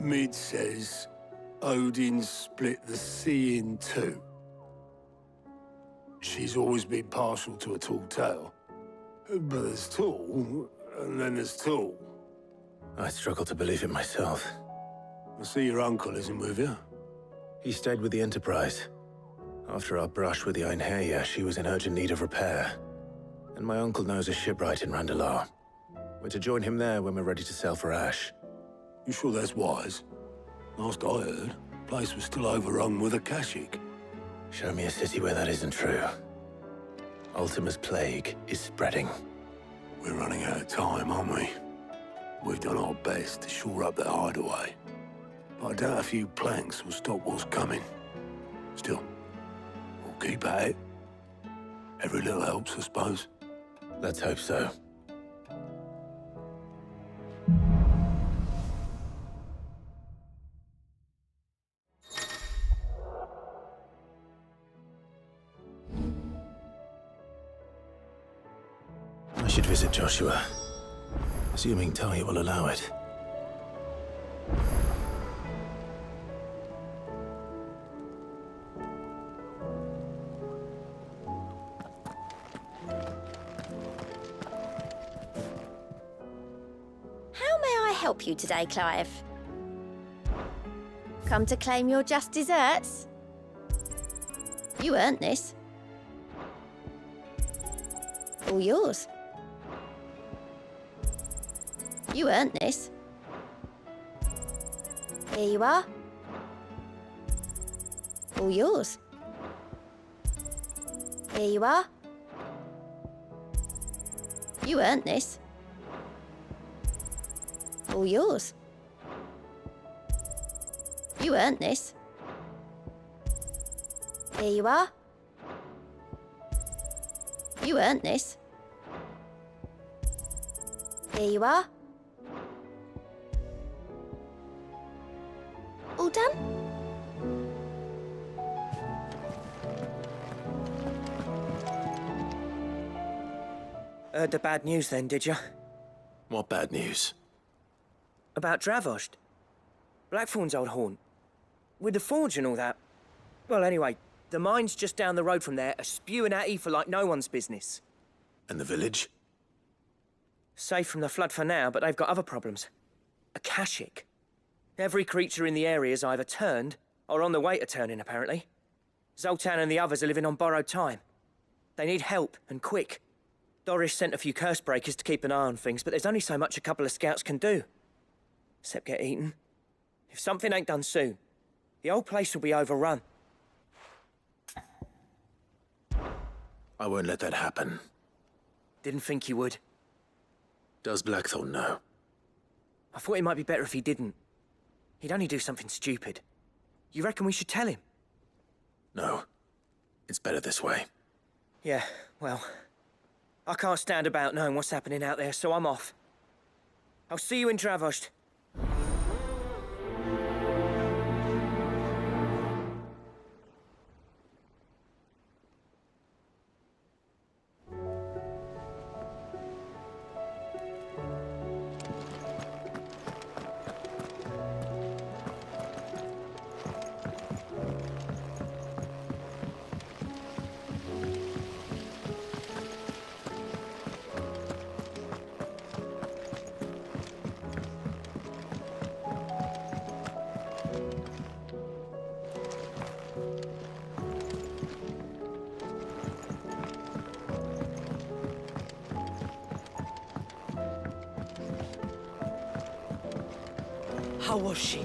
Mid says Odin split the sea in two. She's always been partial to a tall tale. But there's tall, and then there's tall. I struggle to believe it myself. I see your uncle isn't with you. He stayed with the Enterprise. After our brush with the Einherja, she was in urgent need of repair. And my uncle knows a shipwright in Randalar. We're to join him there when we're ready to sail for Ash. You sure that's wise? Last I heard, the place was still overrun with Akashic. Show me a city where that isn't true. Ultima's plague is spreading. We're running out of time, aren't we? We've done our best to shore up that hideaway. But I doubt a few planks will stop what's coming. Still, we'll keep at it. Every little helps, I suppose. Let's hope so. I should visit Joshua, assuming Talia will allow it. How may I help you today, Clive? Come to claim your just desserts? You earned this. All yours. You earned this. Here you are. All yours. Here you are. You earned this. All yours. You earned this. Here you are. You earned this. Here you are. All done? Heard the bad news then, did you? What bad news? About Dravost. Blackthorn's old haunt. With the forge and all that. Well, anyway, the mines just down the road from there are spewing out ether like no one's business. And the village? Safe from the flood for now, but they've got other problems. Akashic. Every creature in the area is either turned or on the way to turning, apparently. Zoltan and the others are living on borrowed time. They need help, and quick. Doris sent a few curse breakers to keep an eye on things, but there's only so much a couple of scouts can do. Except get eaten. If something ain't done soon, the old place will be overrun. I won't let that happen. Didn't think you would. Does Blackthorn know? I thought it might be better if he didn't. He'd only do something stupid. You reckon we should tell him? No. It's better this way. Yeah, well, I can't stand about knowing what's happening out there, so I'm off. I'll see you in Dravost. How was she?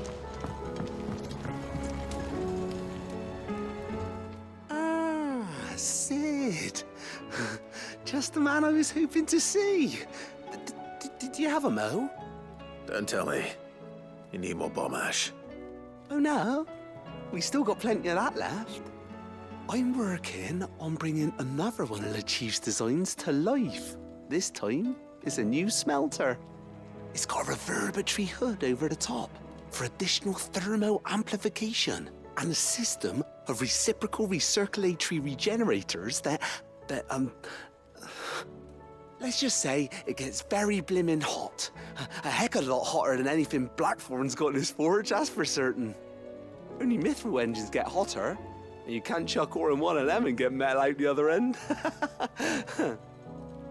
Ah, Sid. Just the man I was hoping to see. Did you have a mo? Don't tell me. You need more bomb ash. Oh, no. We still got plenty of that left. I'm working on bringing another one of the Chief's designs to life. This time, it's a new smelter. It's got a reverberatory hood over the top for additional thermo amplification and a system of reciprocal recirculatory regenerators that Let's just say it gets very blimmin' hot. A heck of a lot hotter than anything Blackthorn's got in his forge, that's for certain. Only mithril engines get hotter, and you can't chuck ore in one of them and get metal out the other end.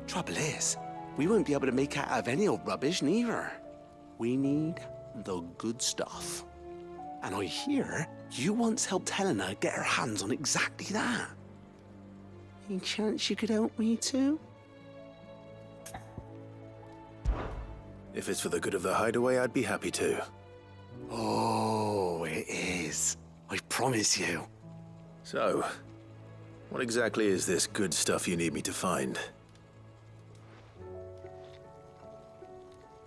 Trouble is, we won't be able to make it out of any old rubbish, neither. We need the good stuff. And I hear you once helped Helena get her hands on exactly that. Any chance you could help me too? If it's for the good of the hideaway, I'd be happy to. Oh, it is. I promise you. So, what exactly is this good stuff you need me to find?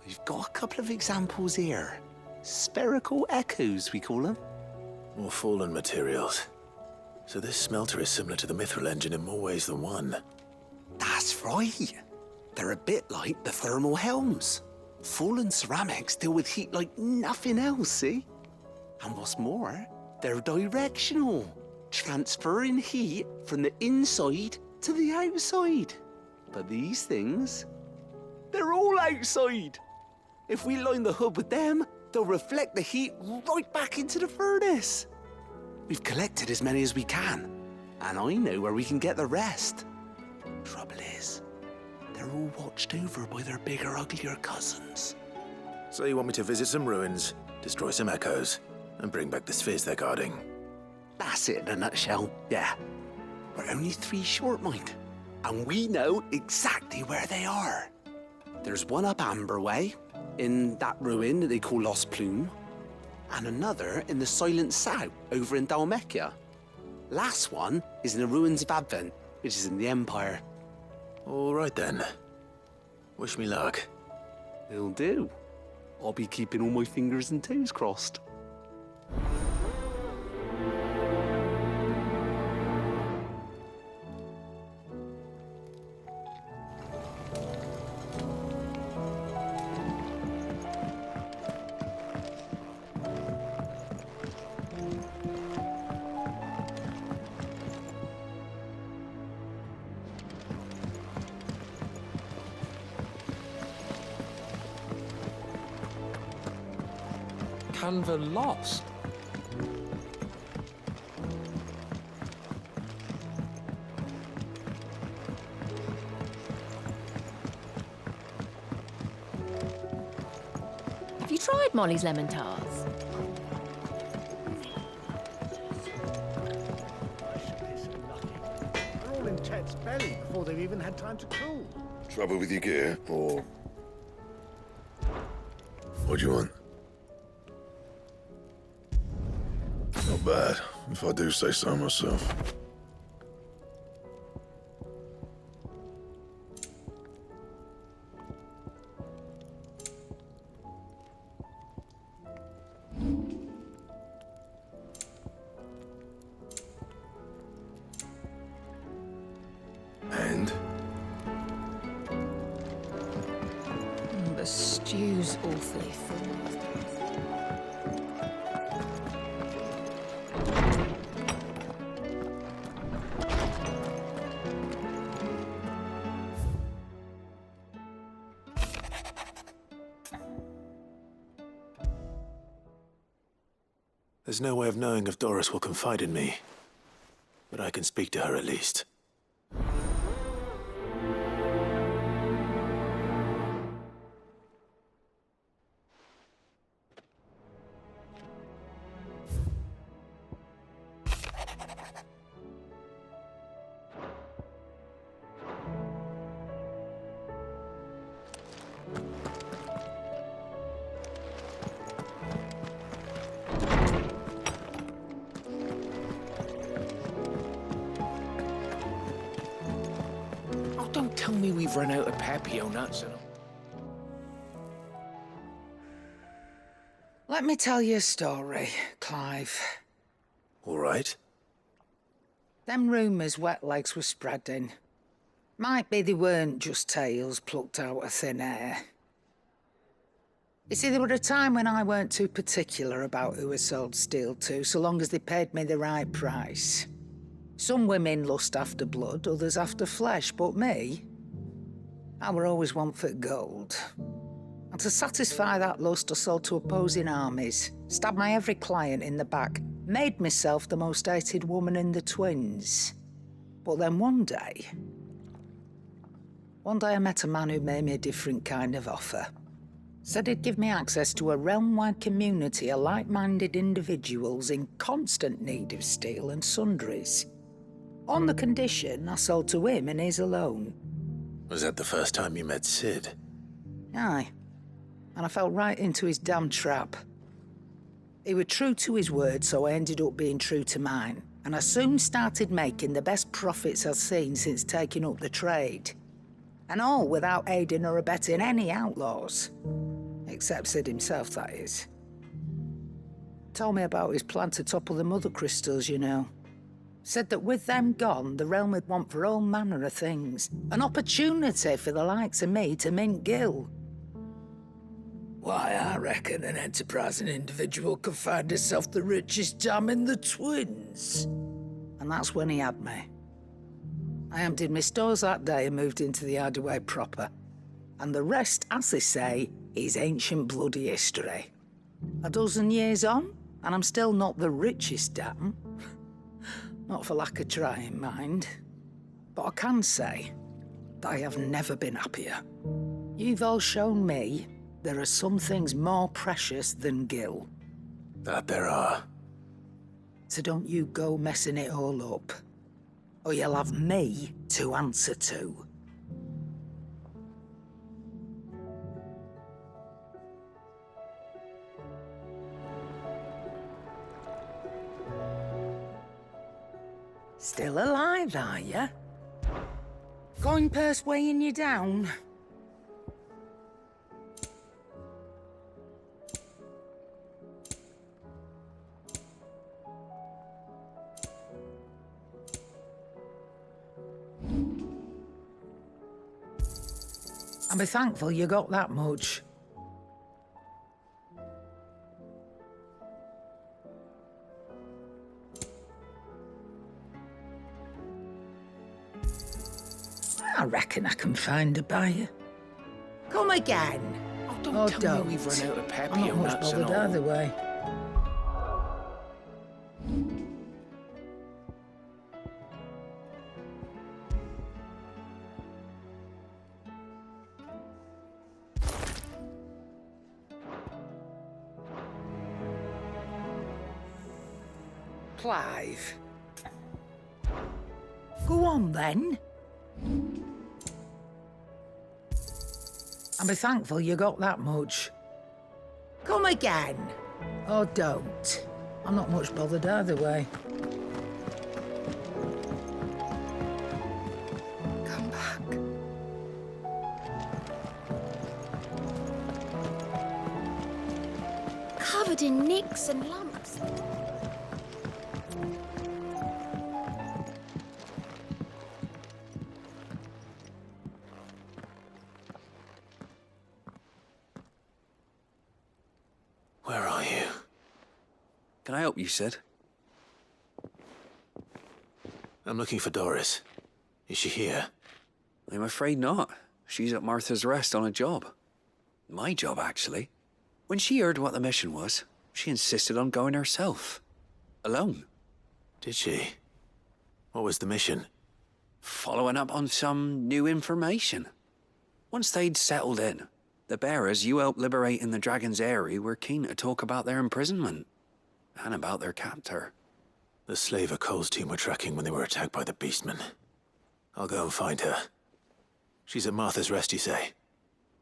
We've got a couple of examples here. Spherical echoes, we call them. More fallen materials. So this smelter is similar to the mithril engine in more ways than one. That's right. They're a bit like the thermal helms. Fallen ceramics deal with heat like nothing else, see? And what's more, they're directional, transferring heat from the inside to the outside. But these things, they're all outside. If we line the hood with them, they'll reflect the heat right back into the furnace. We've collected as many as we can, and I know where we can get the rest. Trouble is, they're all watched over by their bigger, uglier cousins. So you want me to visit some ruins, destroy some echoes, and bring back the spheres they're guarding? That's it in a nutshell, yeah. We're only 3 short, mind, and we know exactly where they are. There's one up Amber Way, in that ruin that they call Lost Plume, and another in the Silent South over in Dalmekia. Last one is in the ruins of Advent, which is in the Empire. All right then. Wish me luck. It'll do. I'll be keeping all my fingers and toes crossed. Canva lost. Have you tried Molly's lemon tarts? They're all in Ted's belly before they've even had time to cool. Trouble with your gear, or... What do you want? Not bad, if I do say so myself. And? The stew's awfully full. There's no way of knowing if Doris will confide in me, but I can speak to her at least. Don't tell me we've run out of papio nuts and all. Let me tell you a story, Clive. All right. Them rumours wet legs were spreading. Might be they weren't just tales plucked out of thin air. You see, there were a time when I weren't too particular about who I sold steel to, so long as they paid me the right price. Some women lust after blood, others after flesh, but me? I were always one for gold. And to satisfy that lust, I sold to opposing armies, stabbed my every client in the back, made myself the most hated woman in the twins. But then one day I met a man who made me a different kind of offer. Said he'd give me access to a realm-wide community of like-minded individuals in constant need of steel and sundries. On the condition I sold to him and his alone. Was that the first time you met Sid? Aye. And I fell right into his damn trap. He was true to his word, so I ended up being true to mine. And I soon started making the best profits I've seen since taking up the trade. And all without aiding or abetting any outlaws. Except Sid himself, that is. Told me about his plan to topple the mother crystals, you know. Said that with them gone, the realm would want for all manner of things. An opportunity for the likes of me to mint gil. Why, I reckon an enterprising individual could find himself the richest dam in the twins. And that's when he had me. I emptied my stores that day and moved into the Auldhyl proper. And the rest, as they say, is ancient bloody history. A dozen years on, and I'm still not the richest dam. Not for lack of trying, mind. But I can say that I have never been happier. You've all shown me there are some things more precious than gil. That there are. So don't you go messing it all up, or you'll have me to answer to. Still alive, are you? Coin purse weighing you down? And be thankful you got that much. I reckon I can find a buyer. Come again. Oh, don't tell me we've run out of I'm Papio not much nuts and bothered all. either way. Clive. Go on, then. And be thankful you got that much. Come again. Or don't. I'm not much bothered either way. Come back. Covered in nicks and lumps. Where are you? Can I help you, Sid? I'm looking for Doris. Is she here? I'm afraid not. She's at Martha's Rest on a job. My job, actually. When she heard what the mission was, she insisted on going herself. Alone. Did she? What was the mission? Following up on some new information. Once they'd settled in, the bearers you helped liberate in the Dragon's Eyrie were keen to talk about their imprisonment. And about their captor. The slaver Cole's team were tracking when they were attacked by the Beastmen. I'll go and find her. She's at Martha's Rest, you say?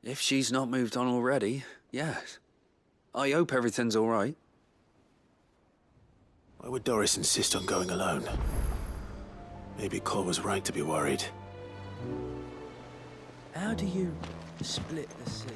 If she's not moved on already, yes. I hope everything's all right. Why would Doris insist on going alone? Maybe Cole was right to be worried. How do you split the sea?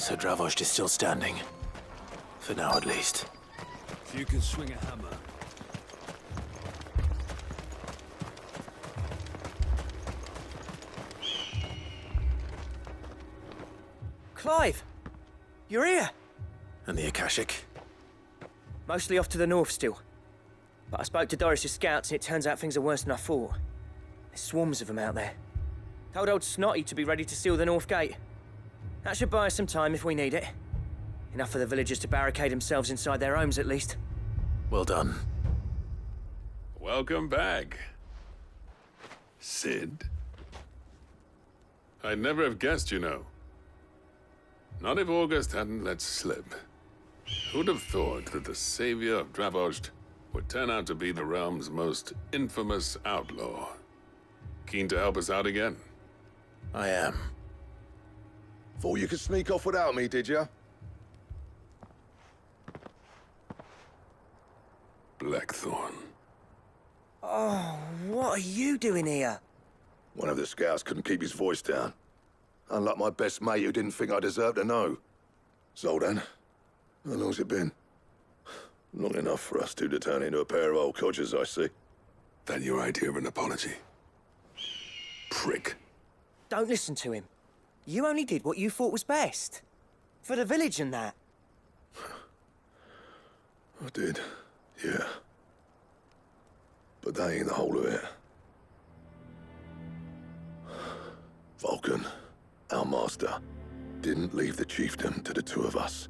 So Dravost is still standing. For now, at least. If you can swing a hammer. Clive! You're here! And the Akashic? Mostly off to the north still. But I spoke to Doris's scouts and it turns out things are worse than I thought. There's swarms of them out there. Told old Snotty to be ready to seal the north gate. That should buy us some time if we need it. Enough for the villagers to barricade themselves inside their homes at least. Well done. Welcome back. Sid. I'd never have guessed, you know. Not if August hadn't let slip. Who'd have thought that the savior of Dravost would turn out to be the realm's most infamous outlaw? Keen to help us out again? I am. Thought you could sneak off without me, did ya? Blackthorn. Oh, what are you doing here? One of the scouts couldn't keep his voice down. Unlike my best mate who didn't think I deserved to know. Zoltan, how long's it been? Long enough for us two to turn into a pair of old codgers, I see. That your idea of an apology? Prick. Don't listen to him. You only did what you thought was best. For the village and that. I did, yeah. But that ain't the whole of it. Vulcan, our master, didn't leave the chiefdom to the two of us.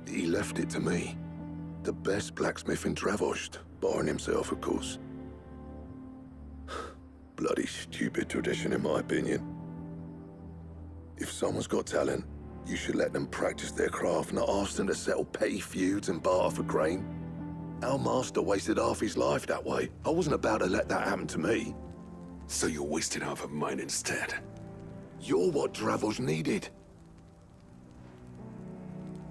He left it to me, the best blacksmith in Dravost, barring himself, of course. Bloody stupid tradition, in my opinion. If someone's got talent, you should let them practice their craft, not ask them to settle petty feuds and barter for grain. Our master wasted half his life that way. I wasn't about to let that happen to me. So you wasted half of mine instead? You're what Dravost needed.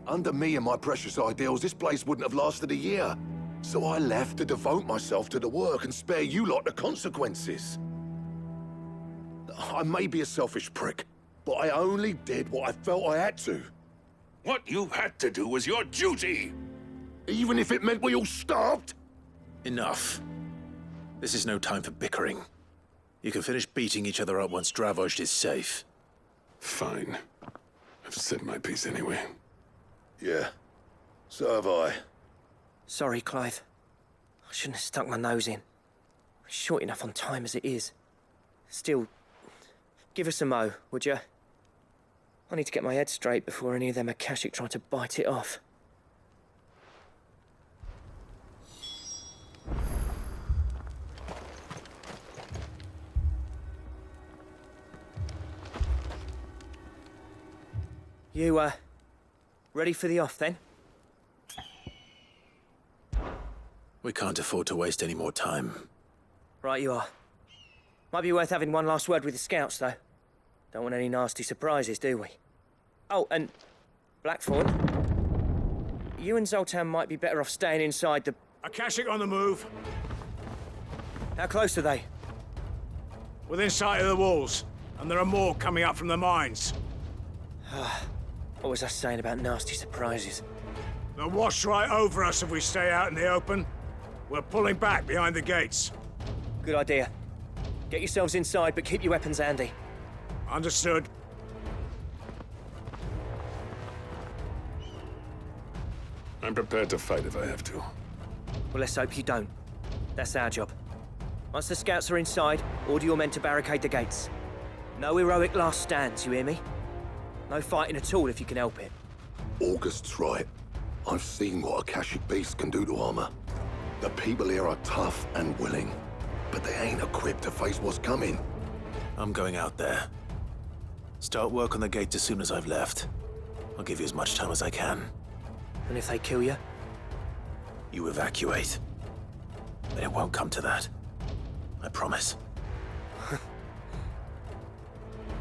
Under me and my precious ideals, this place wouldn't have lasted a year. So I left to devote myself to the work and spare you lot the consequences. I may be a selfish prick, but I only did what I felt I had to. What you had to do was your duty! Even if it meant we all starved? Enough. This is no time for bickering. You can finish beating each other up once Dravost is safe. Fine. I've said my piece anyway. Yeah. So have I. Sorry, Clive. I shouldn't have stuck my nose in. We're short enough on time as it is. Still, give us a mo, would you? I need to get my head straight before any of them Akashic try to bite it off. You, ready for the off, then? We can't afford to waste any more time. Right you are. Might be worth having one last word with the scouts, though. Don't want any nasty surprises, do we? Oh, and Blackthorn, you and Zoltan might be better off staying inside the... Akashic on the move. How close are they? Within sight of the walls. And there are more coming up from the mines. What was I saying about nasty surprises? They'll wash right over us if we stay out in the open. We're pulling back behind the gates. Good idea. Get yourselves inside, but keep your weapons handy. Understood. I'm prepared to fight if I have to. Well, let's hope you don't. That's our job. Once the scouts are inside, order your men to barricade the gates. No heroic last stands, you hear me? No fighting at all if you can help it. August's right. I've seen what Akashic beasts can do to armor. The people here are tough and willing, but they ain't equipped to face what's coming. I'm going out there. Start work on the gate as soon as I've left. I'll give you as much time as I can. And if they kill you? You evacuate. But it won't come to that. I promise.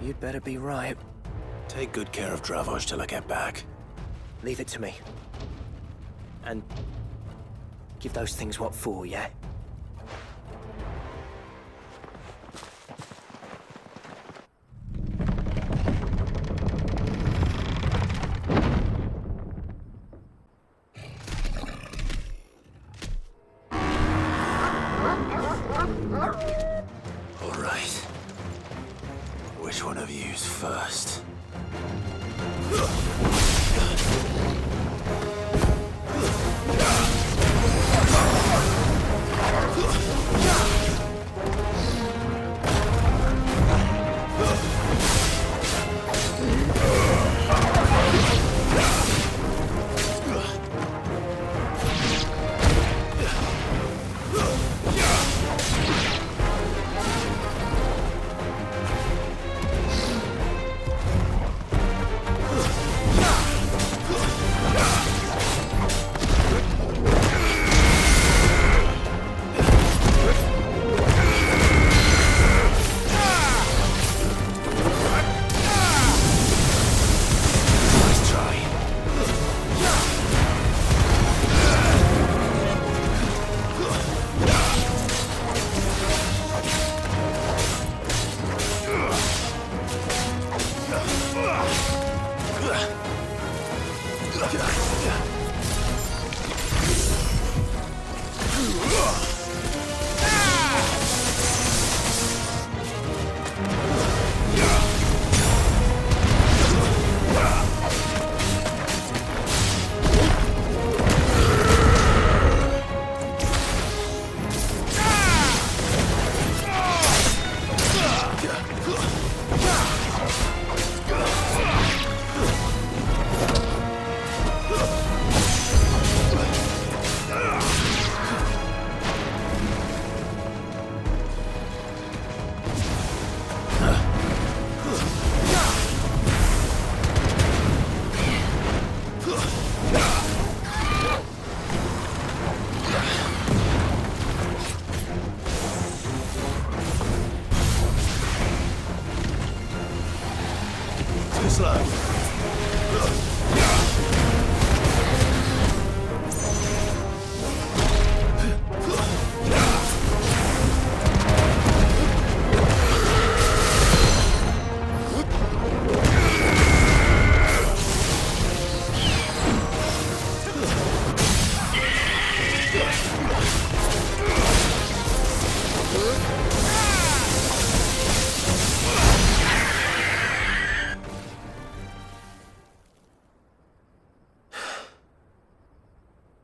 You'd better be right. Take good care of Dravost till I get back. Leave it to me. And give those things what for, yeah? All right. Which one of you's first?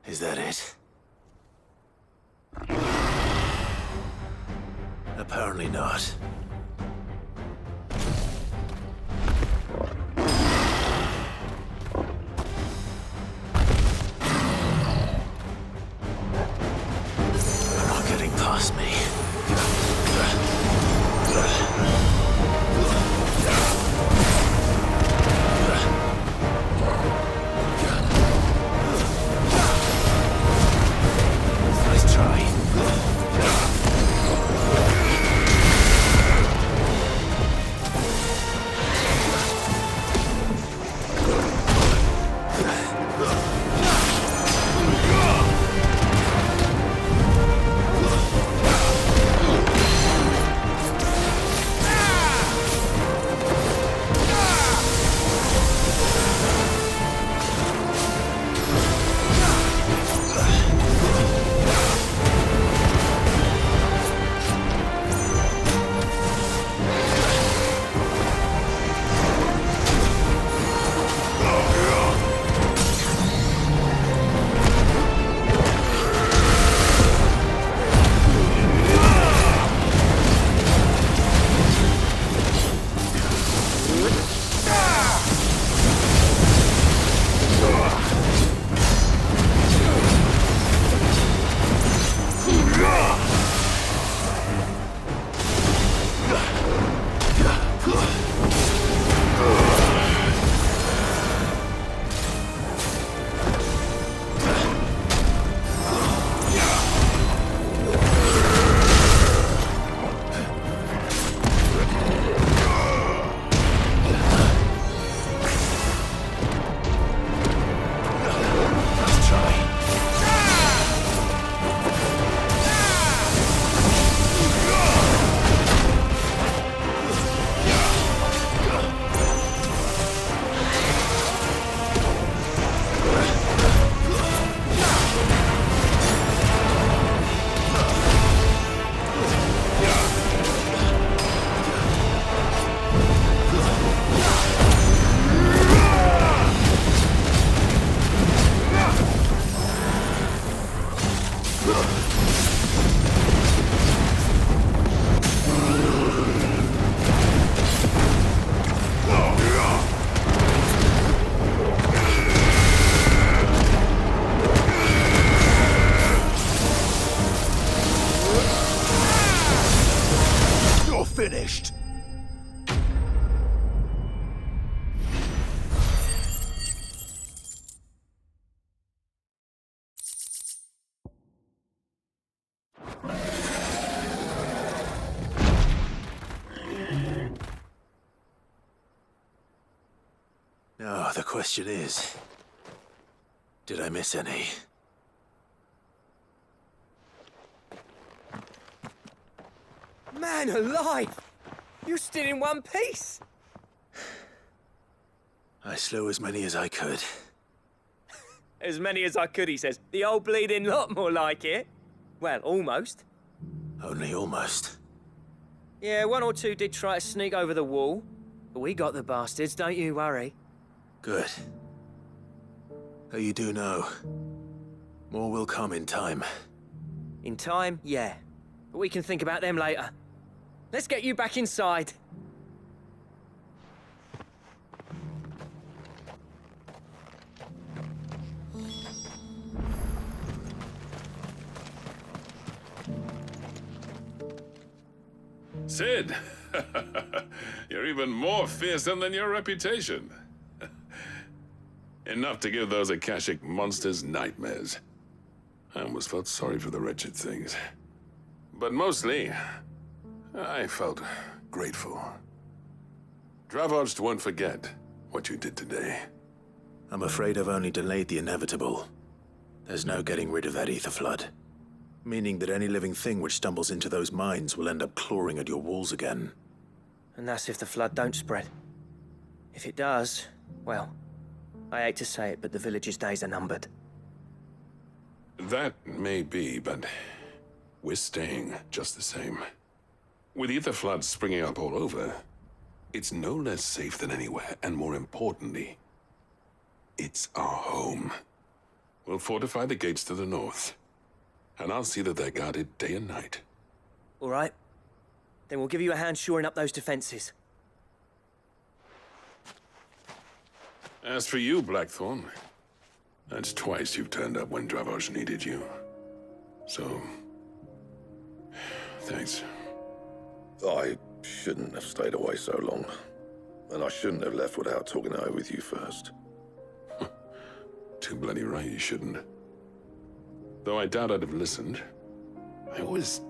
Is that it? Apparently not. You're not getting past me. Nice try. finished. Now, the question is, did I miss any? Man alive! You're still in one piece! I slew as many as I could. As many as I could, he says. The old bleeding lot, more like it. Well, almost. Only almost. Yeah, one or two did try to sneak over the wall. But we got the bastards, don't you worry. Good. Though you do know, more will come in time. In time, yeah. But we can think about them later. Let's get you back inside. Sid! You're even more fearsome than your reputation. Enough to give those Akashic monsters nightmares. I almost felt sorry for the wretched things. But mostly, I felt grateful. Dravoged won't forget what you did today. I'm afraid I've only delayed the inevitable. There's no getting rid of that ether flood. Meaning that any living thing which stumbles into those mines will end up clawing at your walls again. And that's if the flood don't spread. If it does, well, I hate to say it, but the village's days are numbered. That may be, but we're staying just the same. With ether floods springing up all over, it's no less safe than anywhere, and more importantly, it's our home. We'll fortify the gates to the north, and I'll see that they're guarded day and night. All right. Then we'll give you a hand shoring up those defenses. As for you, Blackthorn, that's twice you've turned up when Dravoged needed you. So, thanks. I shouldn't have stayed away so long. And I shouldn't have left without talking it over with you first. Too bloody right you shouldn't. Though I doubt I'd have listened. I always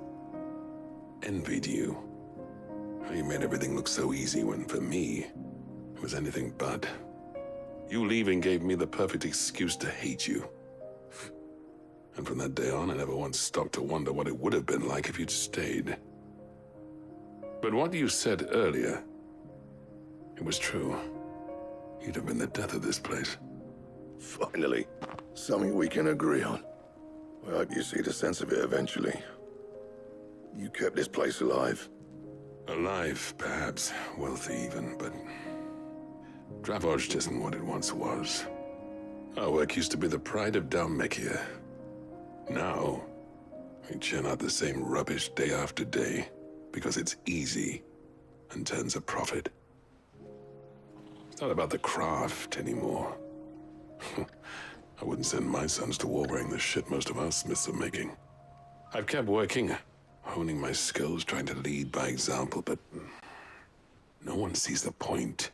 envied you. How you made everything look so easy when, for me, it was anything but. You leaving gave me the perfect excuse to hate you. And from that day on, I never once stopped to wonder what it would have been like if you'd stayed. But what you said earlier, it was true. You'd have been the death of this place. Finally, something we can agree on. I hope you see the sense of it eventually. You kept this place alive. Alive, perhaps. Wealthy even, but Dravoged isn't what it once was. Our work used to be the pride of Dalmekia. Now, we churn out the same rubbish day after day because it's easy and turns a profit. It's not about the craft anymore. I wouldn't send my sons to war wearing the shit most of our smiths are making. I've kept working, honing my skills, trying to lead by example, but no one sees the point.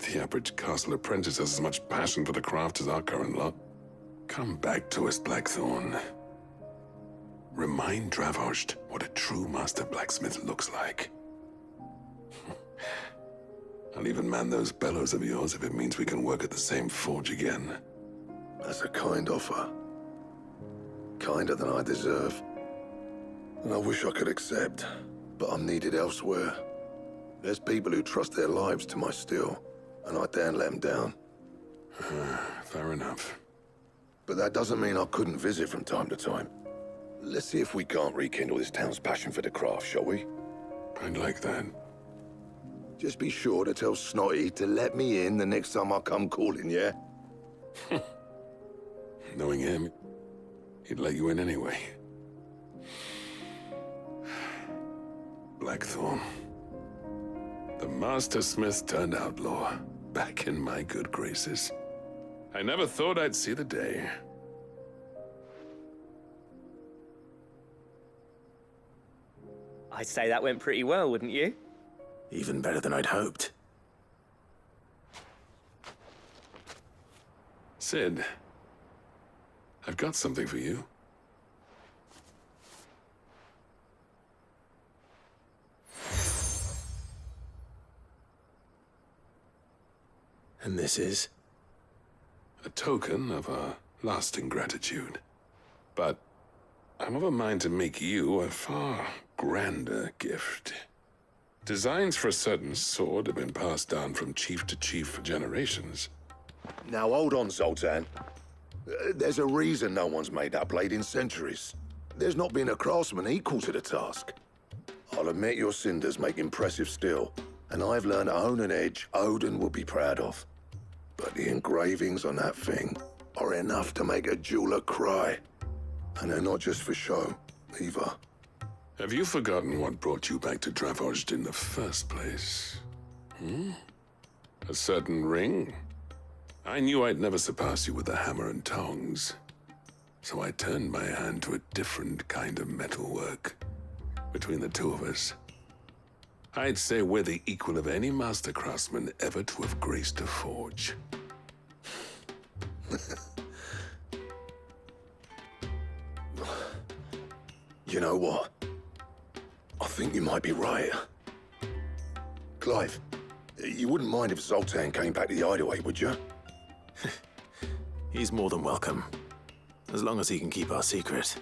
The average castle apprentice has as much passion for the craft as our current lot. Come back to us, Blackthorn. Remind Dravoged what a true master blacksmith looks like. I'll even man those bellows of yours if it means we can work at the same forge again. That's a kind offer. Kinder than I deserve. And I wish I could accept, but I'm needed elsewhere. There's people who trust their lives to my steel, and I daren't let them down. Fair enough. But that doesn't mean I couldn't visit from time to time. Let's see if we can't rekindle this town's passion for the craft, shall we? I'd like that. Just be sure to tell Snotty to let me in the next time I come calling, yeah? Knowing him, he'd let you in anyway. Blackthorn. The Master Smith turned outlaw, back in my good graces. I never thought I'd see the day. I'd say that went pretty well, wouldn't you? Even better than I'd hoped. Sid, I've got something for you. And this is? A token of our lasting gratitude. But I'm of a mind to make you a far grander gift. Designs for a certain sword have been passed down from chief to chief for generations. Now hold on, Zoltan. There's a reason no one's made that blade in centuries. There's not been a craftsman equal to the task. I'll admit your cinders make impressive steel, and I've learned to own an edge Odin will be proud of. But the engravings on that thing are enough to make a jeweler cry. And they're not just for show, either. Have you forgotten what brought you back to Dravozd in the first place? A certain ring? I knew I'd never surpass you with the hammer and tongs. So I turned my hand to a different kind of metalwork. Between the two of us, I'd say we're the equal of any master craftsman ever to have graced a forge. You know what? I think you might be right. Clive, you wouldn't mind if Zoltan came back to the Hideaway, would you? He's more than welcome. As long as he can keep our secret.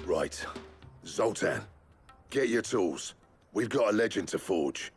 Right. Zoltan, get your tools. We've got a legend to forge.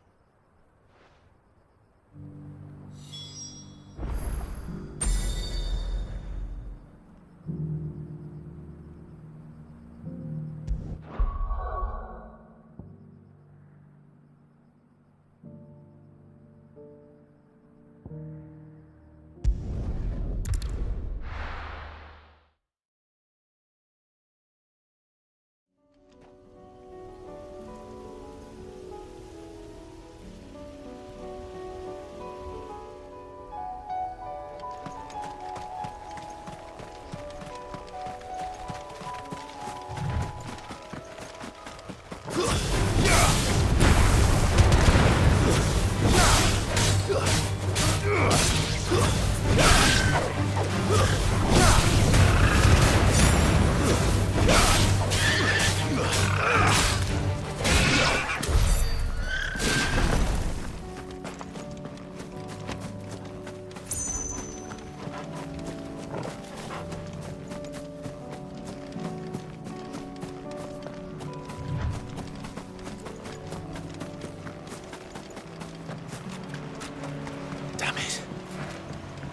Damn it.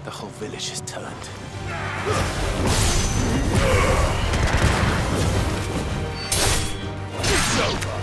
The whole village has turned. It's over!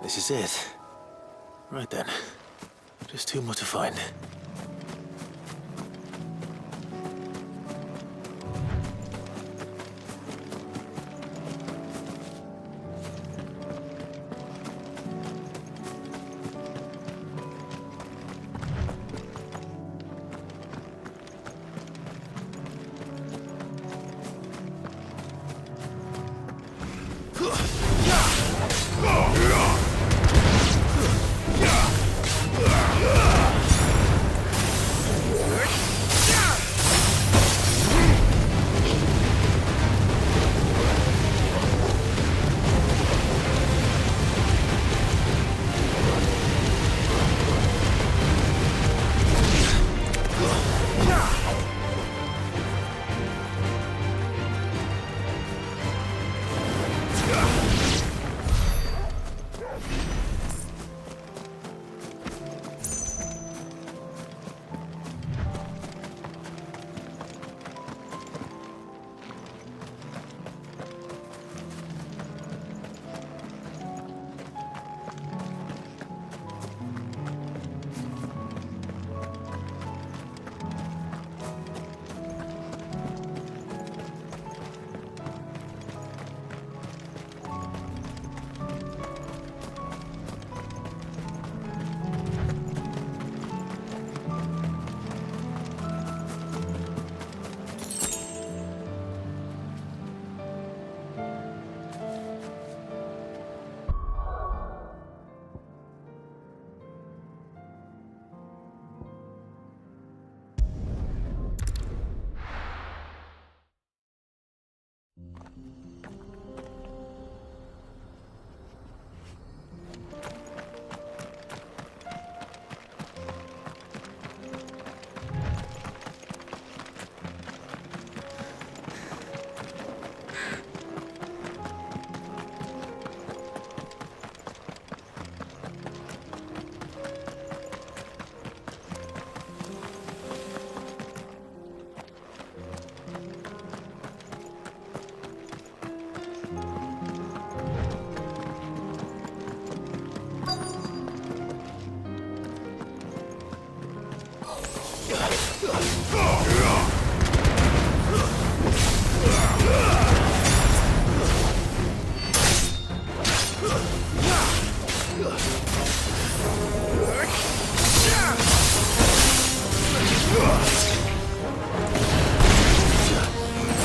This is it. Right then. Just two more to find.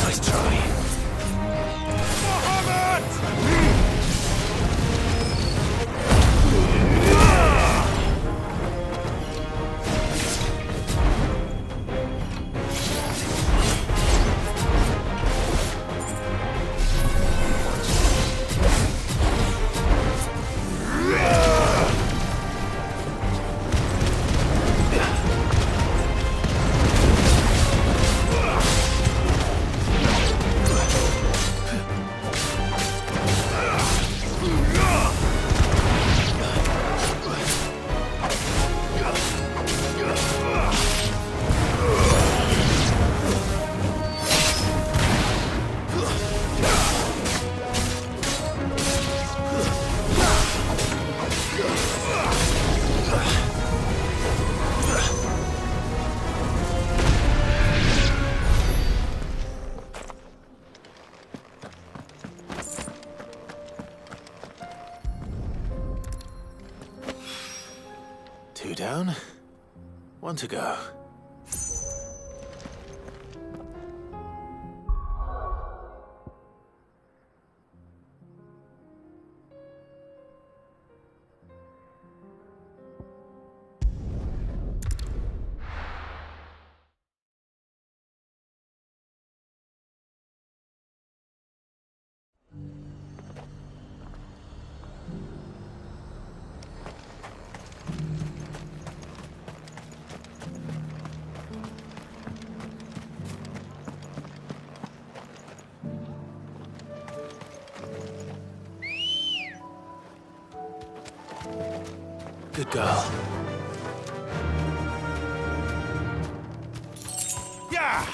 Nice try. Two down, one to go. Good girl. Yeah!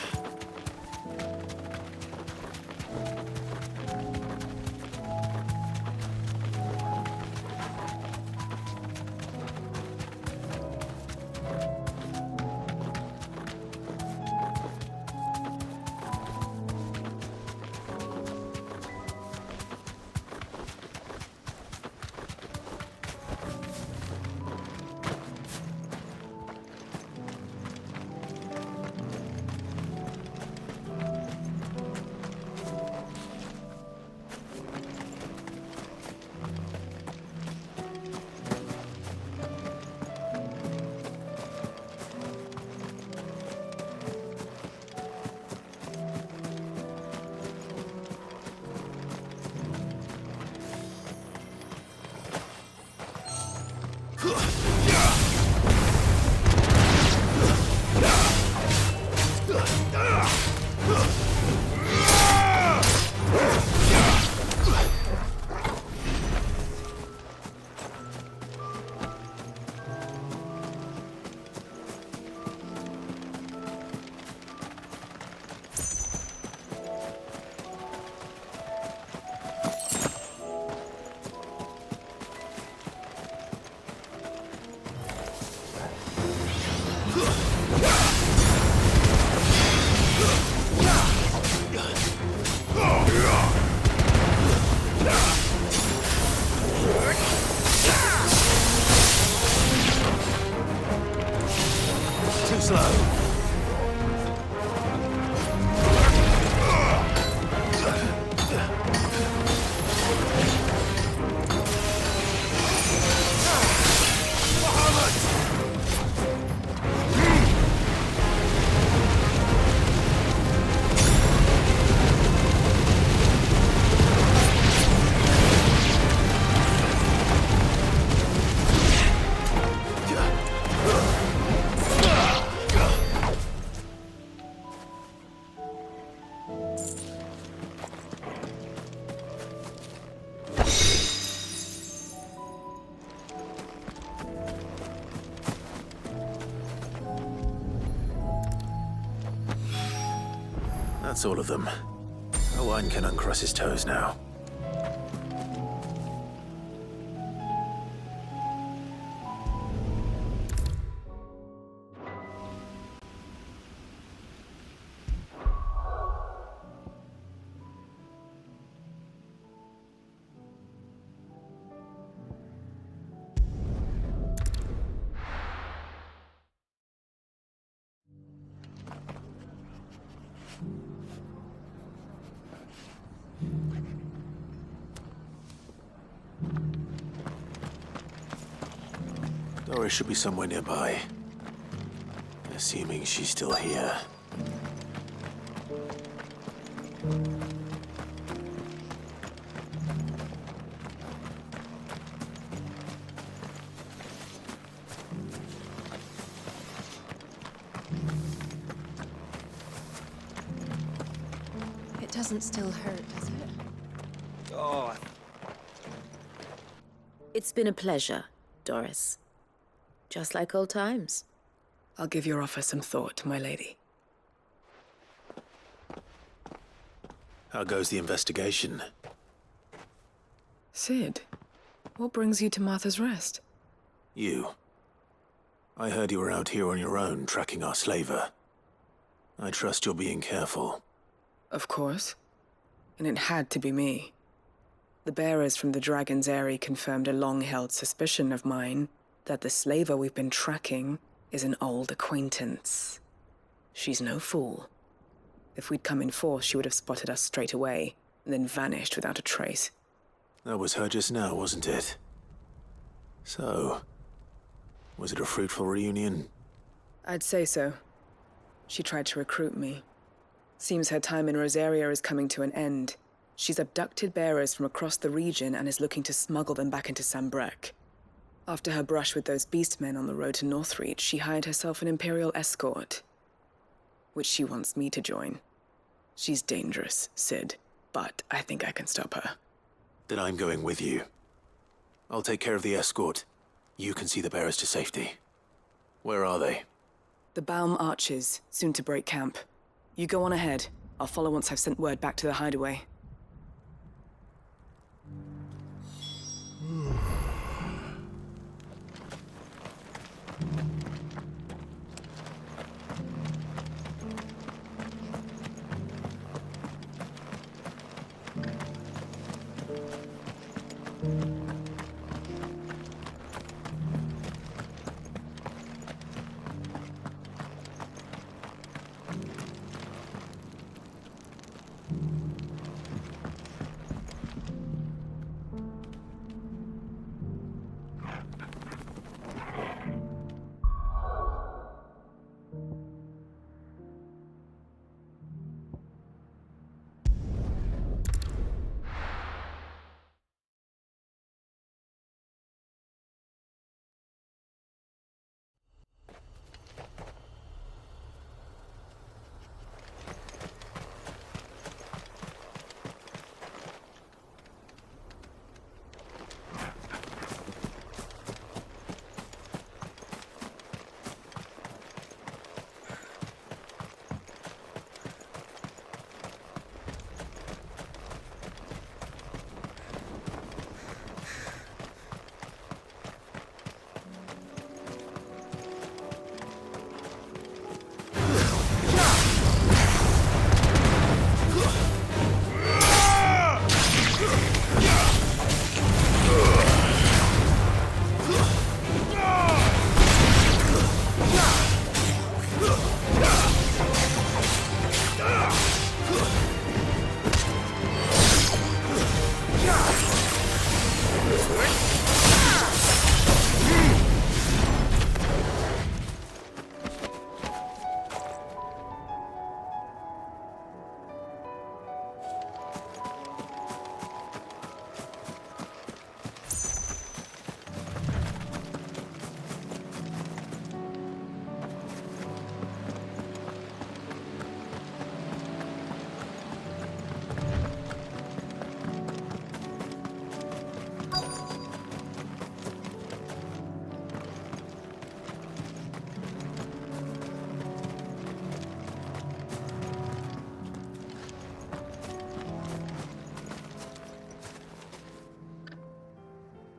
Too slow. That's all of them. Owen can uncross his toes now. Doris should be somewhere nearby. Assuming she's still here. It doesn't still hurt, does it? Oh, It's been a pleasure, Doris. Just like old times. I'll give your offer some thought, my lady. How goes the investigation? Sid, what brings you to Martha's Rest? You. I heard you were out here on your own, tracking our slaver. I trust you're being careful. Of course. And it had to be me. The bearers from the Dragon's Eyrie confirmed a long-held suspicion of mine that the slaver we've been tracking is an old acquaintance. She's no fool. If we'd come in force, she would have spotted us straight away, and then vanished without a trace. That was her just now, wasn't it? So, was it a fruitful reunion? I'd say so. She tried to recruit me. Seems her time in Rosaria is coming to an end. She's abducted bearers from across the region and is looking to smuggle them back into Sambrek. After her brush with those beastmen on the road to Northreach, she hired herself an Imperial escort, which she wants me to join. She's dangerous, Sid, but I think I can stop her. Then I'm going with you. I'll take care of the escort. You can see the bearers to safety. Where are they? The Baum Archers, soon to break camp. You go on ahead. I'll follow once I've sent word back to the hideaway.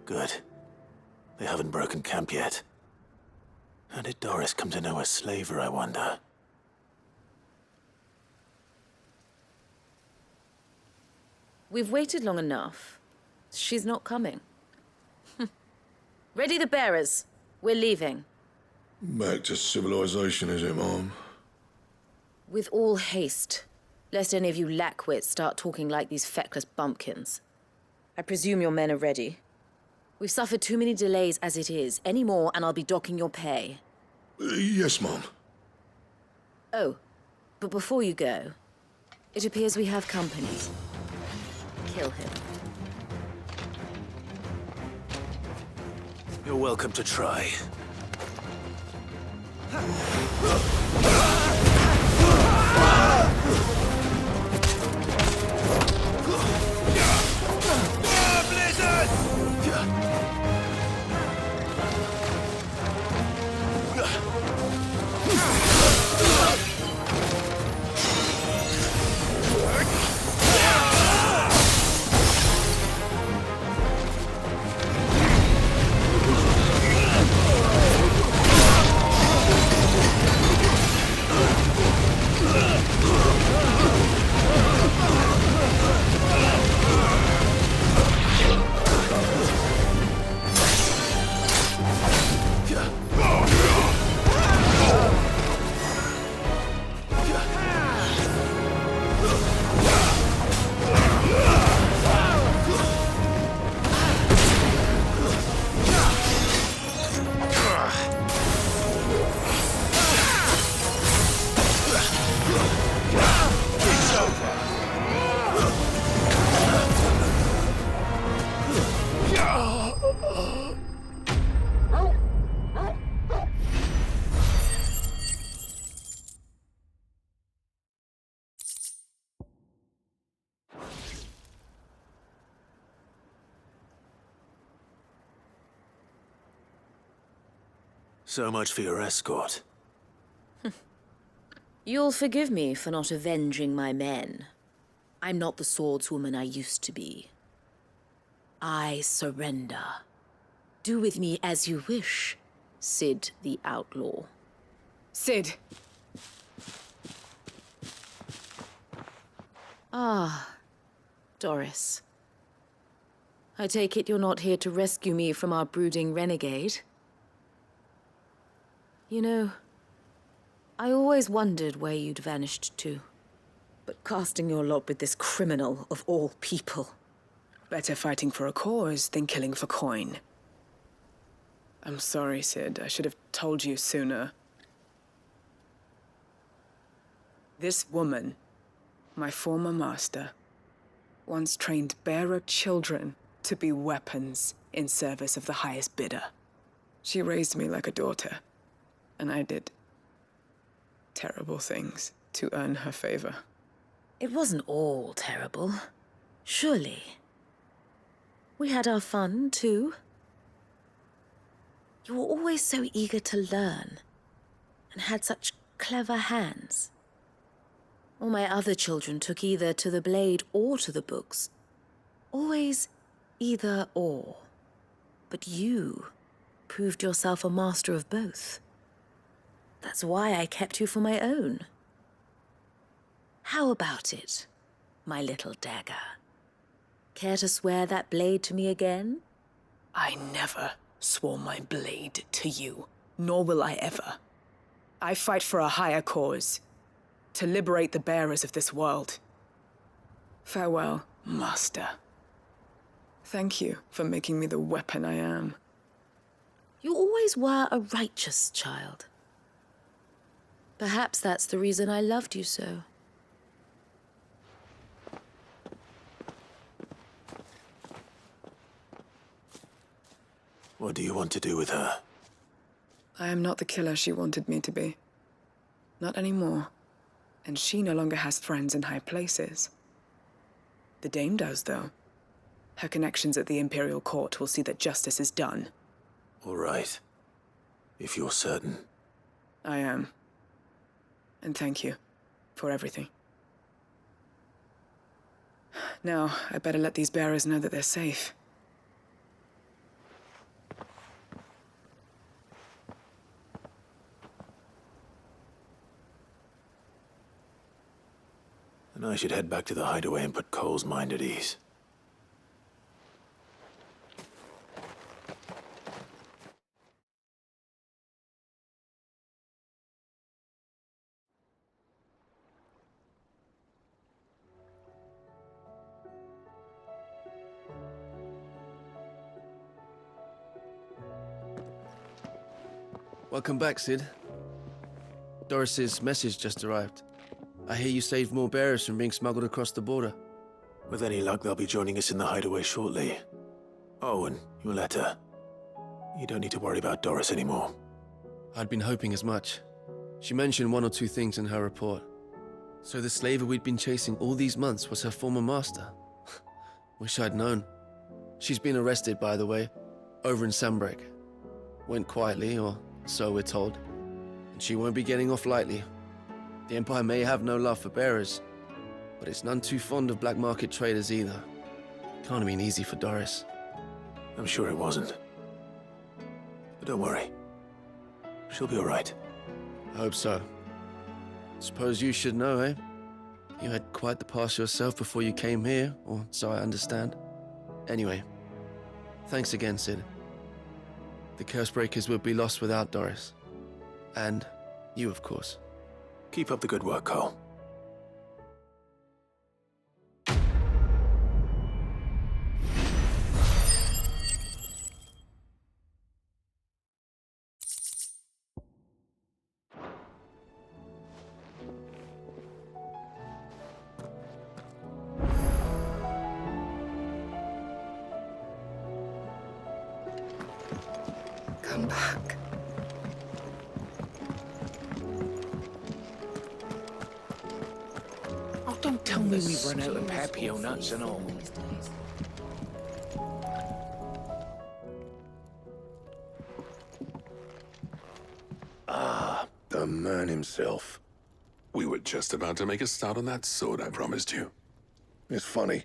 Good. They haven't broken camp yet. How did Doris come to know a slaver, I wonder? We've waited long enough. She's not coming. Ready the bearers. We're leaving. Back to civilization, is it, Mom? With all haste, lest any of you lackwits start talking like these feckless bumpkins. I presume your men are ready. We've suffered too many delays as it is. Any more, and I'll be docking your pay. Yes, Mom. Oh, but before you go, it appears we have company. Kill him. You're welcome to try. So much for your escort. You'll forgive me for not avenging my men. I'm not the swordswoman I used to be. I surrender. Do with me as you wish, Sid the Outlaw. Sid! Ah, Doris. I take it you're not here to rescue me from our brooding renegade? You know, I always wondered where you'd vanished to. But casting your lot with this criminal of all people. Better fighting for a cause than killing for coin. I'm sorry, Sid. I should have told you sooner. This woman, my former master, once trained bearer children to be weapons in service of the highest bidder. She raised me like a daughter, and I did terrible things to earn her favor. It wasn't all terrible, surely. We had our fun, too. You were always so eager to learn, and had such clever hands. All my other children took either to the blade or to the books. Always either or. But you proved yourself a master of both. That's why I kept you for my own. How about it, my little dagger? Care to swear that blade to me again? I never swore my blade to you, nor will I ever. I fight for a higher cause, to liberate the bearers of this world. Farewell, Master. Thank you for making me the weapon I am. You always were a righteous child. Perhaps that's the reason I loved you so. What do you want to do with her? I am not the killer she wanted me to be. Not anymore. And she no longer has friends in high places. The Dame does, though. Her connections at the Imperial Court will see that justice is done. All right. If you're certain. I am. And thank you for everything. Now, I better let these bearers know that they're safe. And I should head back to the hideaway and put Cole's mind at ease. Welcome back, Sid. Doris's message just arrived. I hear you saved more bearers from being smuggled across the border. With any luck, they'll be joining us in the hideaway shortly. Oh, and your letter. You don't need to worry about Doris anymore. I'd been hoping as much. She mentioned one or two things in her report. So the slaver we'd been chasing all these months was her former master. Wish I'd known. She's been arrested, by the way, over in Sambrek. Went quietly, or so we're told. And she won't be getting off lightly. The Empire may have no love for bearers, but it's none too fond of black market traders either. Can't have been easy for Doris. I'm sure it wasn't. But don't worry. She'll be all right. I hope so. Suppose you should know, eh? You had quite the past yourself before you came here, or so I understand. Anyway, thanks again, Sid. The Cursebreakers would be lost without Doris. And you, of course. Keep up the good work, Cole. Come back. Oh, don't tell me we've run out of papio nuts and all. Ah, the man himself. We were just about to make a start on that sword I promised you. It's funny,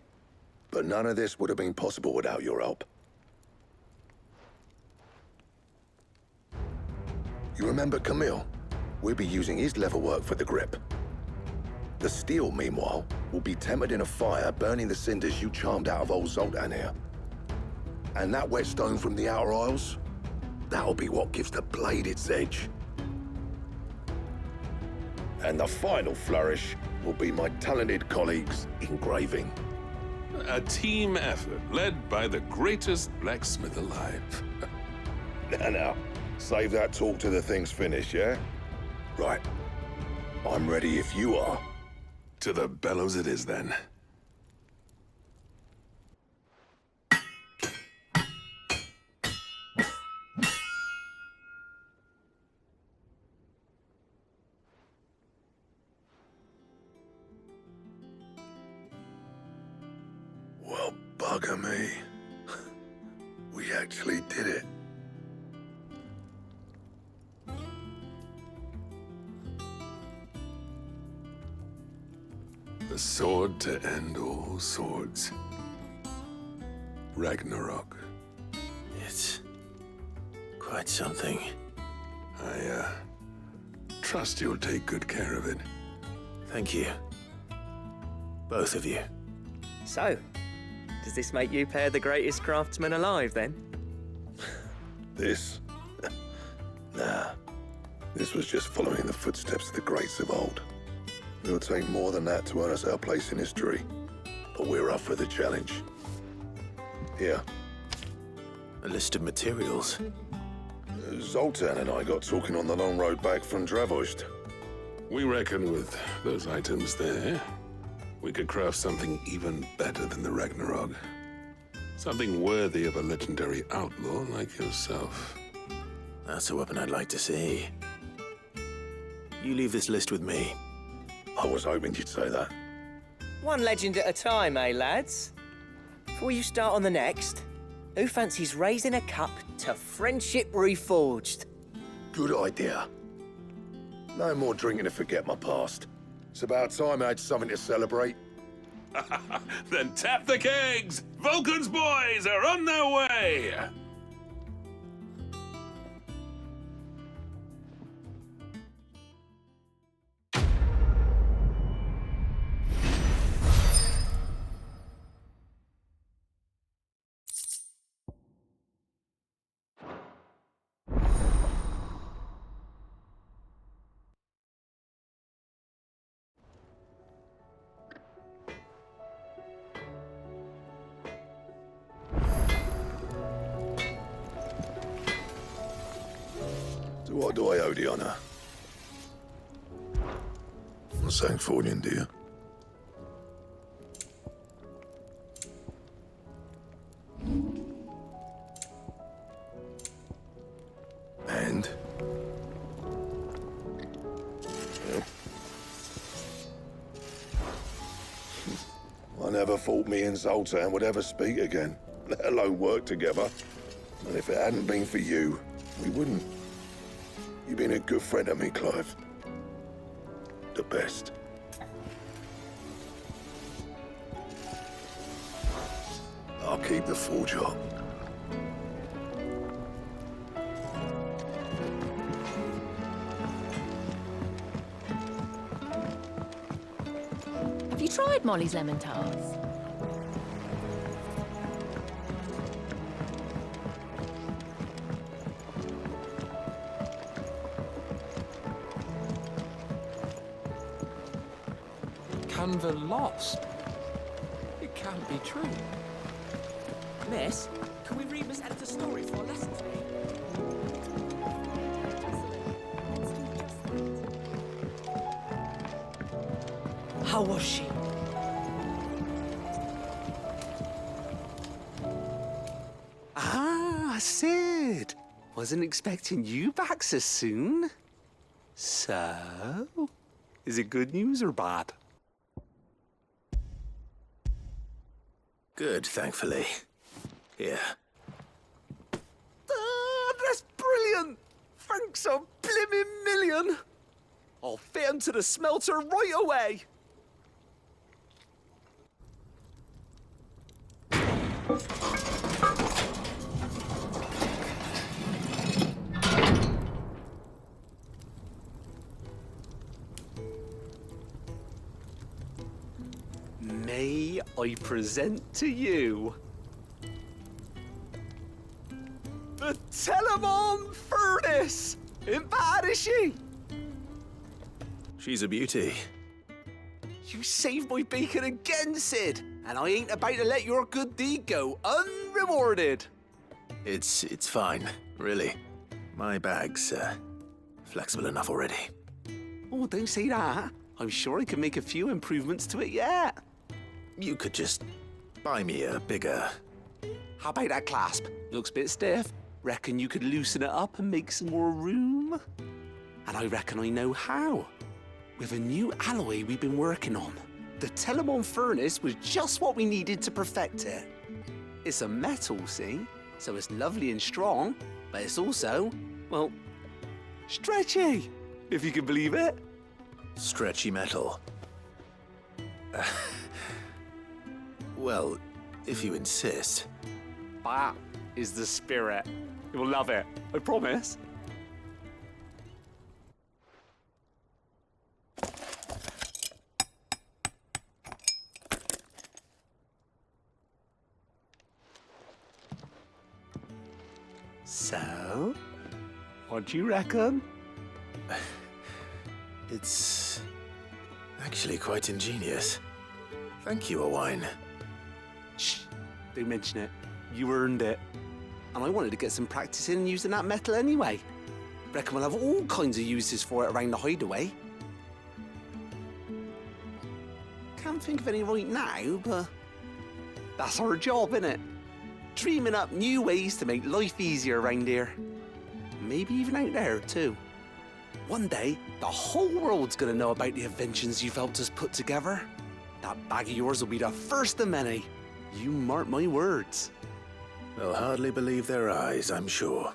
but none of this would have been possible without your help. You remember Camille? We'll be using his leatherwork for the grip. The steel, meanwhile, will be tempered in a fire, burning the cinders you charmed out of old Zoltan here. And that whetstone from the Outer Isles, that'll be what gives the blade its edge. And the final flourish will be my talented colleagues' engraving. A team effort led by the greatest blacksmith alive. Now, save that talk till the thing's finished, yeah? Right. I'm ready if you are. To the bellows it is, then. Well, bugger me. We actually did it. The sword to end all swords. Ragnarok. It's quite something. I, trust you'll take good care of it. Thank you. Both of you. So, does this make you pair the greatest craftsmen alive, then? This? Nah. This was just following the footsteps of the greats of old. It'll take more than that to earn us our place in history. But we're up for the challenge. Here. A list of materials. Zoltan and I got talking on the long road back from Dravost. We reckon with those items there, we could craft something even better than the Ragnarok. Something worthy of a legendary outlaw like yourself. That's a weapon I'd like to see. You leave this list with me. I was hoping you'd say that. One legend at a time, eh, lads? Before you start on the next, who fancies raising a cup to friendship reforged? Good idea. No more drinking to forget my past. It's about time I had something to celebrate. Then tap the kegs! Vulcan's boys are on their way! To what do I owe the honor? St. Fornian, dear. And? I never thought me and Zoltan would ever speak again, let alone work together. And if it hadn't been for you, we wouldn't. You've been a good friend of me, Clive. The best. I'll keep the forge up. Have you tried Molly's lemon tarts? Canva lost? It can't be true. Miss, can we read Miss Editor's story for our lesson today? How was she? Ah, Sid. Wasn't expecting you back so soon. So, is it good news or bad? Good, thankfully. Here. Ah, that's brilliant! Thanks a blimmin' million! I'll fit 'em to the smelter right away! May I present to you the Dalimil furnace? Ain't bad, is she? She's a beauty. You saved my bacon again, Sid, and I ain't about to let your good deed go unrewarded. It's fine, really. My bag's flexible enough already. Oh, don't say that. I'm sure I can make a few improvements to it yet. You could just buy me a bigger... How about that clasp? Looks a bit stiff. Reckon you could loosen it up and make some more room? And I reckon I know how. With a new alloy we've been working on. The Dalimil furnace was just what we needed to perfect it. It's a metal, see? So it's lovely and strong, but it's also, well, stretchy, if you can believe it. Stretchy metal. Well, if you insist. That is the spirit. You'll love it, I promise. So, what do you reckon? It's actually quite ingenious. Thank you, Owain. Shh, don't mention it. You earned it. And I wanted to get some practice in using that metal anyway. Reckon we'll have all kinds of uses for it around the hideaway. Can't think of any right now, but that's our job, innit? Dreaming up new ways to make life easier around here. Maybe even out there, too. One day, the whole world's gonna know about the inventions you've helped us put together. That bag of yours will be the first of many. You mark my words. They'll hardly believe their eyes, I'm sure.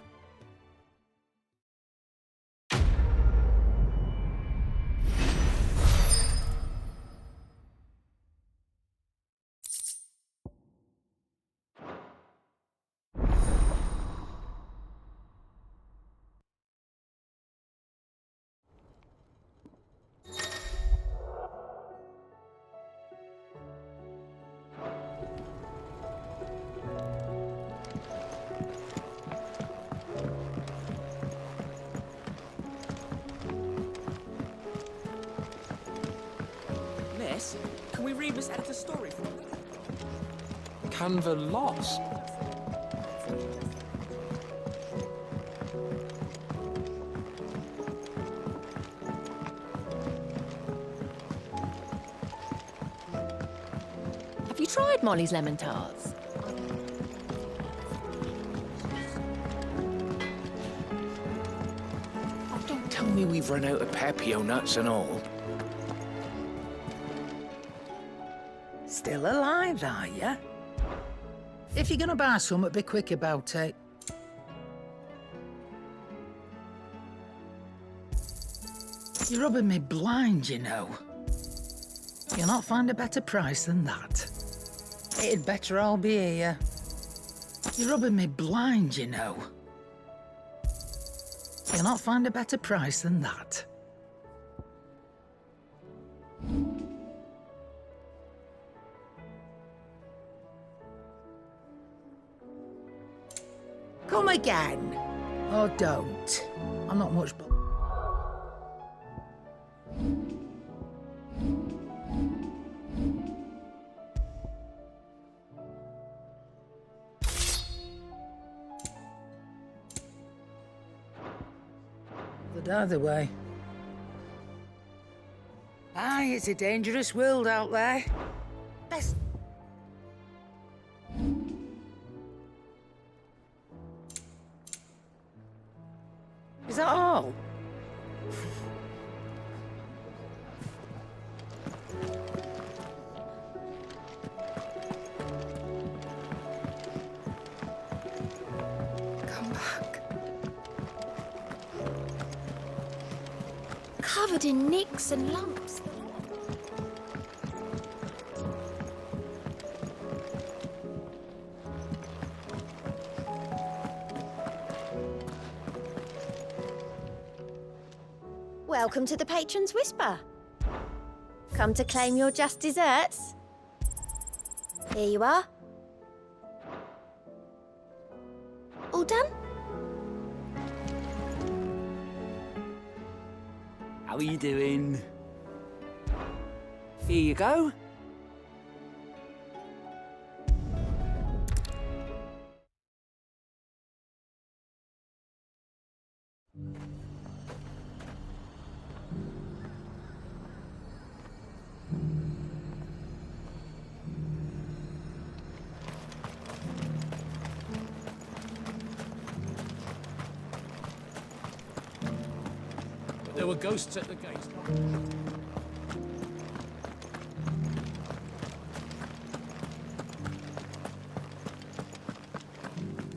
Miss, can we read Miss Editor's story for her? Canva lost? tried Molly's lemon tarts? Oh, don't tell me we've run out of Pepio nuts and all. Still alive, are ya? If you're gonna buy some, be quick about it. You're rubbing me blind, you know. You'll not find a better price than that. It'd better all be here. You're rubbing me blind, you know. You'll not find a better price than that. Come again. Or don't. I'm not much... But either way. Aye, it's a dangerous world out there. Best... Is that all? Come back. Covered in nicks and lumps. Welcome to the Patron's Whisper. Come to claim your just desserts? Here you are. All done? How are you doing? Here you go. There were ghosts at the gate.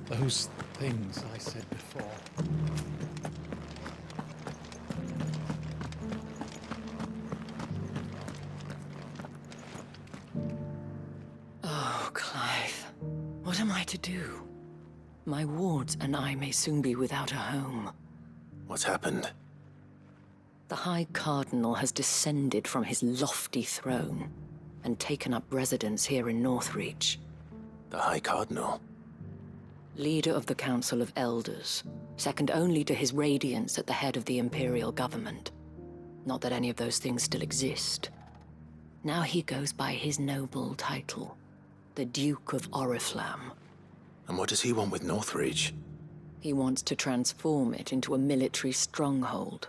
Those things I said before. Oh, Clive. What am I to do? My wards and I may soon be without a home. What's happened? The High Cardinal has descended from his lofty throne and taken up residence here in Northreach. The High Cardinal? Leader of the Council of Elders, second only to his Radiance at the head of the Imperial government. Not that any of those things still exist. Now he goes by his noble title, the Duke of Oriflamme. And what does he want with Northreach? He wants to transform it into a military stronghold,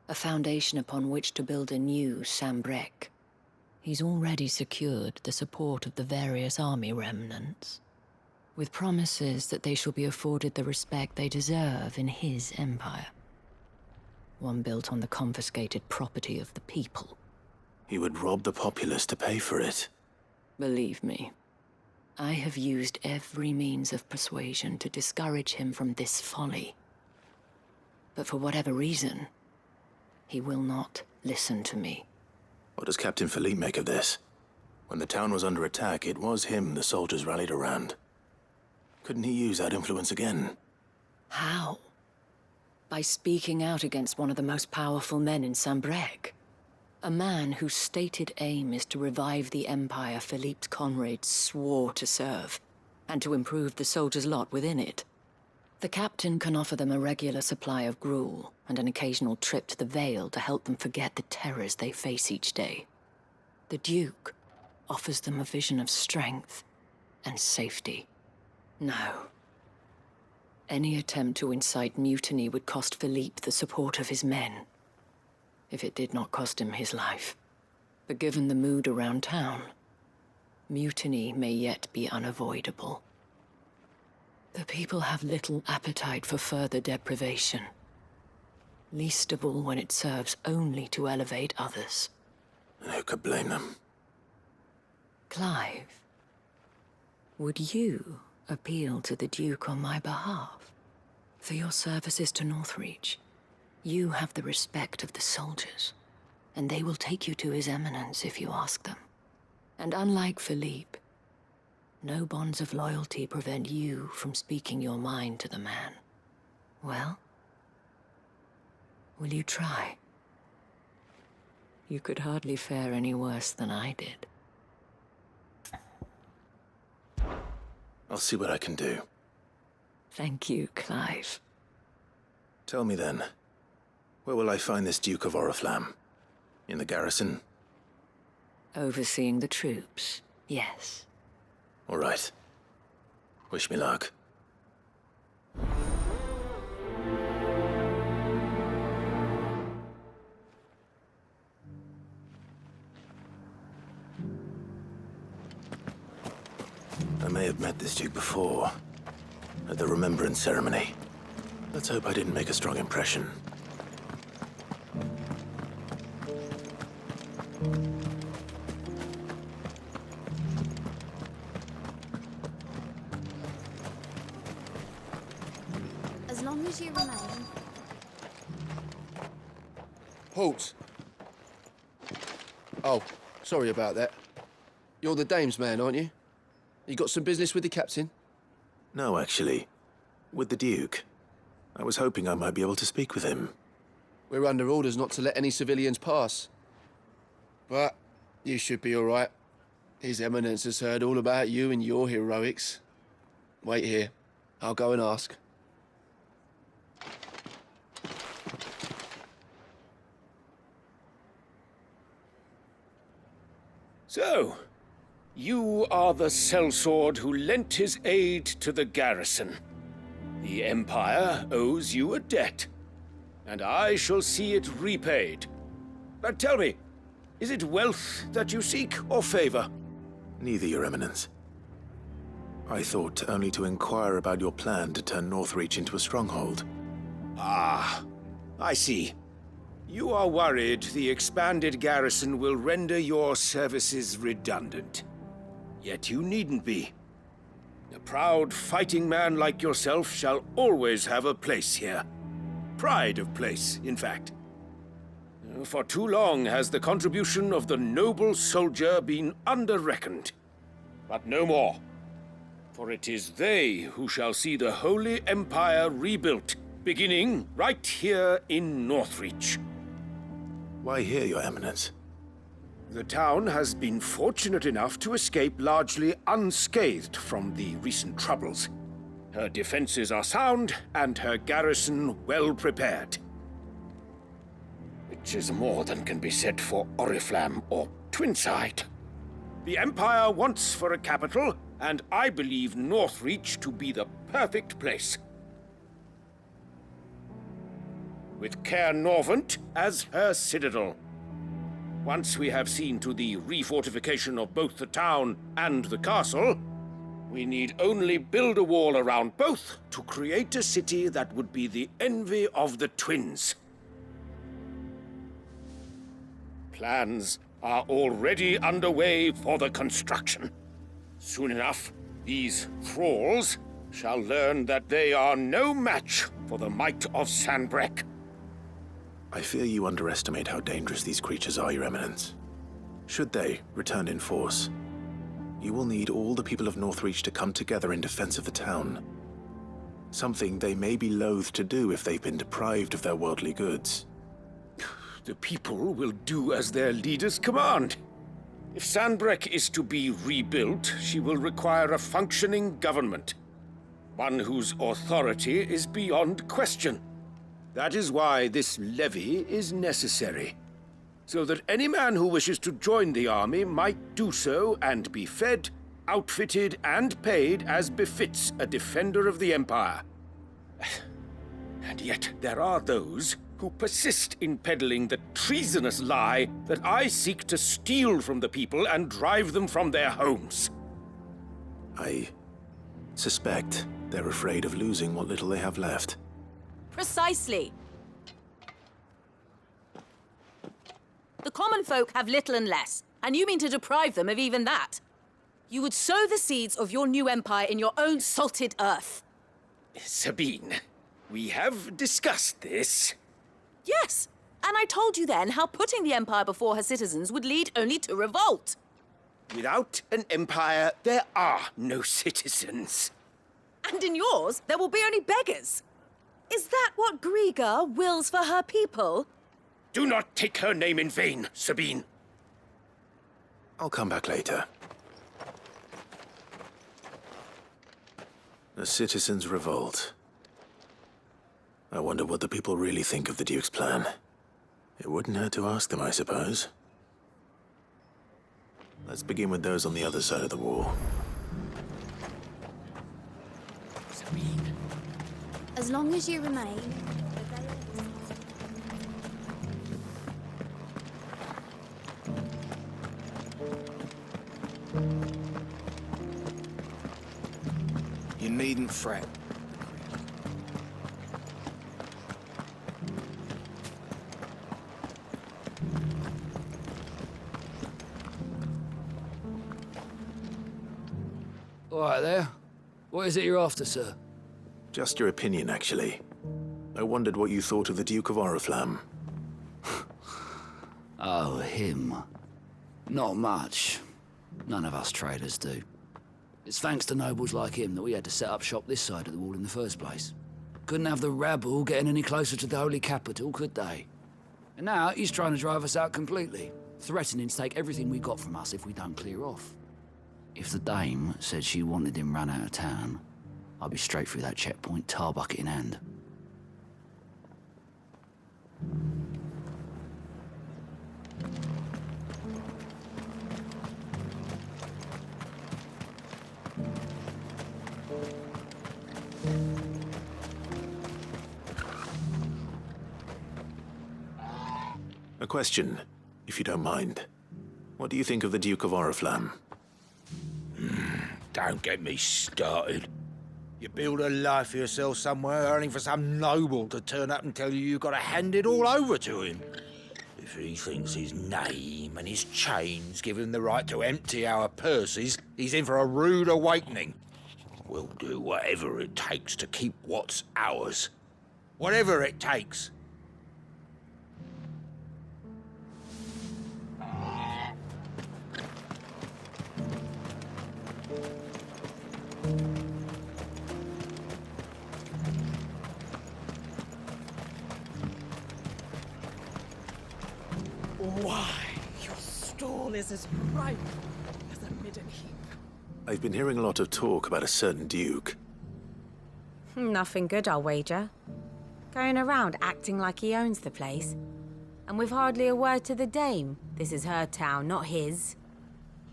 a foundation upon which to build a new Sambrec. He's already secured the support of the various army remnants, with promises that they shall be afforded the respect they deserve in his empire. One built on the confiscated property of the people. He would rob the populace to pay for it. Believe me, I have used every means of persuasion to discourage him from this folly. But for whatever reason, he will not listen to me. What does Captain Philippe make of this? When the town was under attack, it was him the soldiers rallied around. Couldn't he use that influence again? How? By speaking out against one of the most powerful men in Sambrec. A man whose stated aim is to revive the empire Philippe's comrades swore to serve, and to improve the soldiers' lot within it. The captain can offer them a regular supply of gruel and an occasional trip to the Vale to help them forget the terrors they face each day. The Duke offers them a vision of strength and safety. No. Any attempt to incite mutiny would cost Philippe the support of his men, if it did not cost him his life. But given the mood around town, Mutiny may yet be unavoidable. The people have little appetite for further deprivation, least of all when it serves only to elevate others. And who could blame them? Clive, would you appeal to the Duke on my behalf? For your services to Northreach, you have the respect of the soldiers, and they will take you to His Eminence if you ask them. And unlike Philippe, no bonds of loyalty prevent you from speaking your mind to the man. Well, will you try? You could hardly fare any worse than I did. I'll see what I can do. Thank you, Clive. Tell me then, where will I find this Duke of Oriflamme? In the garrison? Overseeing the troops, yes. All right. Wish me luck. I may have met this Duke before, at the Remembrance Ceremony. Let's hope I didn't make a strong impression. As long as you remain. Halt! Oh, sorry about that. You're the dame's man, aren't you? You got some business with the captain? No, actually. With the Duke. I was hoping I might be able to speak with him. We're under orders not to let any civilians pass. But you should be all right. His Eminence has heard all about you and your heroics. Wait here. I'll go and ask. So, you are the sellsword who lent his aid to the garrison. The Empire owes you a debt, and I shall see it repaid. But tell me, is it wealth that you seek, or favor? Neither, Your Eminence. I thought only to inquire about your plan to turn Northreach into a stronghold. Ah, I see. You are worried the expanded garrison will render your services redundant. Yet you needn't be. A proud fighting man like yourself shall always have a place here. Pride of place, in fact. For too long has the contribution of the noble soldier been under-reckoned. But no more. For it is they who shall see the Holy Empire rebuilt, beginning right here in Northreach. Why here, Your Eminence? The town has been fortunate enough to escape largely unscathed from the recent troubles. Her defenses are sound, and her garrison well prepared. Which is more than can be said for Oriflamme or Twinside. The Empire wants for a capital, and I believe Northreach to be the perfect place. With Caer Norvent as her citadel. Once we have seen to the refortification of both the town and the castle, we need only build a wall around both to create a city that would be the envy of the twins. Plans are already underway for the construction. Soon enough, these thralls shall learn that they are no match for the might of Sanbreque. I fear you underestimate how dangerous these creatures are, Your Eminence. Should they return in force, you will need all the people of Northreach to come together in defense of the town. Something they may be loath to do if they've been deprived of their worldly goods. The people will do as their leaders command. If Sanbreque is to be rebuilt, she will require a functioning government. One whose authority is beyond question. That is why this levy is necessary. So that any man who wishes to join the army might do so and be fed, outfitted, and paid as befits a defender of the Empire. And yet there are those who persist in peddling the treasonous lie that I seek to steal from the people and drive them from their homes. I suspect they're afraid of losing what little they have left. Precisely. The common folk have little and less, and you mean to deprive them of even that. You would sow the seeds of your new empire in your own salted earth. Sabine, we have discussed this. Yes, and I told you then how putting the empire before her citizens would lead only to revolt. Without an empire, there are no citizens. And in yours, there will be only beggars. Is that what Griga wills for her people? Do not take her name in vain, Sabine. I'll come back later. The citizens revolt. I wonder what the people really think of the Duke's plan. It wouldn't hurt to ask them, I suppose. Let's begin with those on the other side of the wall. As long as you remain... You needn't fret. All right there. What is it you're after, sir? Just your opinion, actually. I wondered what you thought of the Duke of Oriflamme. Oh, him. Not much. None of us traders do. It's thanks to nobles like him that we had to set up shop this side of the wall in the first place. Couldn't have the rabble getting any closer to the holy capital, could they? And now he's trying to drive us out completely, threatening to take everything we got from us if we don't clear off. If the dame said she wanted him run out of town, I'd be straight through that checkpoint, tar bucket in hand. A question, if you don't mind. What do you think of the Duke of Oriflamme? Don't get me started. You build a life for yourself somewhere, only for some noble to turn up and tell you you've got to hand it all over to him. If he thinks his name and his chains give him the right to empty our purses, he's in for a rude awakening. We'll do whatever it takes to keep what's ours. Whatever it takes. Why, your stall is as ripe as a midden heap. I've been hearing a lot of talk about a certain Duke. Nothing good, I'll wager. Going around acting like he owns the place. And with hardly a word to the dame. This is her town, not his.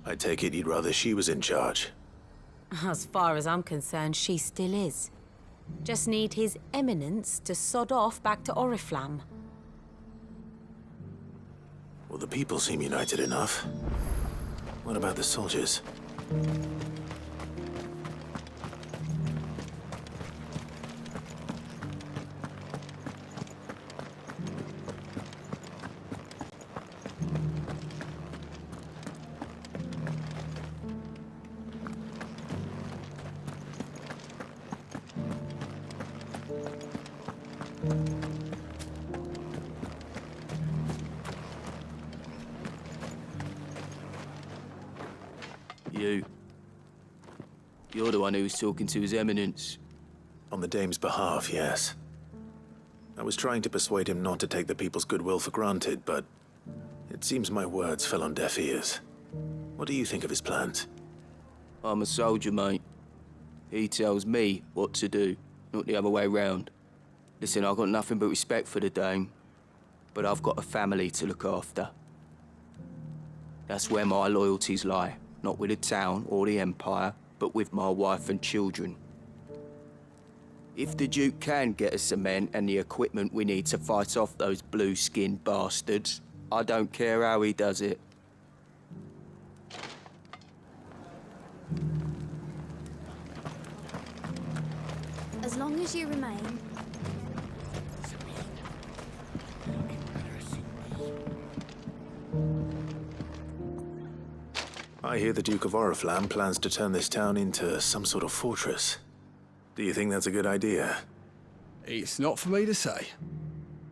I take it you'd rather she was in charge. As far as I'm concerned, she still is. Just need his eminence to sod off back to Oriflamme. Well, the people seem united enough. What about the soldiers? You're the one who was talking to His Eminence. On the dame's behalf, yes. I was trying to persuade him not to take the people's goodwill for granted, but it seems my words fell on deaf ears. What do you think of his plans? I'm a soldier, mate. He tells me what to do, not the other way round. Listen, I've got nothing but respect for the dame, but I've got a family to look after. That's where my loyalties lie, not with the town or the empire, but with my wife and children. If the Duke can get us the men and the equipment we need to fight off those blue-skinned bastards, I don't care how he does it. As long as you remain. I hear the Duke of Oriflamme plans to turn this town into some sort of fortress. Do you think that's a good idea? It's not for me to say.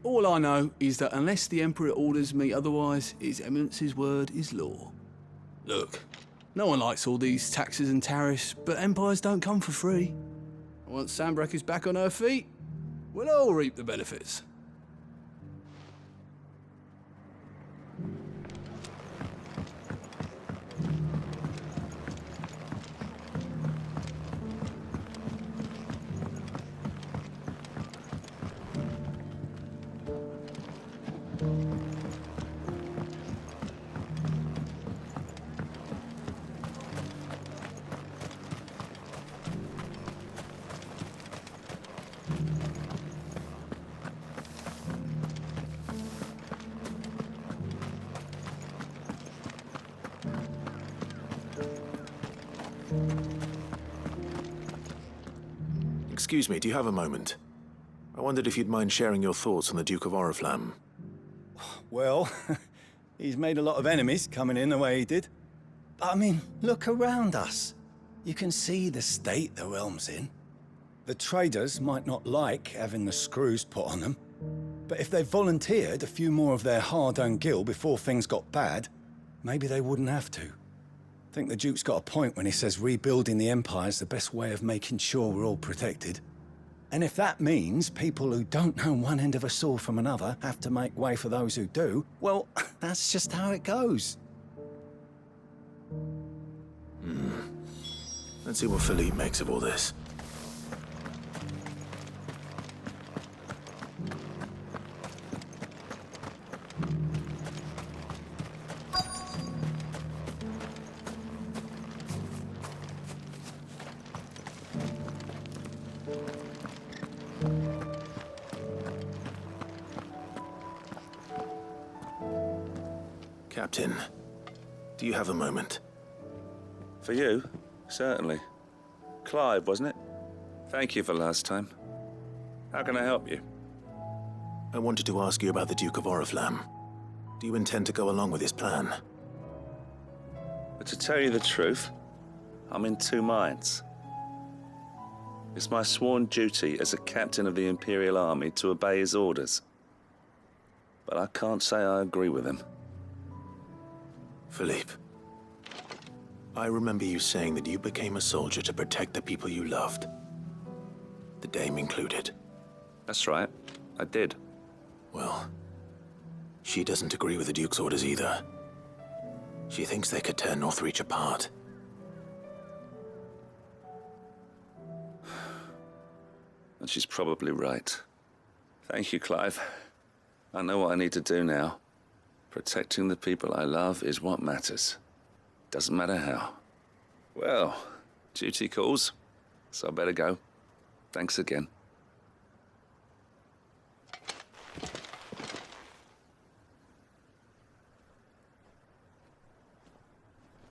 All I know is that unless the Emperor orders me otherwise, His Eminence's word is law. Look, no one likes all these taxes and tariffs, but empires don't come for free. Once Sandbreck is back on her feet, we'll all reap the benefits. Excuse me, do you have a moment? I wondered if you'd mind sharing your thoughts on the Duke of Oriflamme. Well, he's made a lot of enemies coming in the way he did. But I mean, look around us. You can see the state the realm's in. The traders might not like having the screws put on them, but if they volunteered a few more of their hard-earned gil before things got bad, maybe they wouldn't have to. I think the Duke's got a point when he says rebuilding the Empire's the best way of making sure we're all protected. And if that means people who don't know one end of a sword from another have to make way for those who do, well, that's just how it goes. Let's see what Philippe makes of all this. Captain, do you have a moment? For you? Certainly. Clive, wasn't it? Thank you for last time. How can I help you? I wanted to ask you about the Duke of Oriflamme. Do you intend to go along with his plan? But to tell you the truth, I'm in two minds. It's my sworn duty as a captain of the Imperial Army to obey his orders. But I can't say I agree with him. Philippe, I remember you saying that you became a soldier to protect the people you loved. The Dame included. That's right. I did. Well, she doesn't agree with the Duke's orders either. She thinks they could tear Northreach apart. And she's probably right. Thank you, Clive. I know what I need to do now. Protecting the people I love is what matters. Doesn't matter how. Well, duty calls, so I better go. Thanks again.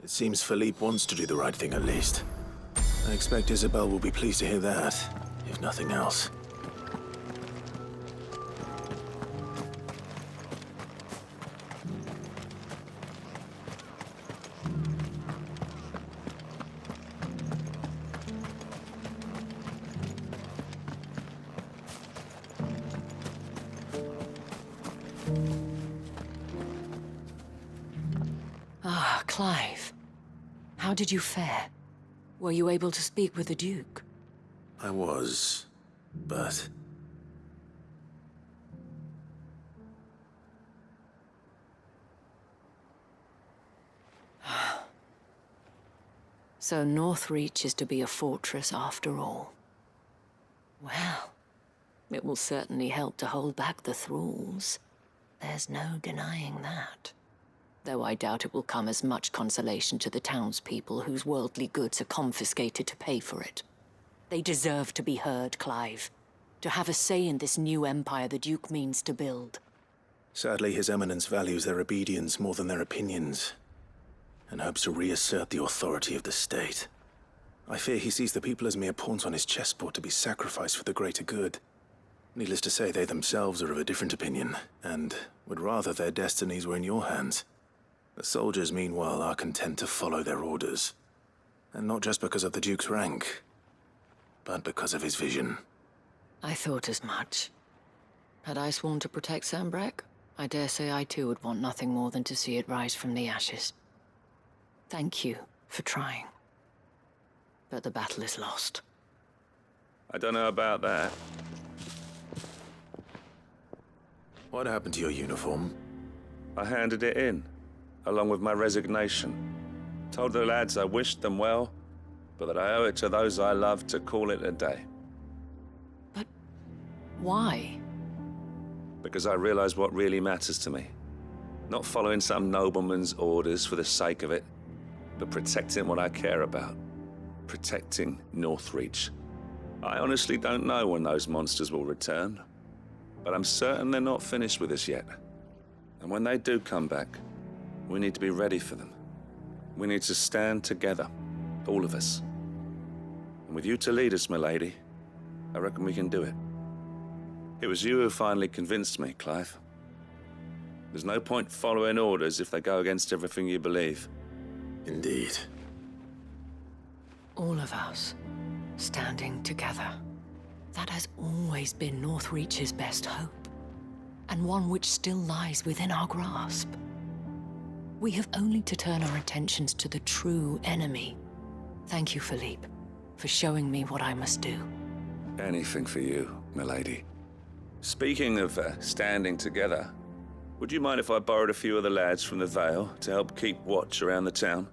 It seems Philippe wants to do the right thing at least. I expect Isabel will be pleased to hear that, if nothing else. Ah, Clive. How did you fare? Were you able to speak with the Duke? I was, but... So Northreach is to be a fortress after all. Well, it will certainly help to hold back the thralls. There's no denying that. Though I doubt it will come as much consolation to the townspeople whose worldly goods are confiscated to pay for it. They deserve to be heard, Clive. To have a say in this new empire the Duke means to build. Sadly, His Eminence values their obedience more than their opinions, and hopes to reassert the authority of the state. I fear he sees the people as mere pawns on his chessboard to be sacrificed for the greater good. Needless to say, they themselves are of a different opinion, and would rather their destinies were in your hands. The soldiers, meanwhile, are content to follow their orders. And not just because of the Duke's rank, but because of his vision. I thought as much. Had I sworn to protect Sambrek, I dare say I too would want nothing more than to see it rise from the ashes. Thank you for trying. But the battle is lost. I don't know about that. What happened to your uniform? I handed it in, along with my resignation. Told the lads I wished them well, but that I owe it to those I love to call it a day. But why? Because I realize what really matters to me. Not following some nobleman's orders for the sake of it, but protecting what I care about. Protecting Northreach. I honestly don't know when those monsters will return, but I'm certain they're not finished with us yet. And when they do come back, we need to be ready for them. We need to stand together, all of us. And with you to lead us, my lady, I reckon we can do it. It was you who finally convinced me, Clive. There's no point following orders if they go against everything you believe. Indeed. All of us, standing together. That has always been Northreach's best hope, and one which still lies within our grasp. We have only to turn our attentions to the true enemy. Thank you, Philippe, for showing me what I must do. Anything for you, milady. Speaking of standing together, would you mind if I borrowed a few of the lads from the Vale to help keep watch around the town?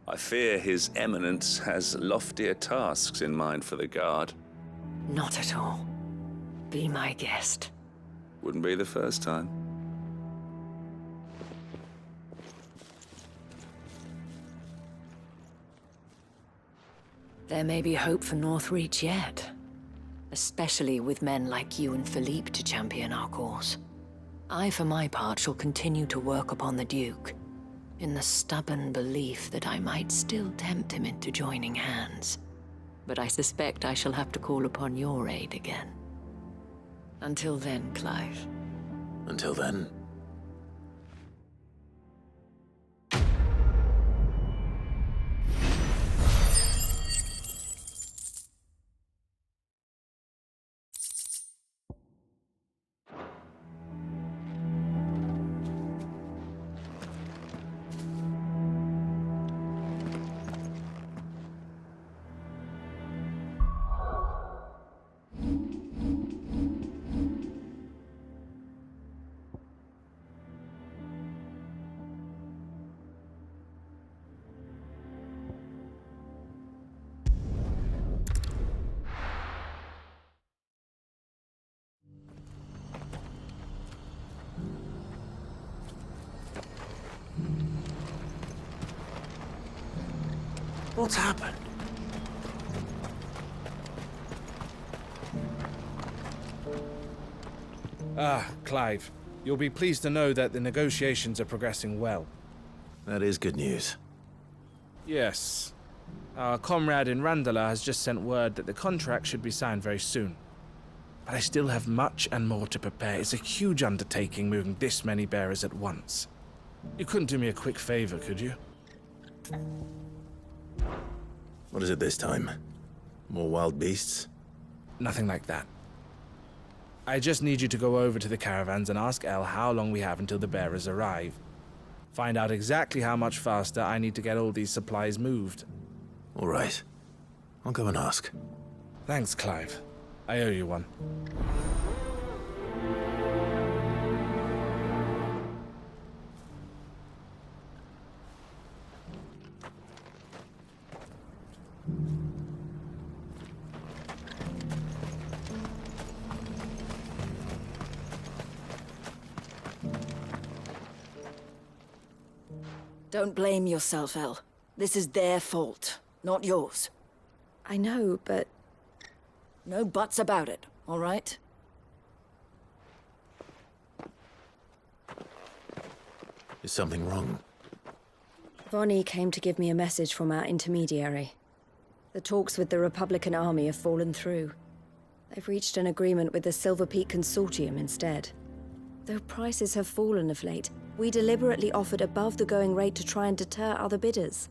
I fear His Eminence has loftier tasks in mind for the guard. Not at all. Be my guest. Wouldn't be the first time. There may be hope for Northreach yet, especially with men like you and Philippe to champion our cause. I, for my part, shall continue to work upon the Duke, in the stubborn belief that I might still tempt him into joining hands. But I suspect I shall have to call upon your aid again. Until then, Clive. Until then. What's happened? Clive. You'll be pleased to know that the negotiations are progressing well. That is good news. Yes. Our comrade in Randala has just sent word that the contract should be signed very soon. But I still have much and more to prepare. It's a huge undertaking moving this many bearers at once. You couldn't do me a quick favor, could you? What is it this time? More wild beasts? Nothing like that. I just need you to go over to the caravans and ask El how long we have until the bearers arrive. Find out exactly how much faster I need to get all these supplies moved. All right. I'll go and ask. Thanks, Clive. I owe you one. Don't blame yourself, El. This is their fault, not yours. I know, but No buts about it, all right? Is something wrong? Vonnie came to give me a message from our intermediary. The talks with the Republican Army have fallen through. They've reached an agreement with the Silver Peak Consortium instead. Though prices have fallen of late, we deliberately offered above the going rate to try and deter other bidders.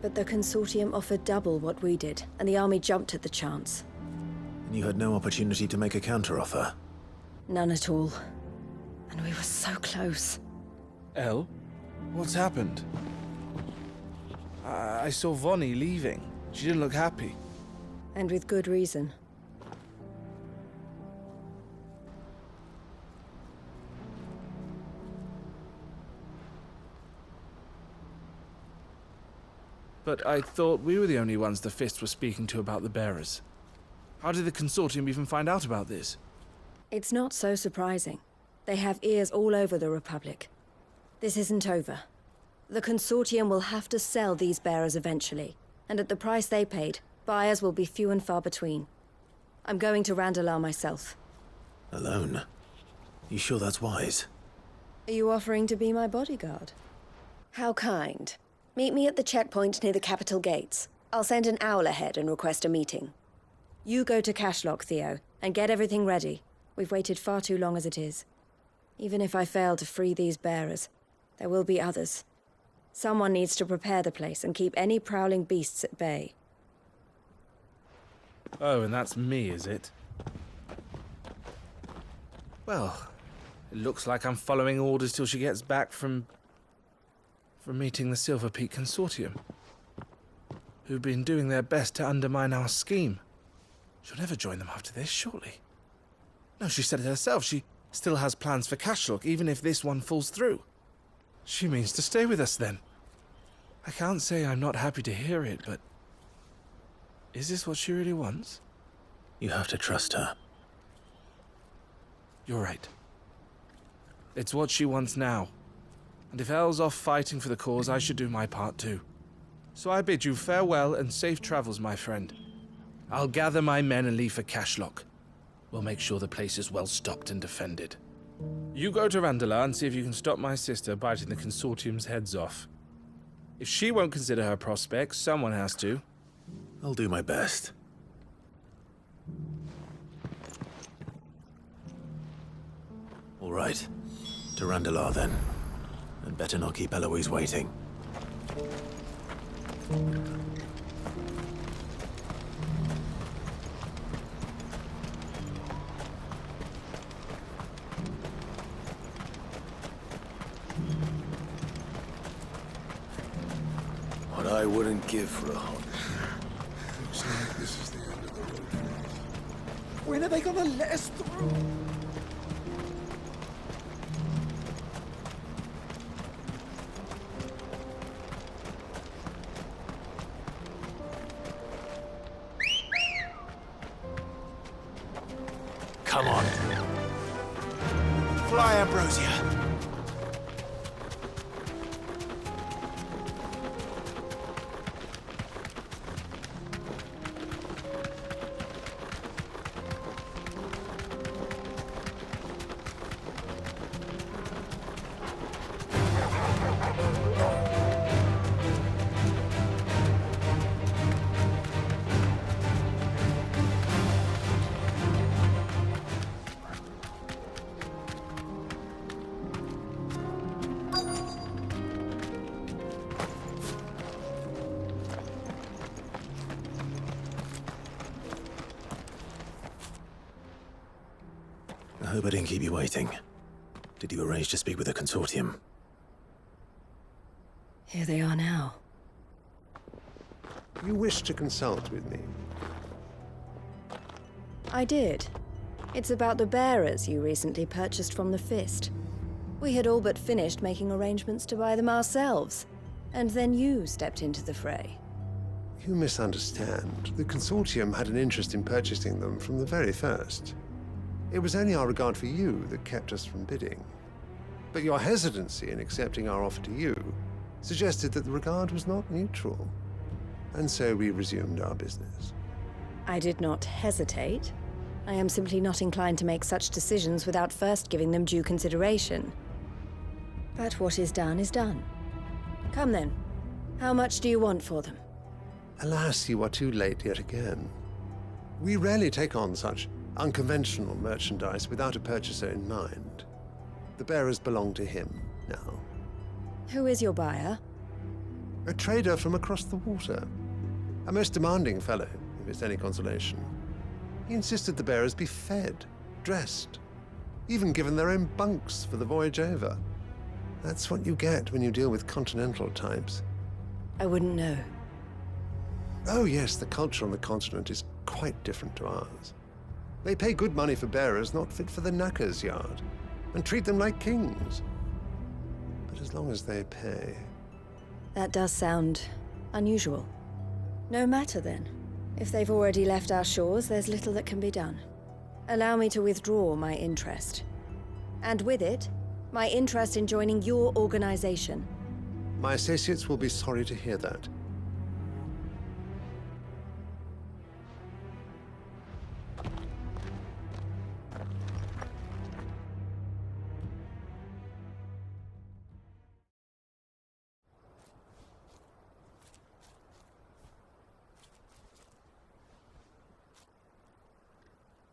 But the Consortium offered double what we did, and the Army jumped at the chance. And you had no opportunity to make a counteroffer? None at all. And we were so close. Elle? What's happened? I saw Vonnie leaving. She didn't look happy. And with good reason. But I thought we were the only ones the Fist were speaking to about the bearers. How did the Consortium even find out about this? It's not so surprising. They have ears all over the Republic. This isn't over. The Consortium will have to sell these bearers eventually, and at the price they paid, buyers will be few and far between. I'm going to Randalar myself. Alone? You sure that's wise? Are you offering to be my bodyguard? How kind. Meet me at the checkpoint near the capital gates. I'll send an owl ahead and request a meeting. You go to Cashlock, Theo, and get everything ready. We've waited far too long as it is. Even if I fail to free these bearers, there will be others. Someone needs to prepare the place and keep any prowling beasts at bay. Oh, and that's me, is it? Well, it looks like I'm following orders till she gets back from meeting the Silver Peak Consortium, who've been doing their best to undermine our scheme. She'll never join them after this, surely. No, she said it herself. She still has plans for Cashlock, even if this one falls through. She means to stay with us, then. I can't say I'm not happy to hear it, but... is this what she really wants? You have to trust her. You're right. It's what she wants now. And if Elle's off fighting for the cause, I should do my part too. So I bid you farewell and safe travels, my friend. I'll gather my men and leave for Cashlock. We'll make sure the place is well stocked and defended. You go to Randalar and see if you can stop my sister biting the Consortium's heads off. If she won't consider her prospects, someone has to. I'll do my best. All right. To Randalar, then. And better not keep Eloise waiting. What I wouldn't give for a hug. Looks like this is the end of the road. When are they gonna let us through? Come on. Fly, Ambrosia. I hope I didn't keep you waiting. Did you arrange to speak with the Consortium? Here they are now. You wish to consult with me? I did. It's about the bearers you recently purchased from the Fist. We had all but finished making arrangements to buy them ourselves. And then you stepped into the fray. You misunderstand. The Consortium had an interest in purchasing them from the very first. It was only our regard for you that kept us from bidding. But your hesitancy in accepting our offer to you suggested that the regard was not mutual. And so we resumed our business. I did not hesitate. I am simply not inclined to make such decisions without first giving them due consideration. But what is done is done. Come then. How much do you want for them? Alas, you are too late yet again. We rarely take on such unconventional merchandise without a purchaser in mind. The bearers belong to him now. Who is your buyer? A trader from across the water. A most demanding fellow, if it's any consolation. He insisted the bearers be fed, dressed, even given their own bunks for the voyage over. That's what you get when you deal with continental types. I wouldn't know. Oh yes, the culture on the continent is quite different to ours. They pay good money for bearers not fit for the knacker's yard, and treat them like kings. But as long as they pay... That does sound unusual. No matter then. If they've already left our shores, there's little that can be done. Allow me to withdraw my interest. And with it, my interest in joining your organization. My associates will be sorry to hear that.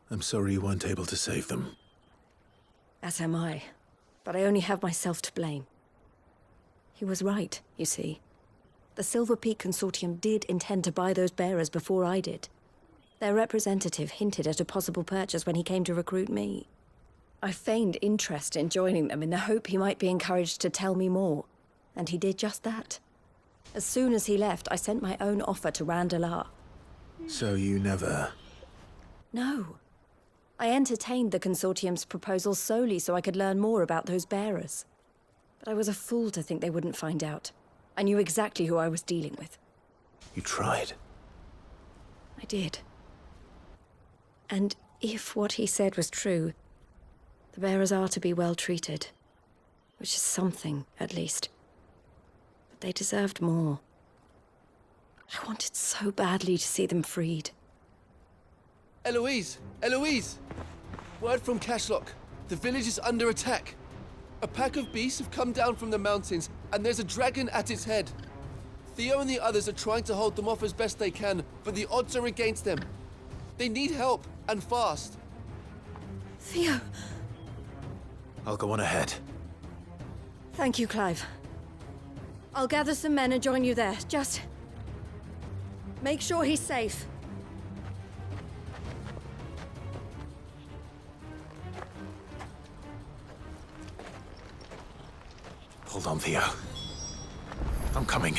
I'm sorry you weren't able to save them. As am I. But I only have myself to blame. He was right, you see. The Silver Peak Consortium did intend to buy those bearers before I did. Their representative hinted at a possible purchase when he came to recruit me. I feigned interest in joining them in the hope he might be encouraged to tell me more, and he did just that. As soon as he left, I sent my own offer to Randalar. So you never... No. I entertained the Consortium's proposal solely so I could learn more about those bearers. But I was a fool to think they wouldn't find out. I knew exactly who I was dealing with. You tried. I did. And if what he said was true, the bearers are to be well treated. Which is something, at least. But they deserved more. I wanted so badly to see them freed. Eloise! Eloise! Word from Cashlock. The village is under attack. A pack of beasts have come down from the mountains, and there's a dragon at its head. Theo and the others are trying to hold them off as best they can, but the odds are against them. They need help, and fast. Theo! I'll go on ahead. Thank you, Clive. I'll gather some men and join you there. Just... make sure he's safe. Hold on, Theo. I'm coming.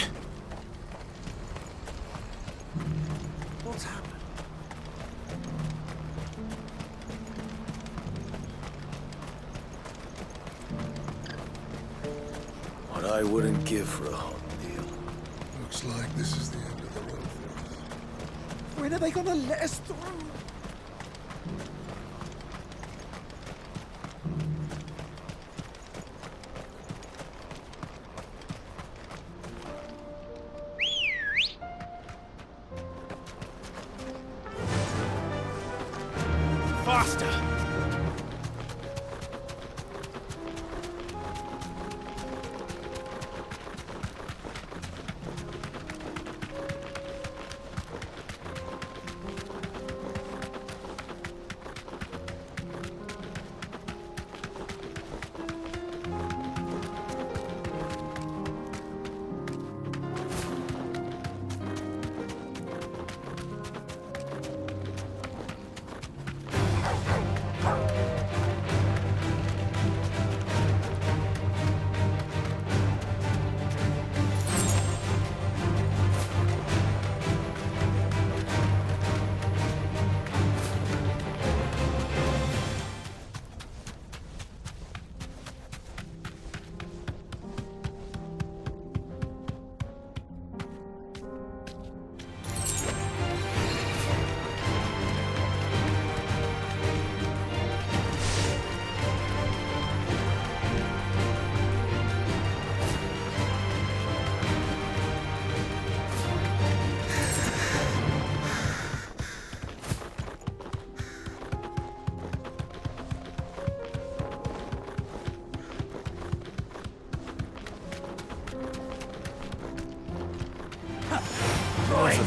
What's happened? What I wouldn't give for a hot deal. Looks like this is the end of the road for us. When are they gonna let us through? Faster!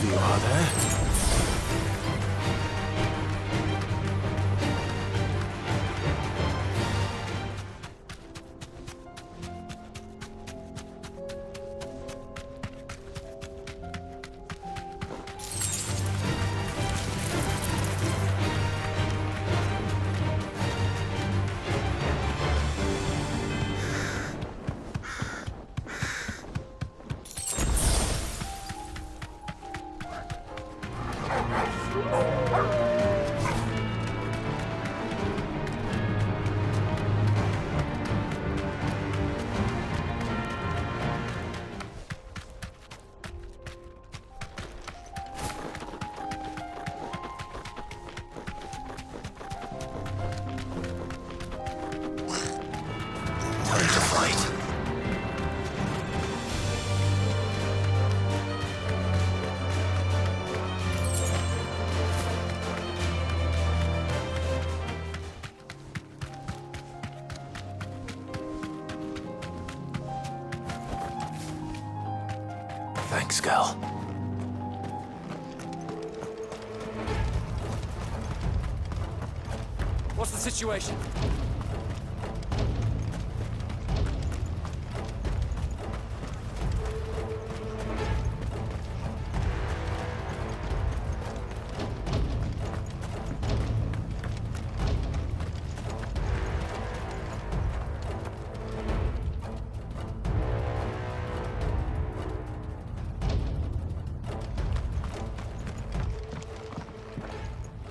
of you, are there? Thanks, girl. What's the situation?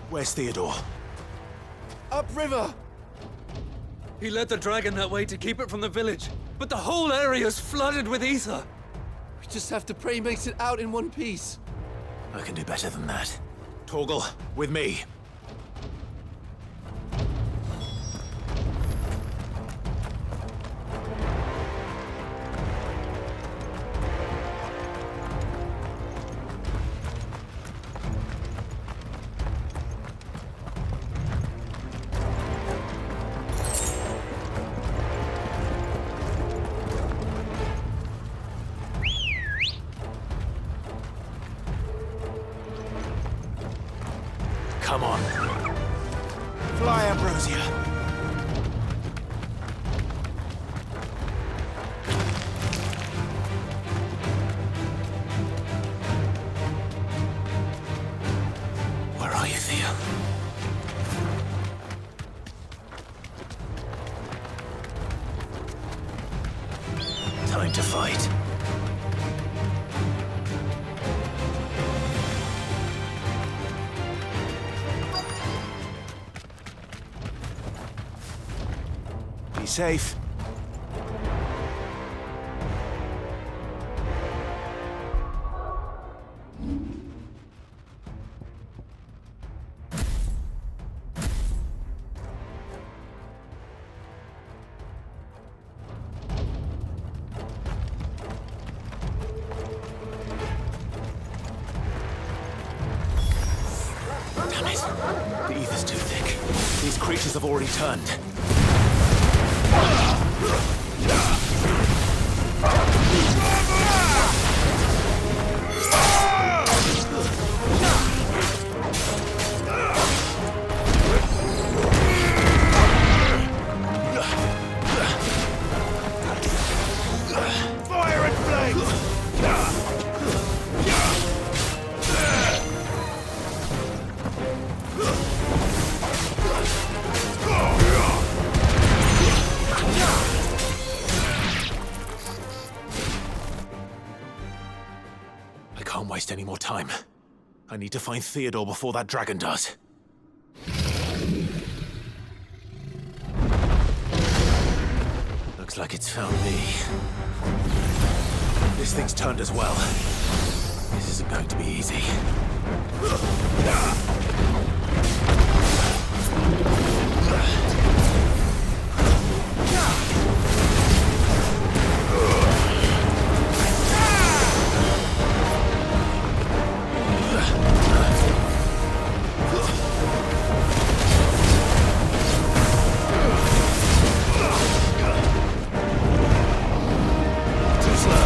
Where's Theodore? Upriver! He led the dragon that way to keep it from the village, but the whole area's flooded with ether. We just have to pray he makes it out in one piece. I can do better than that. Torgal, with me. Come on. Fly, Ambrosia. Where are you, Theo? Time to fight. Be safe. Damn it. The ether's too thick. These creatures have already turned. Fire and flames! I can't waste any more time. I need to find Theodore before that dragon does. Looks like it's found me. This thing's turned as well. This isn't going to be easy. Too slow.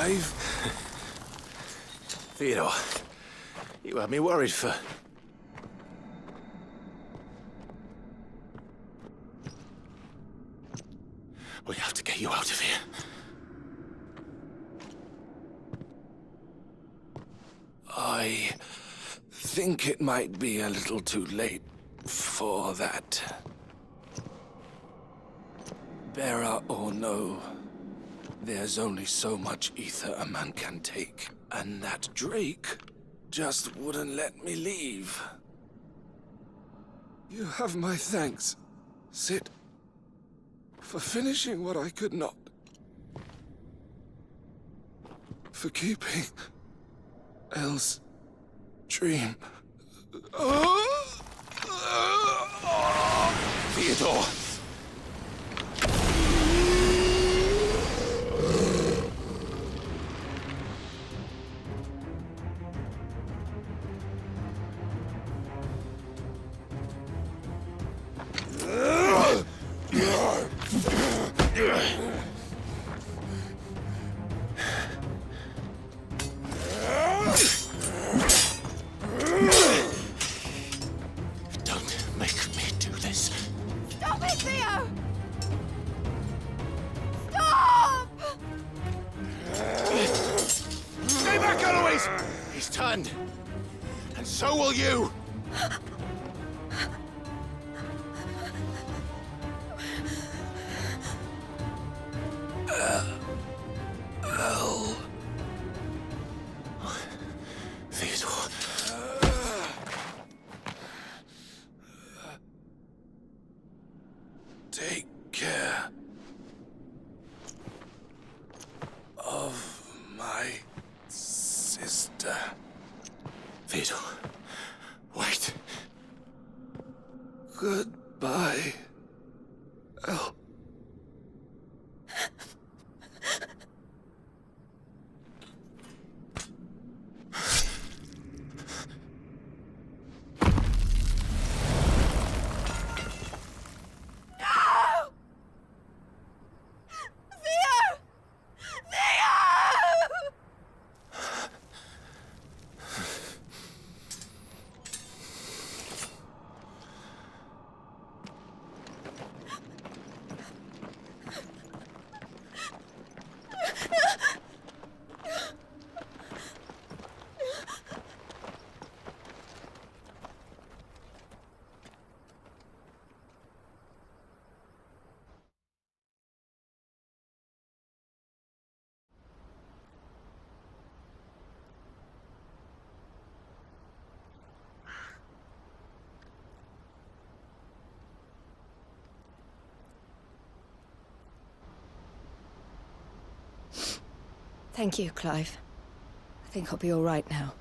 Clive. Theodore, you had me worried for... We have to get you out of here. I think it might be a little too late for that. Bearer or no, there's only so much ether a man can take, and that Drake just wouldn't let me leave. You have my thanks, Sid, for finishing what I could not. For keeping Elle's dream. Theodore! And so will you! Theodore. Take care of my sister. Theodore, wait. Goodbye, Elle. Thank you, Clive. I think I'll be all right now.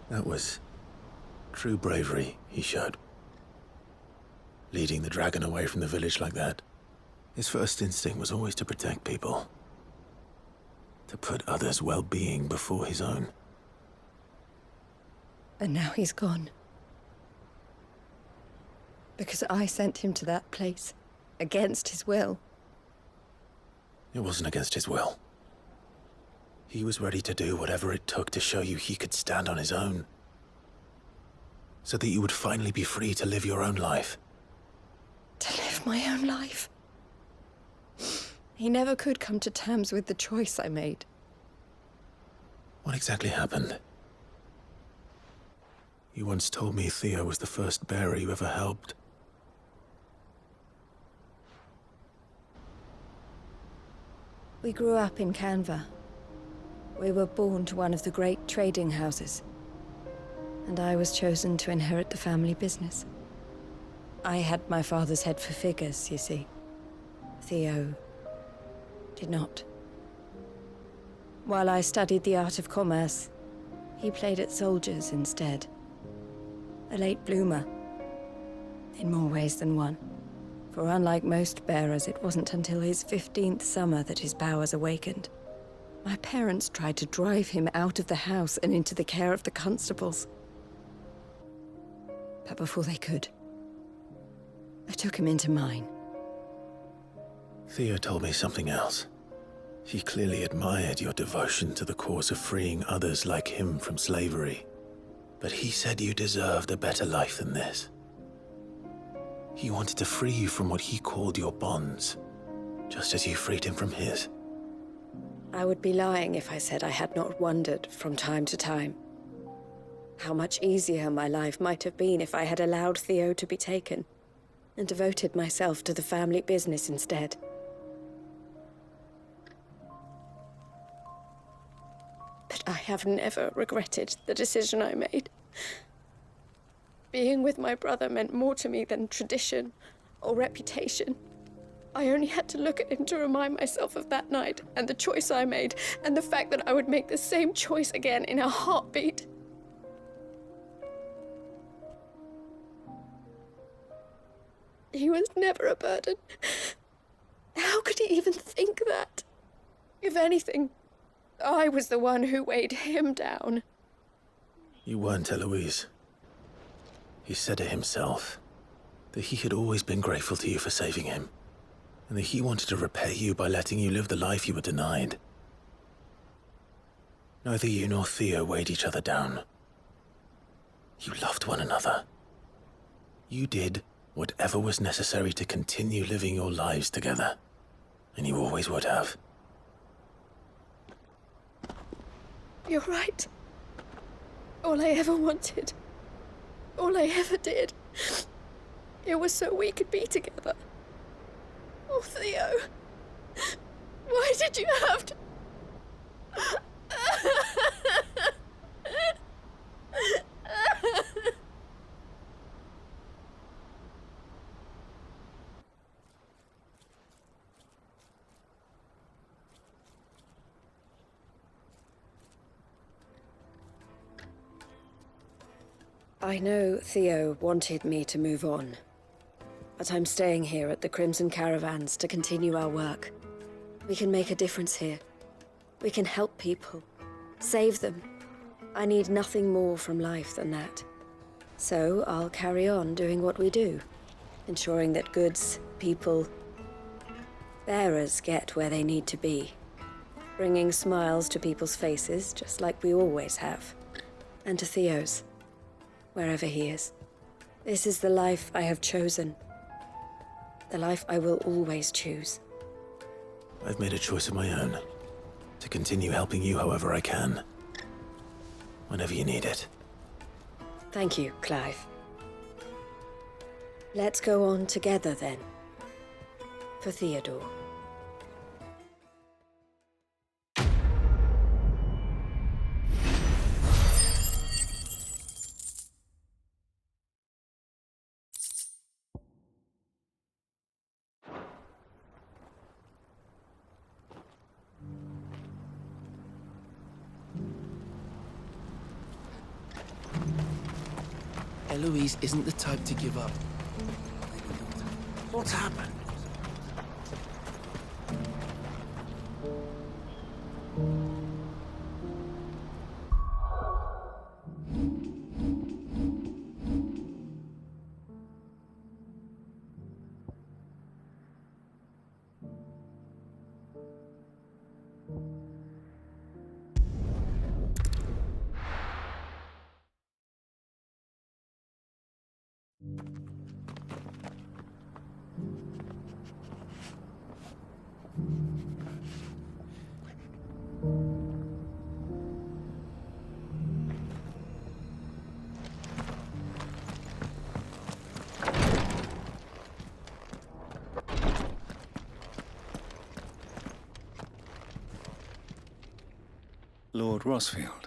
That was true bravery he showed. Leading the dragon away from the village like that. His first instinct was always to protect people. To put others' well-being before his own. And now he's gone. Because I sent him to that place, against his will. It wasn't against his will. He was ready to do whatever it took to show you he could stand on his own. So that you would finally be free to live your own life. To live my own life? He never could come to terms with the choice I made. What exactly happened? You once told me Theo was the first bearer you ever helped. We grew up in Canva. We were born to one of the great trading houses. And I was chosen to inherit the family business. I had my father's head for figures, you see. Theo did not. While I studied the art of commerce, he played at soldiers instead. A late bloomer, in more ways than one. For unlike most bearers, it wasn't until his 15th summer that his powers awakened. My parents tried to drive him out of the house and into the care of the constables. But before they could, I took him into mine. Theo told me something else. He clearly admired your devotion to the cause of freeing others like him from slavery. But he said you deserved a better life than this. He wanted to free you from what he called your bonds, just as you freed him from his. I would be lying if I said I had not wondered from time to time how much easier my life might have been if I had allowed Theo to be taken and devoted myself to the family business instead. But I have never regretted the decision I made. Being with my brother meant more to me than tradition or reputation. I only had to look at him to remind myself of that night and the choice I made and the fact that I would make the same choice again in a heartbeat. He was never a burden. How could he even think that? If anything, I was the one who weighed him down. You weren't, Eloise. He said it himself, that he had always been grateful to you for saving him, and that he wanted to repay you by letting you live the life you were denied. Neither you nor Theo weighed each other down. You loved one another. You did whatever was necessary to continue living your lives together, and you always would have. You're right. All I ever wanted, all I ever did, it was so we could be together. Oh, Theo, why did you have to... I know Theo wanted me to move on, but I'm staying here at the Crimson Caravans to continue our work. We can make a difference here. We can help people, save them. I need nothing more from life than that. So I'll carry on doing what we do, ensuring that goods, people, bearers get where they need to be, bringing smiles to people's faces just like we always have, and to Theo's, wherever he is. This is the life I have chosen. The life I will always choose. I've made a choice of my own, to continue helping you however I can, whenever you need it. Thank you, Clive. Let's go on together then. For Theodore. Eloise isn't the type to give up. What's happened? Lord Rosfield,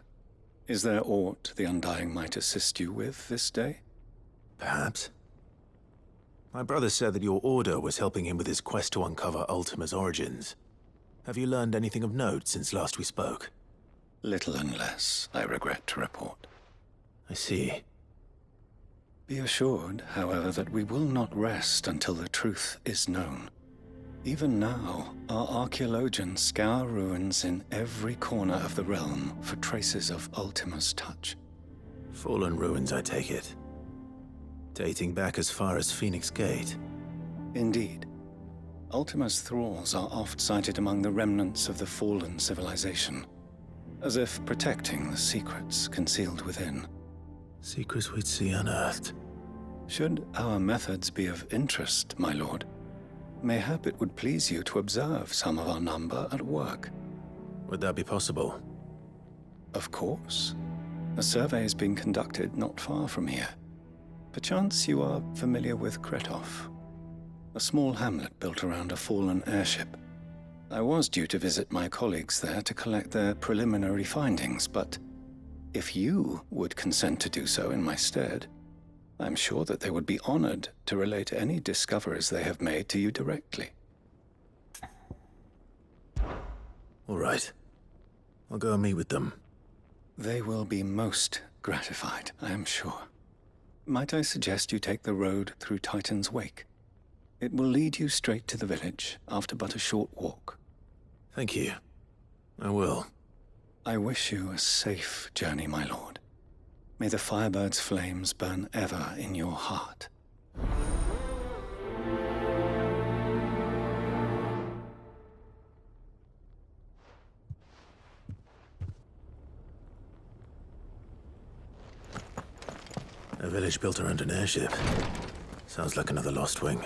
is there aught the Undying might assist you with this day? Perhaps. My brother said that your order was helping him with his quest to uncover Ultima's origins. Have you learned anything of note since last we spoke? Little unless, I regret to report. I see. Be assured, however, that we will not rest until the truth is known. Even now, our archaeologians scour ruins in every corner of the realm for traces of Ultima's touch. Fallen ruins, I take it. Dating back as far as Phoenix Gate. Indeed. Ultima's thralls are oft sighted among the remnants of the fallen civilization, as if protecting the secrets concealed within. Secrets we'd see unearthed. Should our methods be of interest, my lord, mayhap it would please you to observe some of our number at work. Would that be possible? Of course. A survey is being conducted not far from here. Perchance you are familiar with Kretov, a small hamlet built around a fallen airship. I was due to visit my colleagues there to collect their preliminary findings, but if you would consent to do so in my stead, I'm sure that they would be honored to relate any discoveries they have made to you directly. All right. I'll go and meet with them. They will be most gratified, I am sure. Might I suggest you take the road through Titan's Wake? It will lead you straight to the village after but a short walk. Thank you. I will. I wish you a safe journey, my lord. May the Firebird's flames burn ever in your heart. A village built around an airship. Sounds like another lost wing.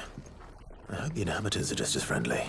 I hope the inhabitants are just as friendly.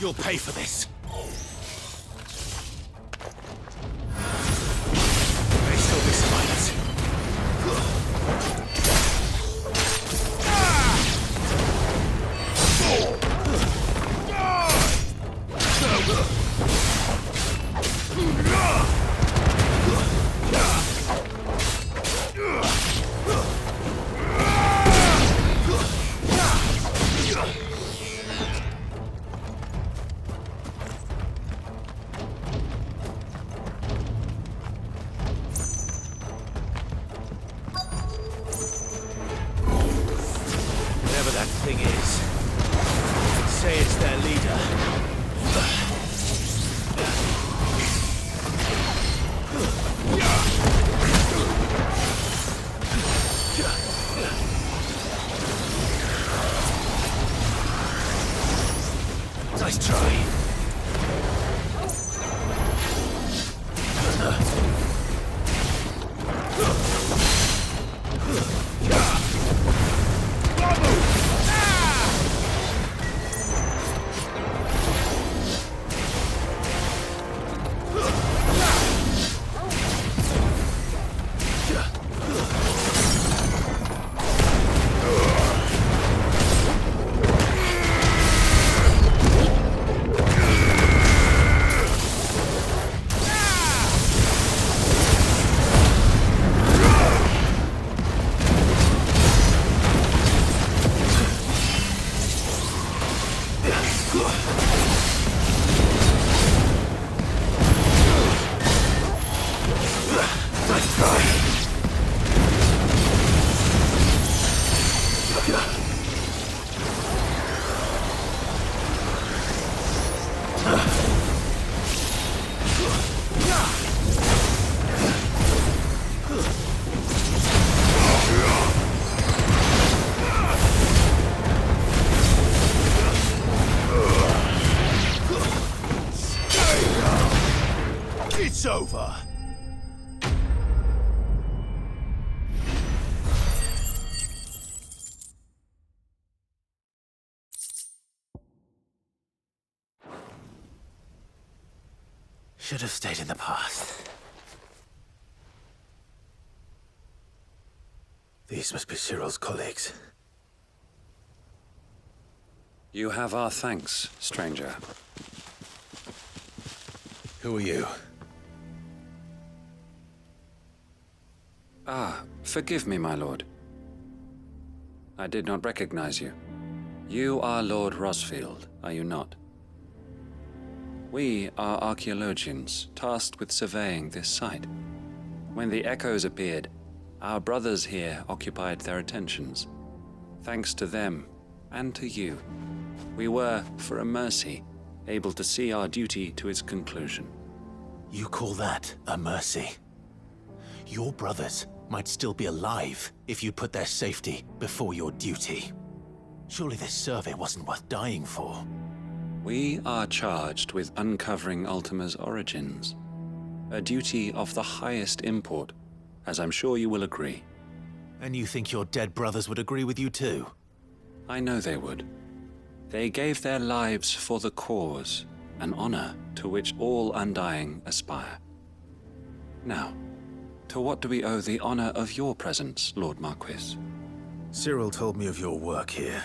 You'll pay for this. May still be survivors. Whatever that thing is, say it's their leader. Nice try. It's over. Should have stayed in the past. These must be Cyril's colleagues. You have our thanks, stranger. Who are you? Ah, forgive me, my lord. I did not recognize you. You are Lord Rosfield, are you not? We are archaeologians tasked with surveying this site. When the echoes appeared, our brothers here occupied their attentions. Thanks to them, and to you, we were, for a mercy, able to see our duty to its conclusion. You call that a mercy? Your brothers might still be alive if you put their safety before your duty. Surely this survey wasn't worth dying for. We are charged with uncovering Ultima's origins, a duty of the highest import, as I'm sure you will agree. And you think your dead brothers would agree with you too? I know they would. They gave their lives for the cause, an honor to which all undying aspire. Now, to what do we owe the honor of your presence, Lord Marquis? Cyril told me of your work here,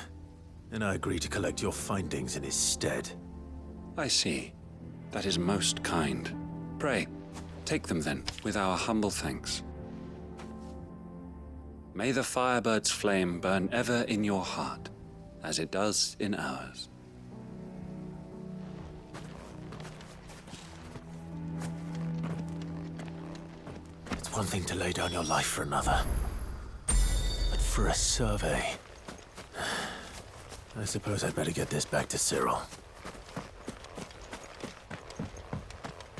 and I agreed to collect your findings in his stead. I see. That is most kind. Pray, take them then, with our humble thanks. May the Firebird's flame burn ever in your heart, as it does in ours. It's one thing to lay down your life for another, but for a survey... I suppose I'd better get this back to Cyril.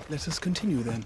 Let us continue then.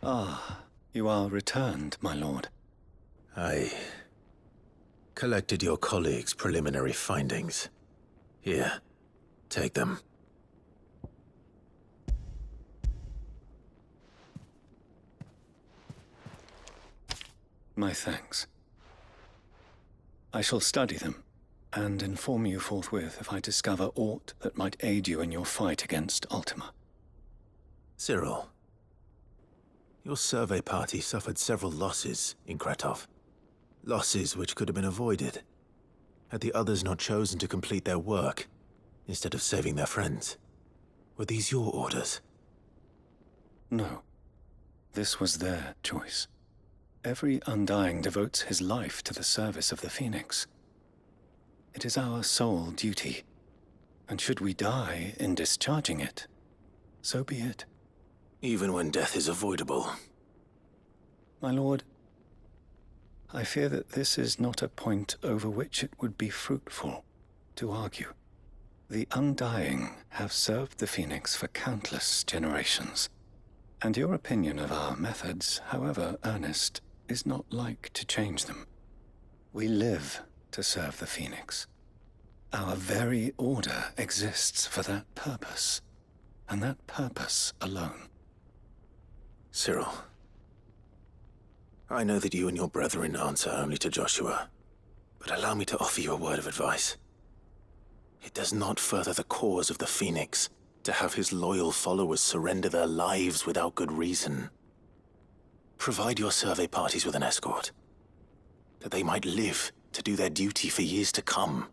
Ah, you are returned, my lord. I collected your colleagues' preliminary findings. Here, take them. My thanks. I shall study them and inform you forthwith if I discover aught that might aid you in your fight against Ultima. Cyril, your survey party suffered several losses in Kretov. Losses which could have been avoided had the others not chosen to complete their work instead of saving their friends. Were these your orders? No. This was their choice. Every Undying devotes his life to the service of the Phoenix. It is our sole duty, and should we die in discharging it, so be it. Even when death is avoidable. My lord, I fear that this is not a point over which it would be fruitful to argue. The Undying have served the Phoenix for countless generations, and your opinion of our methods, however earnest, is not like to change them. We live to serve the Phoenix. Our very order exists for that purpose, and that purpose alone. Cyril, I know that you and your brethren answer only to Joshua, but allow me to offer you a word of advice. It does not further the cause of the Phoenix to have his loyal followers surrender their lives without good reason. Provide your survey parties with an escort, that they might live to do their duty for years to come.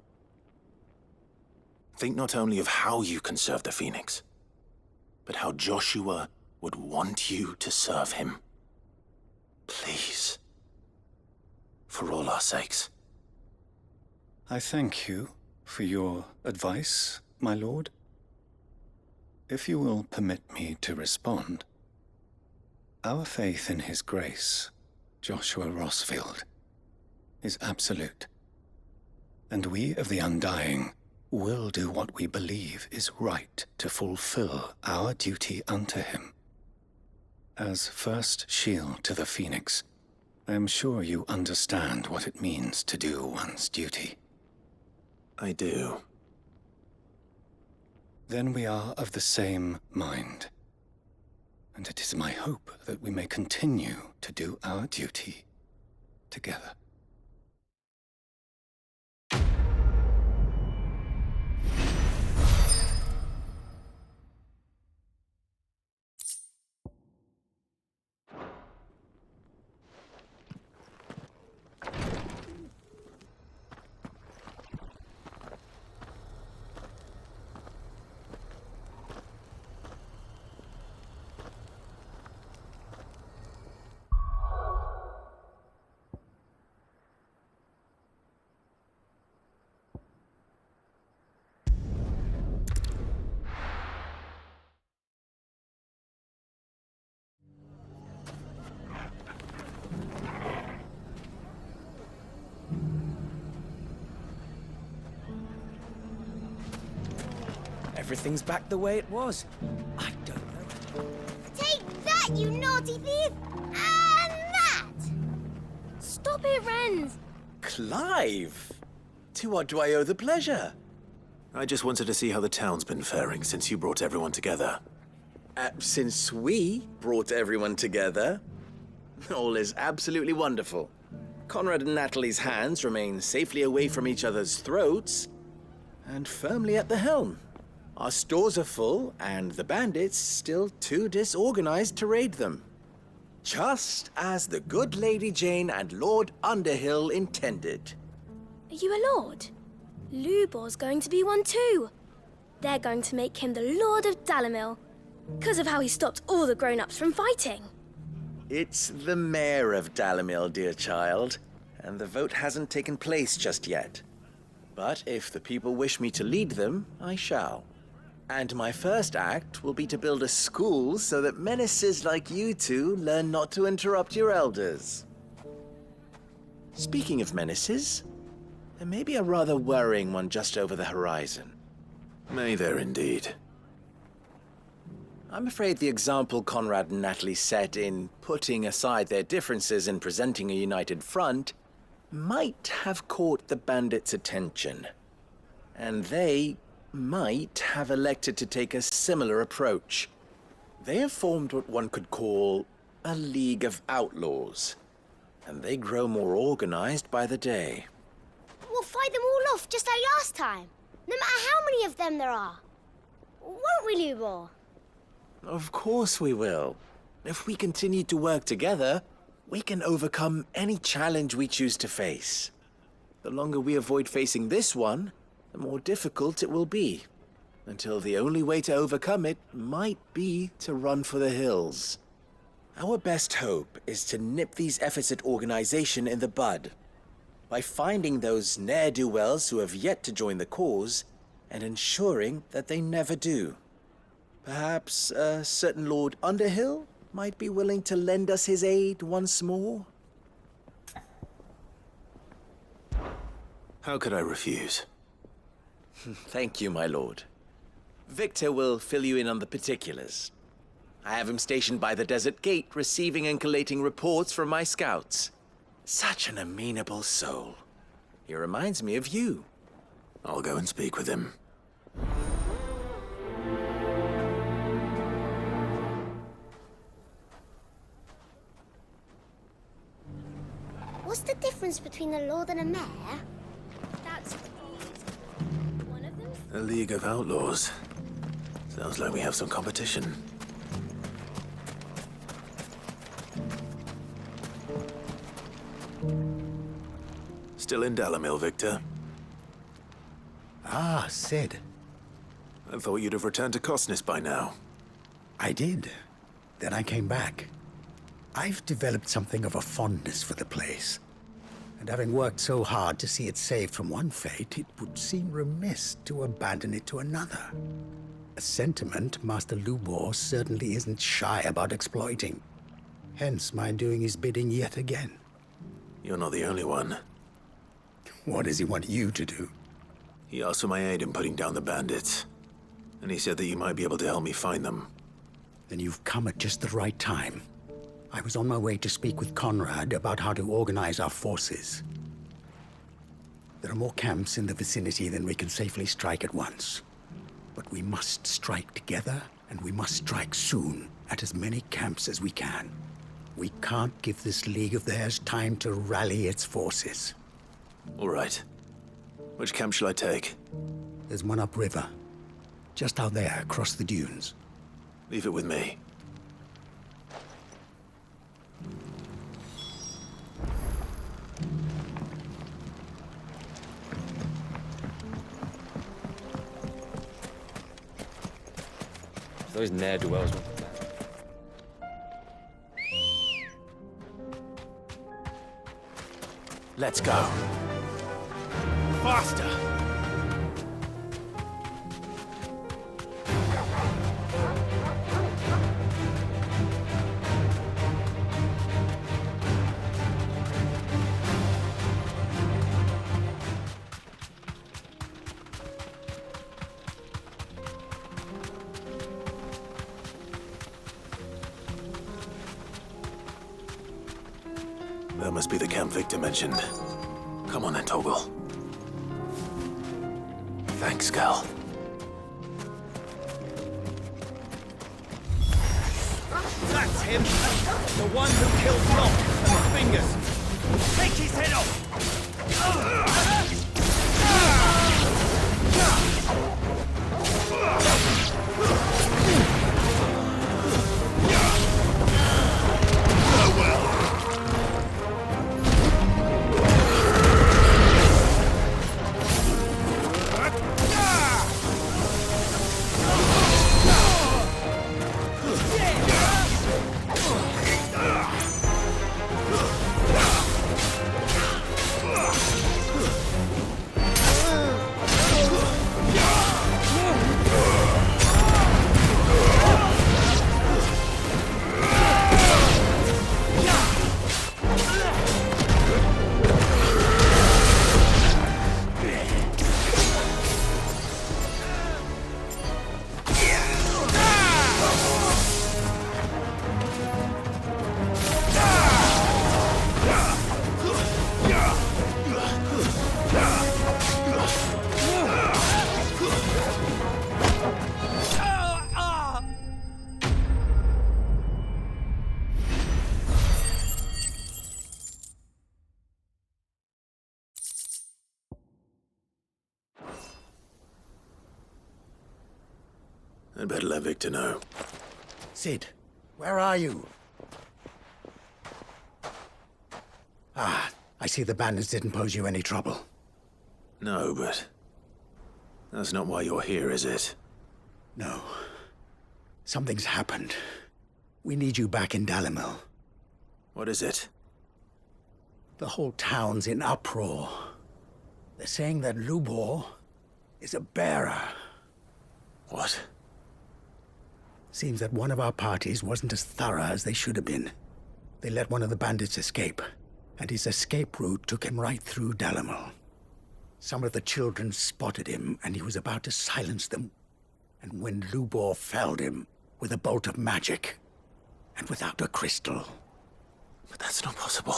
Think not only of how you can serve the Phoenix, but how Joshua would want you to serve him. Please. For all our sakes. I thank you for your advice, my lord. If you will permit me to respond, our faith in his grace, Joshua Rossfield, is absolute, and we of the Undying will do what we believe is right to fulfill our duty unto him. As first shield to the Phoenix, I am sure you understand what it means to do one's duty. I do. Then we are of the same mind, and it is my hope that we may continue to do our duty together. Everything's back the way it was. I don't know. Take that, you naughty thief! And that! Stop it, Renz! Clive! To what do I owe the pleasure? I just wanted to see how the town's been faring since you brought everyone together. Since we brought everyone together, all is absolutely wonderful. Conrad and Natalie's hands remain safely away from each other's throats and firmly at the helm. Our stores are full, and the bandits still too disorganized to raid them. Just as the good Lady Jane and Lord Underhill intended. Are you a lord? Lubor's going to be one too. They're going to make him the Lord of Dalimil, because of how he stopped all the grown-ups from fighting. It's the mayor of Dalimil, dear child, and the vote hasn't taken place just yet. But if the people wish me to lead them, I shall. And my first act will be to build a school so that menaces like you two learn not to interrupt your elders. Speaking of menaces, there may be a rather worrying one just over the horizon. May there indeed. I'm afraid the example Conrad and Natalie set in putting aside their differences and presenting a united front might have caught the bandits' attention. And they might have elected to take a similar approach. They have formed what one could call a League of Outlaws, and they grow more organized by the day. We'll fight them all off just like last time, no matter how many of them there are. Won't we, Lubor? Of course we will. If we continue to work together, we can overcome any challenge we choose to face. The longer we avoid facing this one, the more difficult it will be, until the only way to overcome it might be to run for the hills. Our best hope is to nip these efforts at organization in the bud, by finding those ne'er-do-wells who have yet to join the cause, and ensuring that they never do. Perhaps a certain Lord Underhill might be willing to lend us his aid once more? How could I refuse? Thank you, my lord. Victor will fill you in on the particulars. I have him stationed by the desert gate, receiving and collating reports from my scouts. Such an amenable soul. He reminds me of you. I'll go and speak with him. What's the difference between a lord and a mayor? That's one of them. A League of Outlaws. Sounds like we have some competition. Still in Dalimil, Victor? Ah, Sid. I thought you'd have returned to Cosnes by now. I did. Then I came back. I've developed something of a fondness for the place. And having worked so hard to see it saved from one fate, it would seem remiss to abandon it to another. A sentiment Master Lubor certainly isn't shy about exploiting. Hence my doing his bidding yet again. You're not the only one. What does he want you to do? He asked for my aid in putting down the bandits. And he said that you might be able to help me find them. Then you've come at just the right time. I was on my way to speak with Conrad about how to organize our forces. There are more camps in the vicinity than we can safely strike at once. But we must strike together, and we must strike soon at as many camps as we can. We can't give this league of theirs time to rally its forces. All right. Which camp shall I take? There's one upriver. Just out there, across the dunes. Leave it with me. Those ne'er-do-wells. Let's go. Faster! That must be the camp Victor mentioned. Come on then, Toggle. Thanks, Gal. That's him! The one who killed Locke and the Fingers! Take his head off! I'd better let Victor know. Sid, where are you? Ah, I see the bandits didn't pose you any trouble. No, but that's not why you're here, is it? No. Something's happened. We need you back in Dalimil. What is it? The whole town's in uproar. They're saying that Lubor is a bearer. What? Seems that one of our parties wasn't as thorough as they should have been. They let one of the bandits escape, and his escape route took him right through Dalimil. Some of the children spotted him, and he was about to silence them. And when Lubor felled him with a bolt of magic, and without a crystal. But that's not possible.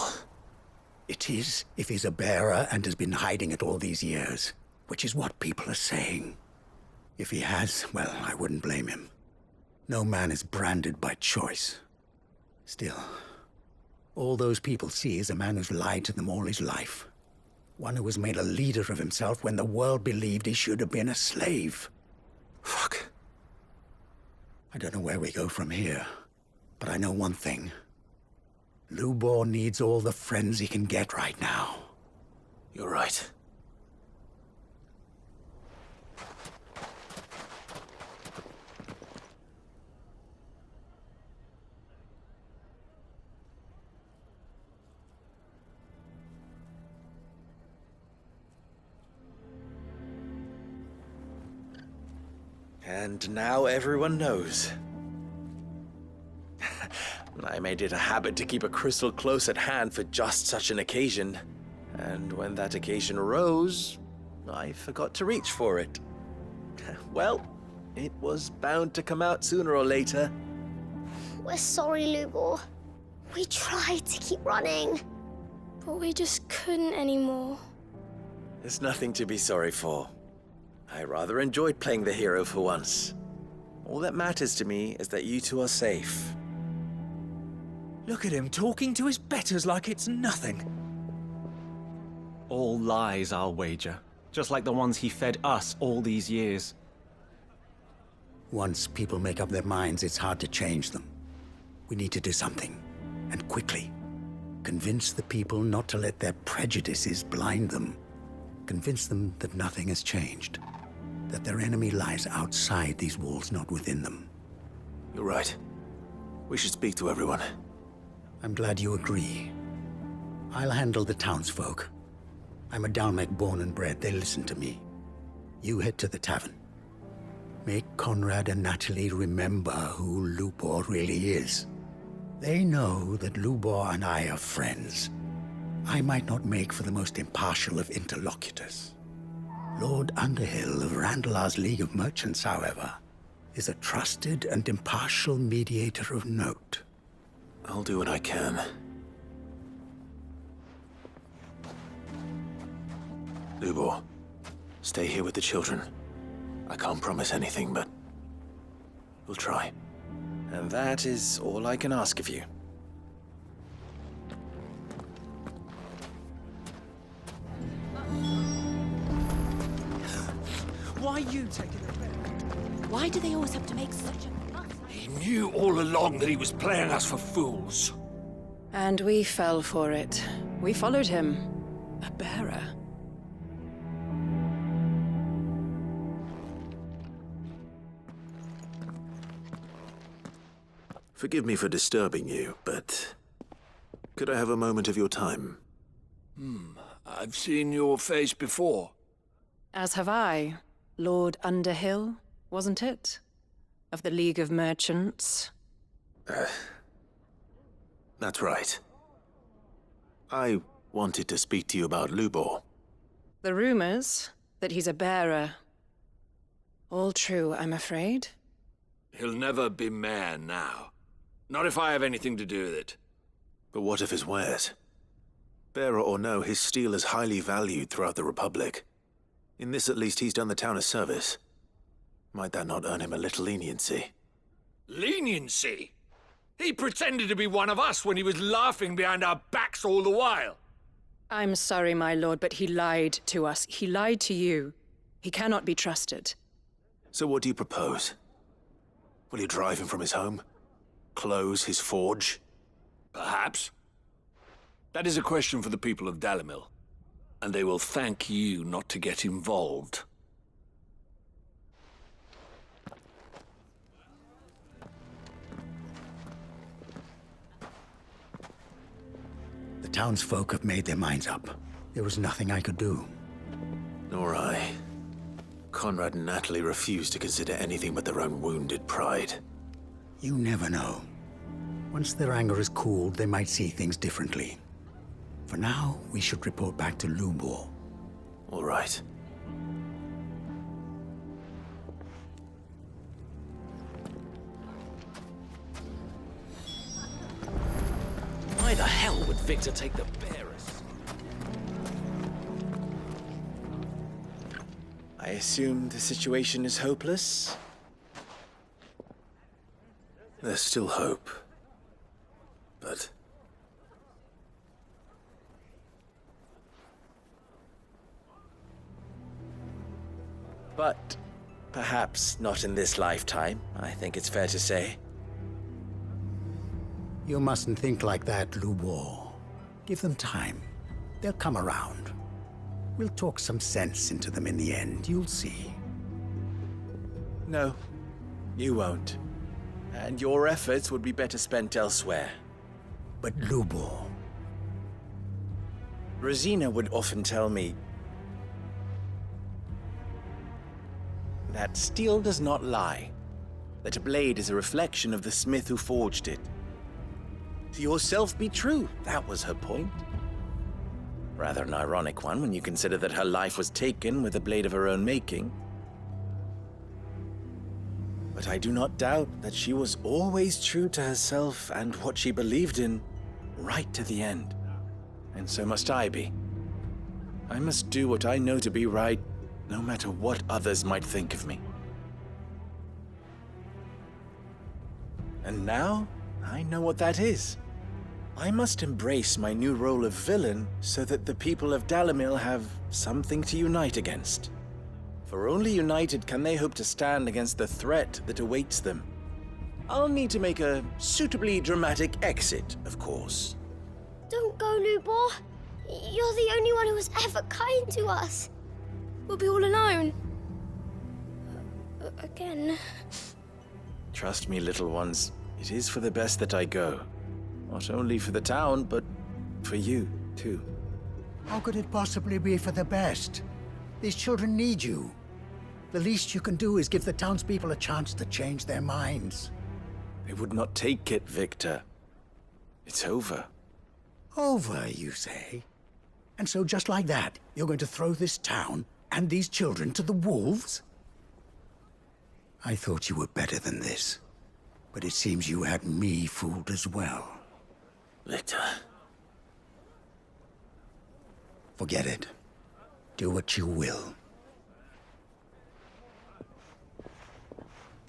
It is, if he's a bearer and has been hiding it all these years, which is what people are saying. If he has, well, I wouldn't blame him. No man is branded by choice. Still, all those people see is a man who's lied to them all his life. One who was made a leader of himself when the world believed he should have been a slave. Fuck. I don't know where we go from here, but I know one thing. Lubor needs all the friends he can get right now. You're right. And now everyone knows. I made it a habit to keep a crystal close at hand for just such an occasion. And when that occasion arose, I forgot to reach for it. Well, it was bound to come out sooner or later. We're sorry, Lubor. We tried to keep running, but we just couldn't anymore. There's nothing to be sorry for. I rather enjoyed playing the hero for once. All that matters to me is that you two are safe. Look at him talking to his betters like it's nothing. All lies, I'll wager. Just like the ones he fed us all these years. Once people make up their minds, it's hard to change them. We need to do something, and quickly. Convince the people not to let their prejudices blind them. Convince them that nothing has changed. That their enemy lies outside these walls, not within them. You're right. We should speak to everyone. I'm glad you agree. I'll handle the townsfolk. I'm a Dalmek born and bred. They listen to me. You head to the tavern. Make Conrad and Natalie remember who Lubor really is. They know that Lubor and I are friends. I might not make for the most impartial of interlocutors. Lord Underhill of Randalar's League of Merchants, however, is a trusted and impartial mediator of note. I'll do what I can. Lubor, stay here with the children. I can't promise anything, but we'll try. And that is all I can ask of you. Why are you taking the bet? Why do they always have to make such a fuss? He knew all along that he was playing us for fools. And we fell for it. We followed him. A bearer. Forgive me for disturbing you, but could I have a moment of your time? I've seen your face before. As have I. Lord Underhill, wasn't it? Of the League of Merchants. That's right. I wanted to speak to you about Lubor. The rumors that he's a bearer. All true, I'm afraid. He'll never be mayor now. Not if I have anything to do with it. But what of his wares? Bearer or no, his steel is highly valued throughout the Republic. In this, at least, he's done the town a service. Might that not earn him a little leniency? Leniency? He pretended to be one of us when he was laughing behind our backs all the while. I'm sorry, my lord, but he lied to us. He lied to you. He cannot be trusted. So what do you propose? Will you drive him from his home? Close his forge? Perhaps. That is a question for the people of Dalimil, and they will thank you not to get involved. The townsfolk have made their minds up. There was nothing I could do. Nor I. Conrad and Natalie refused to consider anything but their own wounded pride. You never know. Once their anger is cooled, they might see things differently. For now, we should report back to Lubor. All right. Why the hell would Victor take the bearers? I assume the situation is hopeless? There's still hope. But... But perhaps not in this lifetime, I think it's fair to say. You mustn't think like that, Lubor. Give them time. They'll come around. We'll talk some sense into them in the end, you'll see. No, you won't. And your efforts would be better spent elsewhere. But Lubor... Rosina would often tell me that steel does not lie, that a blade is a reflection of the smith who forged it. To yourself be true, that was her point. Rather an ironic one when you consider that her life was taken with a blade of her own making. But I do not doubt that she was always true to herself and what she believed in, right to the end. And so must I be. I must do what I know to be right, no matter what others might think of me. And now, I know what that is. I must embrace my new role of villain so that the people of Dalimil have something to unite against. For only united can they hope to stand against the threat that awaits them. I'll need to make a suitably dramatic exit, of course. Don't go, Lubor. You're the only one who was ever kind to us. We'll be all alone. Again. Trust me, little ones. It is for the best that I go. Not only for the town, but for you, too. How could it possibly be for the best? These children need you. The least you can do is give the townspeople a chance to change their minds. They would not take it, Victor. It's over. Over, you say? And so just like that, you're going to throw this town and these children to the wolves? I thought you were better than this. But it seems you had me fooled as well. Victor. Forget it. Do what you will.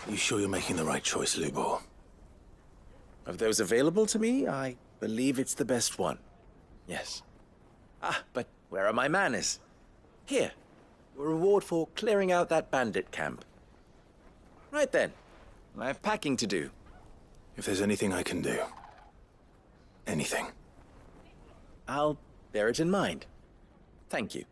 You sure you're making the right choice, Lubor? Of those available to me, I believe it's the best one. Yes. Ah, but where are my manners? Here. Your reward for clearing out that bandit camp. Right then. I have packing to do. If there's anything I can do. Anything. I'll bear it in mind. Thank you.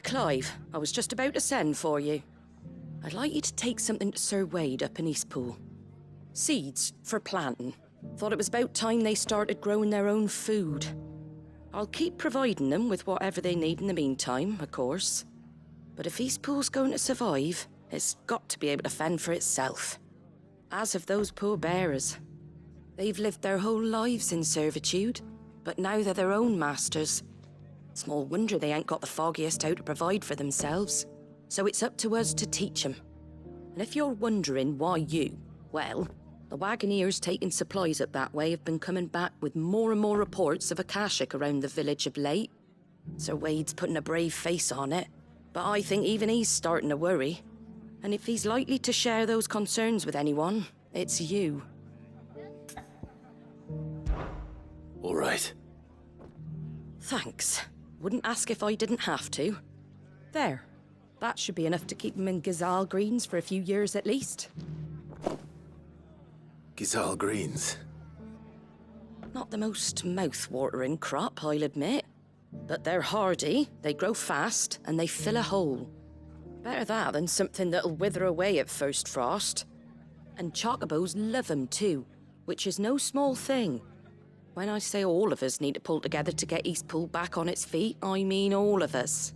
Clive. I was just about to send for you. I'd like you to take something to Sir Wade up in Eastpool. Seeds for planting. Thought it was about time they started growing their own food. I'll keep providing them with whatever they need in the meantime, of course. But if Eastpool's going to survive, it's got to be able to fend for itself. As have those poor bearers. They've lived their whole lives in servitude, but now they're their own masters. Small wonder they ain't got the foggiest how to provide for themselves. So it's up to us to teach them. And if you're wondering why you, well, the wagoneers taking supplies up that way have been coming back with more and more reports of Akashic around the village of late. Sir Wade's putting a brave face on it, but I think even he's starting to worry. And if he's likely to share those concerns with anyone, it's you. All right. Thanks. Wouldn't ask if I didn't have to. There. That should be enough to keep him in Gazal Greens for a few years at least. Gazal Greens? Not the most mouth-watering crop, I'll admit. But they're hardy, they grow fast, and they fill a hole. Better that than something that'll wither away at first frost. And chocobos love 'em too, which is no small thing. When I say all of us need to pull together to get Eastpool back on its feet, I mean all of us.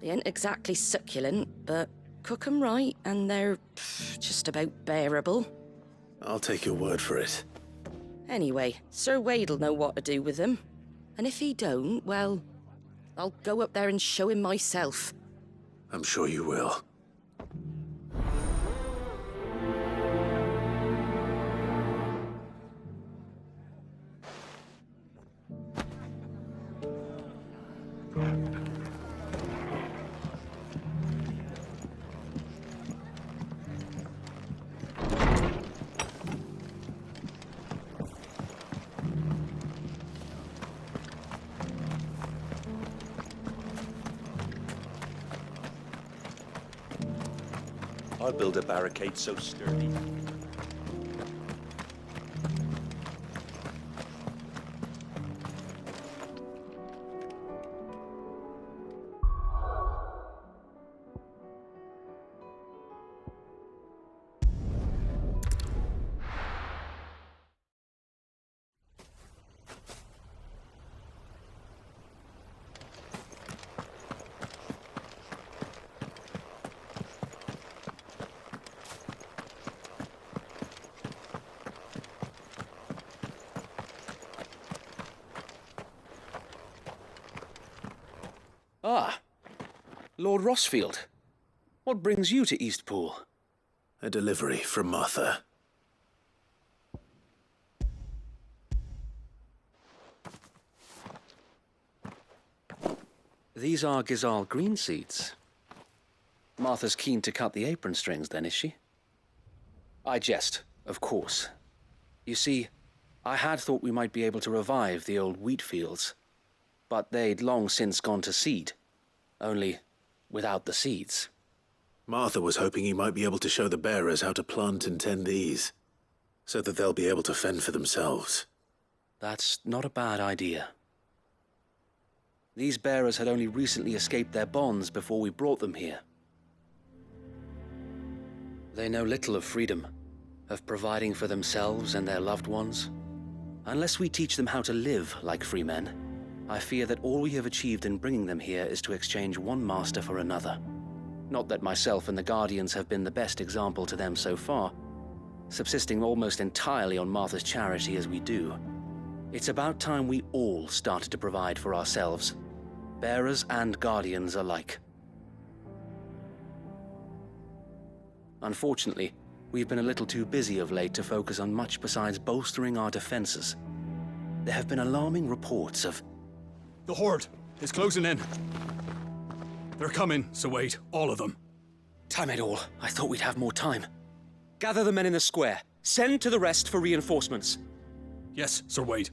They ain't exactly succulent, but cook 'em right and they're just about bearable. I'll take your word for it. Anyway, Sir Wade'll know what to do with them. And if he don't, well, I'll go up there and show him myself. I'm sure you will. I'll build a barricade so sturdy. Ah, Lord Rossfield. What brings you to Eastpool? A delivery from Martha. These are Gazal green seeds. Martha's keen to cut the apron strings then, is she? I jest, of course. You see, I had thought we might be able to revive the old wheat fields, but they'd long since gone to seed, only without the seeds. Martha was hoping he might be able to show the bearers how to plant and tend these, so that they'll be able to fend for themselves. That's not a bad idea. These bearers had only recently escaped their bonds before we brought them here. They know little of freedom, of providing for themselves and their loved ones. Unless we teach them how to live like free men, I fear that all we have achieved in bringing them here is to exchange one master for another. Not that myself and the Guardians have been the best example to them so far, subsisting almost entirely on Martha's charity as we do. It's about time we all started to provide for ourselves, bearers and Guardians alike. Unfortunately, we've been a little too busy of late to focus on much besides bolstering our defenses. There have been alarming reports of... The Horde is closing in. They're coming, Sir Wade, all of them. Damn it all, I thought we'd have more time. Gather the men in the square. Send to the rest for reinforcements. Yes, Sir Wade.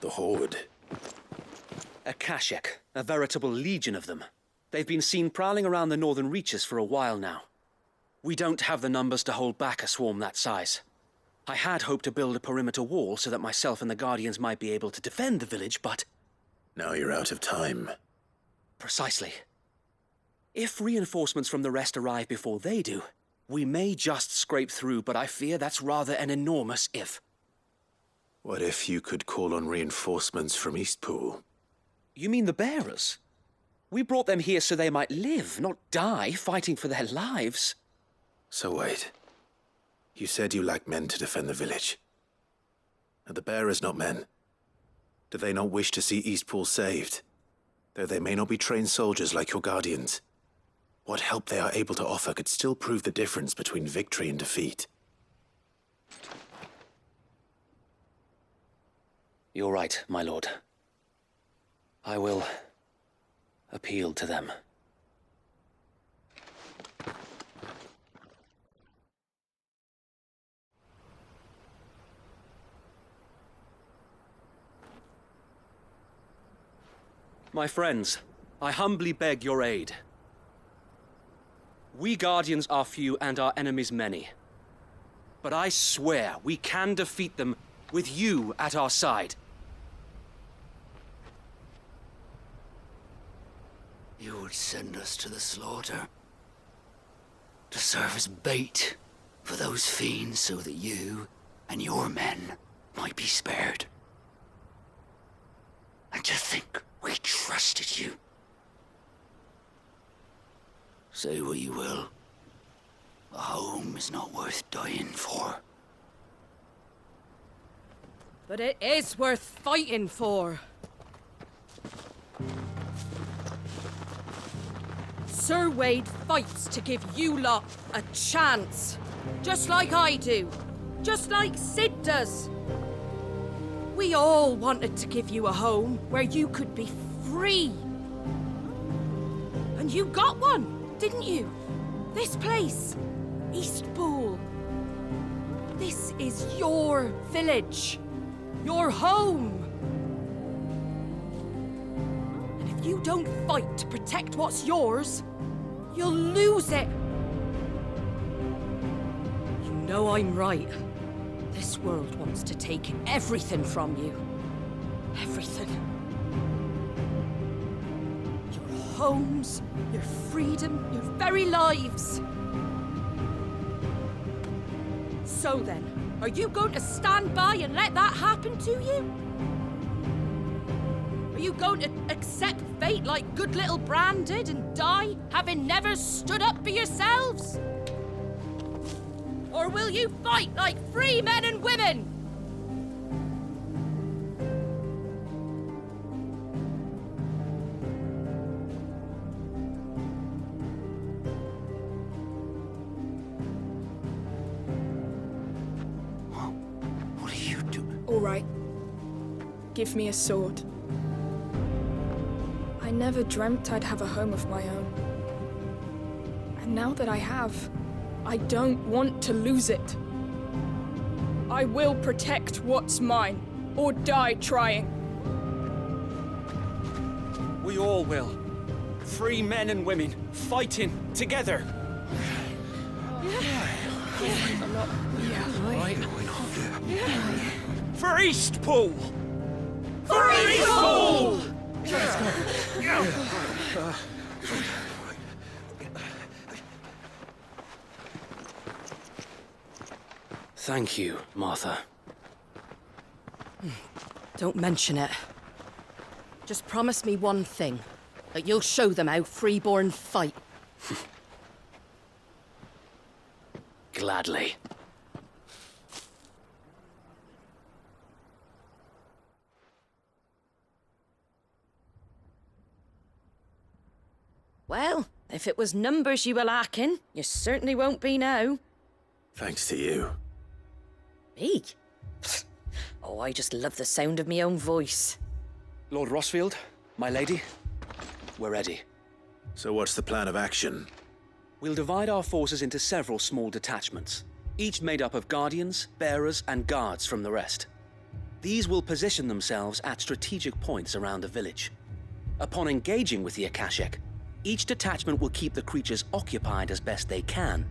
The Horde. Akashic, a veritable legion of them. They've been seen prowling around the northern reaches for a while now. We don't have the numbers to hold back a swarm that size. I had hoped to build a perimeter wall so that myself and the Guardians might be able to defend the village, but Now you're out of time. Precisely. If reinforcements from the rest arrive before they do, we may just scrape through, but I fear that's rather an enormous if. What if you could call on reinforcements from Eastpool? You mean the bearers? We brought them here so they might live, not die, fighting for their lives. So wait. You said you lacked men to defend the village. Are the bearers not men? Do they not wish to see Eastpool saved? Though they may not be trained soldiers like your guardians. What help they are able to offer could still prove the difference between victory and defeat. You're right, my lord. I will appeal to them. My friends, I humbly beg your aid. We Guardians are few and our enemies many. But I swear we can defeat them with you at our side. You would send us to the slaughter, to serve as bait for those fiends so that you and your men might be spared. And to think we trusted you. Say what you will. A home is not worth dying for. But it is worth fighting for. Sir Wade fights to give you lot a chance. Just like I do. Just like Sid does. We all wanted to give you a home where you could be free. And you got one, didn't you? This place, Eastpool. This is your village. Your home. And if you don't fight to protect what's yours, you'll lose it. You know I'm right. This world wants to take everything from you. Everything. Your homes, your freedom, your very lives. So then, are you going to stand by and let that happen to you? Are you going to accept fate like good little Bran did and die, having never stood up for yourselves? Or will you fight like free men and women? What are you doing? All right. Give me a sword. I never dreamt I'd have a home of my own. And now that I have, I don't want to lose it. I will protect what's mine, or die trying. We all will. Free men and women, fighting together. For Eastpool! For Eastpool! Let's go. Thank you, Martha. Don't mention it. Just promise me one thing. That you'll show them how freeborn fight. Gladly. Well, if it was numbers you were lacking, you certainly won't be now. Thanks to you. Me? Oh, I just love the sound of my own voice. Lord Rossfield, my lady, we're ready. So what's the plan of action? We'll divide our forces into several small detachments, each made up of guardians, bearers, and guards from the rest. These will position themselves at strategic points around the village. Upon engaging with the Akashic, each detachment will keep the creatures occupied as best they can,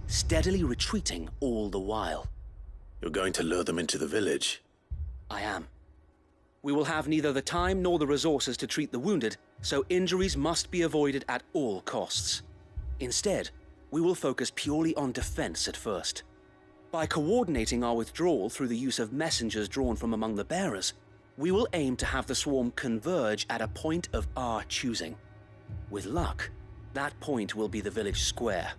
steadily retreating all the while. You're going to lure them into the village? I am. We will have neither the time nor the resources to treat the wounded, so injuries must be avoided at all costs. Instead, we will focus purely on defense at first. By coordinating our withdrawal through the use of messengers drawn from among the bearers, we will aim to have the swarm converge at a point of our choosing. With luck, that point will be the village square,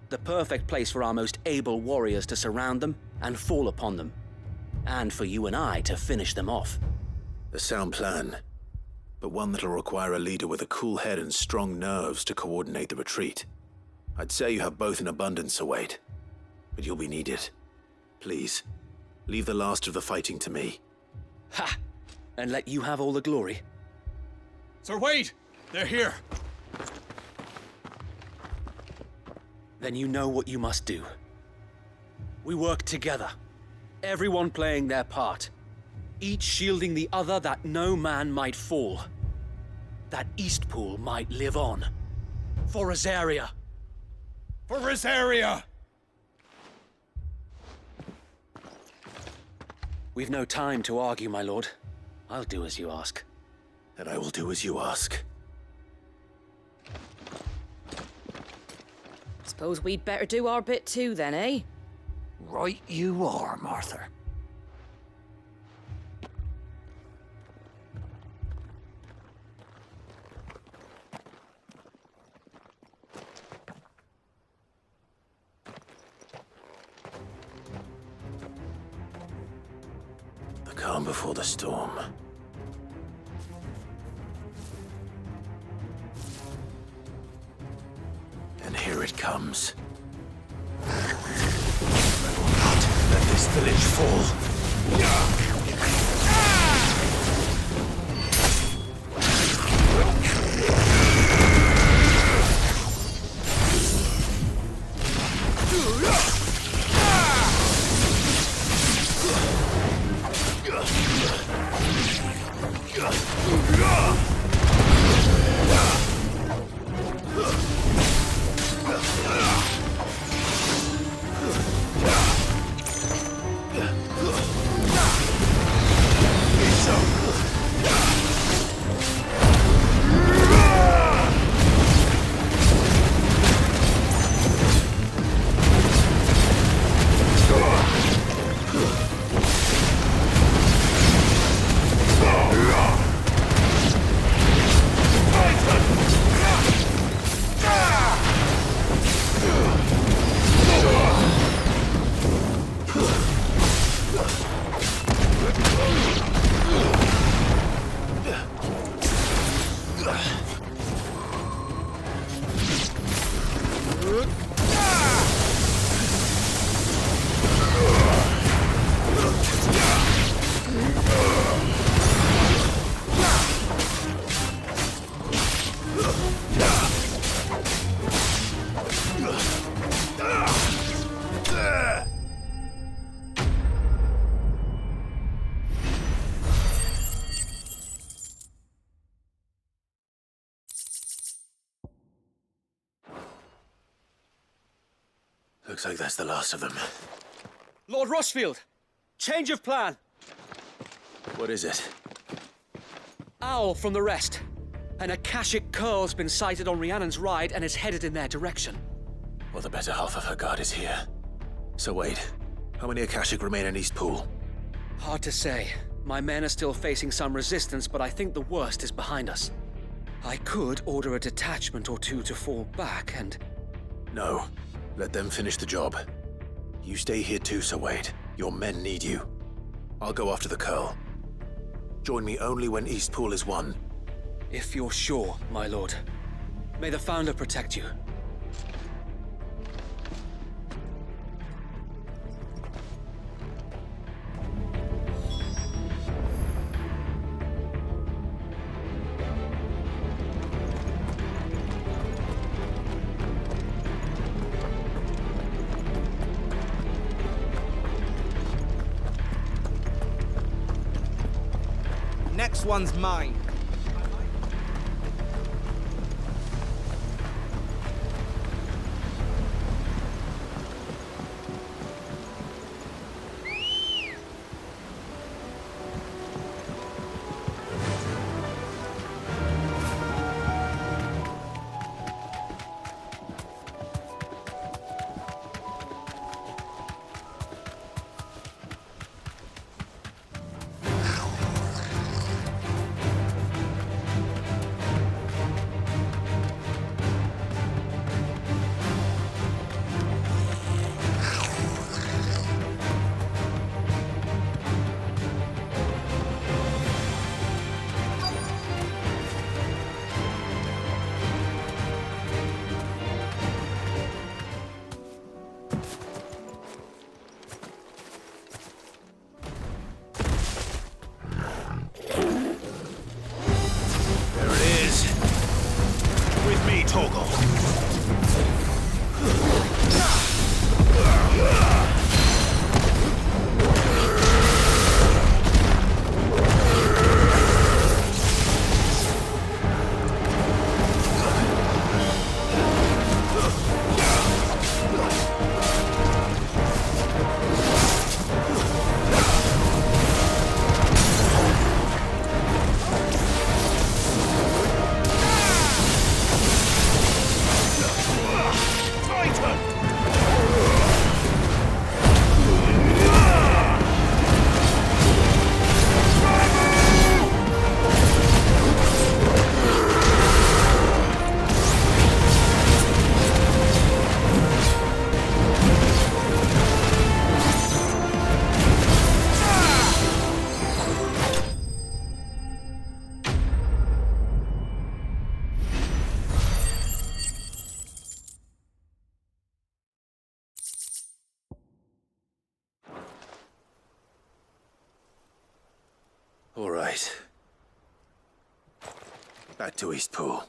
the perfect place for our most able warriors to surround them and fall upon them, and for you and I to finish them off. A sound plan, but one that'll require a leader with a cool head and strong nerves to coordinate the retreat. I'd say you have both in abundance, Sir Wade, but you'll be needed. Please, leave the last of the fighting to me. Ha! And let you have all the glory. Sir Wade! They're here! Then you know what you must do. We work together, everyone playing their part, each shielding the other that no man might fall, that Eastpool might live on. For Rosaria! For Rosaria! We've no time to argue, my lord. I'll do as you ask. And I will do as you ask. Suppose we'd better do our bit too then, eh? Right you are, Martha. The calm before the storm. And here it comes. I will not let this village fall. Looks like that's the last of them. Lord Rossfield! Change of plan! What is it? Owl from the rest. An Akashic curl's been sighted on Rhiannon's ride and is headed in their direction. Well, the better half of her guard is here. So Wade, how many Akashic remain in Eastpool? Hard to say. My men are still facing some resistance, but I think the worst is behind us. I could order a detachment or two to fall back and... No. Let them finish the job. You stay here too, Sir Wade. Your men need you. I'll go after the curl. Join me only when Eastpool is won. If you're sure, my lord. May the Founder protect you. Next one's mine. Right. Back to Eastpool.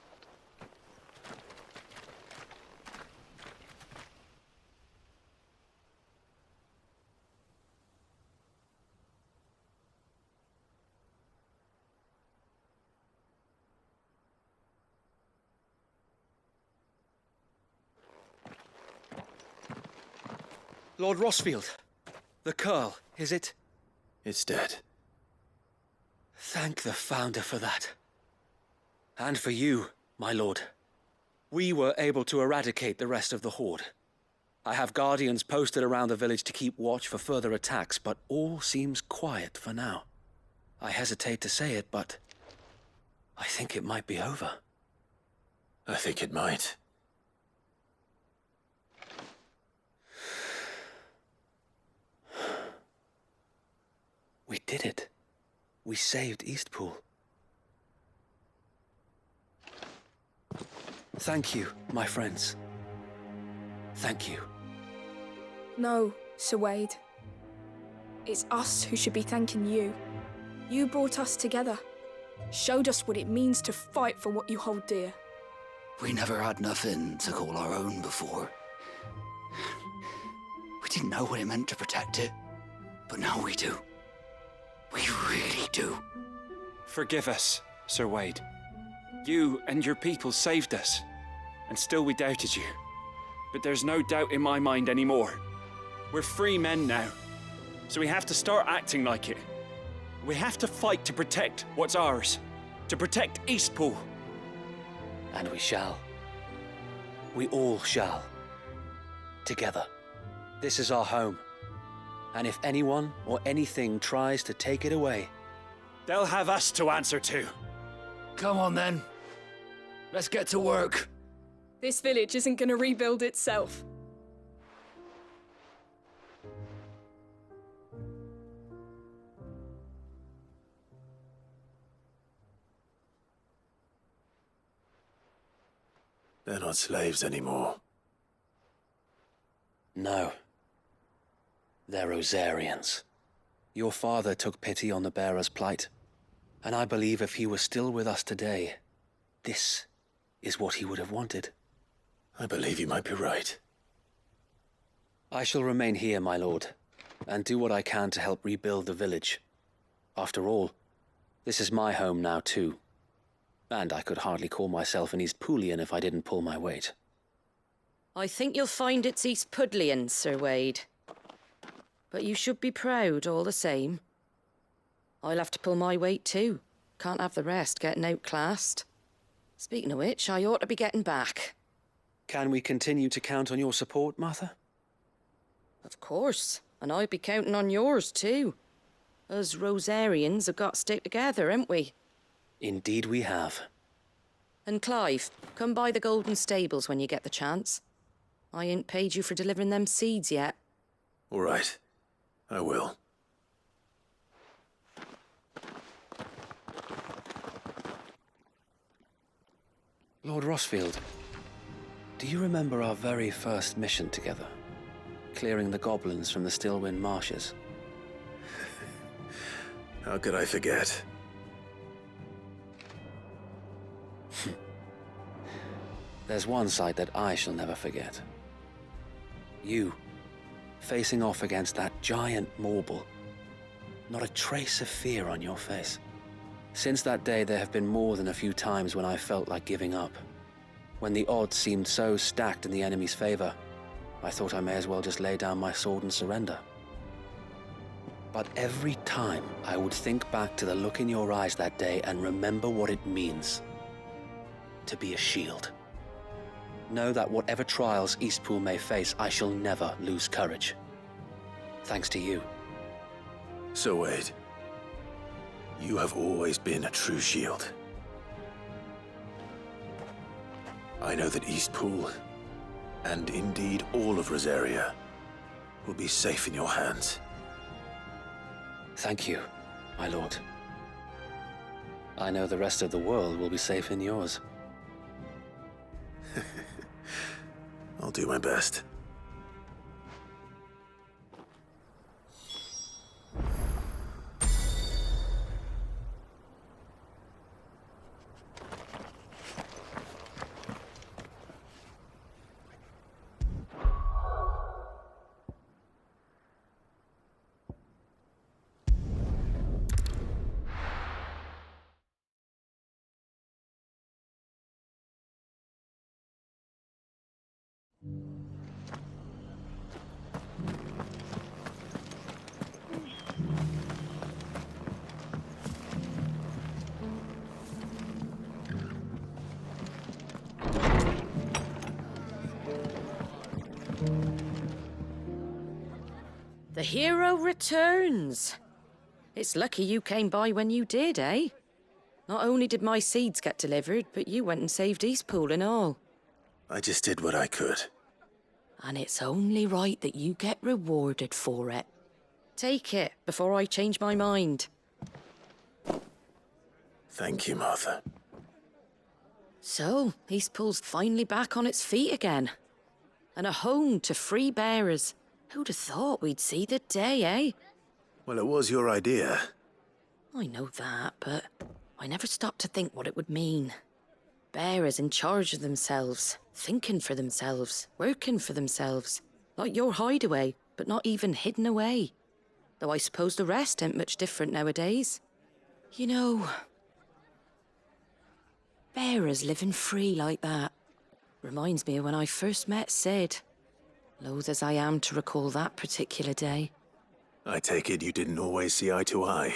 Lord Rossfield, the Curl, is it? It's dead. Thank the Founder for that. And for you, my lord. We were able to eradicate the rest of the Horde. I have guardians posted around the village to keep watch for further attacks, but all seems quiet for now. I hesitate to say it, but I think it might be over. I think it might. We did it. We saved Eastpool. Thank you, my friends. Thank you. No, Sir Wade. It's us who should be thanking you. You brought us together. Showed us what it means to fight for what you hold dear. We never had nothing to call our own before. We didn't know what it meant to protect it, but now we do. We really do. Forgive us, Sir Wade. You and your people saved us, and still we doubted you. But there's no doubt in my mind anymore. We're free men now, so we have to start acting like it. We have to fight to protect what's ours, to protect Eastpool. And we shall. We all shall. Together. This is our home. And if anyone or anything tries to take it away, they'll have us to answer to. Come on then. Let's get to work. This village isn't going to rebuild itself. They're not slaves anymore. No. They're Rosarians. Your father took pity on the bearer's plight, and I believe if he were still with us today, this is what he would have wanted. I believe you might be right. I shall remain here, my lord, and do what I can to help rebuild the village. After all, this is my home now too, and I could hardly call myself an Eastpoolian if I didn't pull my weight. I think you'll find it's Eastpudlian, Sir Wade. But you should be proud all the same. I'll have to pull my weight too. Can't have the rest getting outclassed. Speaking of which, I ought to be getting back. Can we continue to count on your support, Martha? Of course, and I'd be counting on yours too. Us Rosarians have got to stick together, haven't we? Indeed we have. And Clive, come by the Golden Stables when you get the chance. I ain't paid you for delivering them seeds yet. All right. I will. Lord Rossfield, do you remember our very first mission together? Clearing the goblins from the Stillwind marshes? How could I forget? There's one sight that I shall never forget. You, facing off against that giant Morble. Not a trace of fear on your face. Since that day, there have been more than a few times when I felt like giving up. When the odds seemed so stacked in the enemy's favor, I thought I may as well just lay down my sword and surrender. But every time, I would think back to the look in your eyes that day and remember what it means to be a shield. Know that whatever trials Eastpool may face, I shall never lose courage. Thanks to you. So Wade, you have always been a true shield. I know that Eastpool, and indeed all of Rosaria, will be safe in your hands. Thank you, my lord. I know the rest of the world will be safe in yours. I'll do my best. The hero returns. It's lucky you came by when you did, eh? Not only did my seeds get delivered, but you went and saved Eastpool and all. I just did what I could. And it's only right that you get rewarded for it. Take it before I change my mind. Thank you, Martha. So, Eastpool's finally back on its feet again. And a home to free bearers. Who'd have thought we'd see the day, eh? Well, it was your idea. I know that, but I never stopped to think what it would mean. Bearers in charge of themselves, thinking for themselves, working for themselves. Like your hideaway, but not even hidden away. Though I suppose the rest ain't much different nowadays. You know, bearers living free like that reminds me of when I first met Sid. Loath as I am to recall that particular day. I take it you didn't always see eye to eye.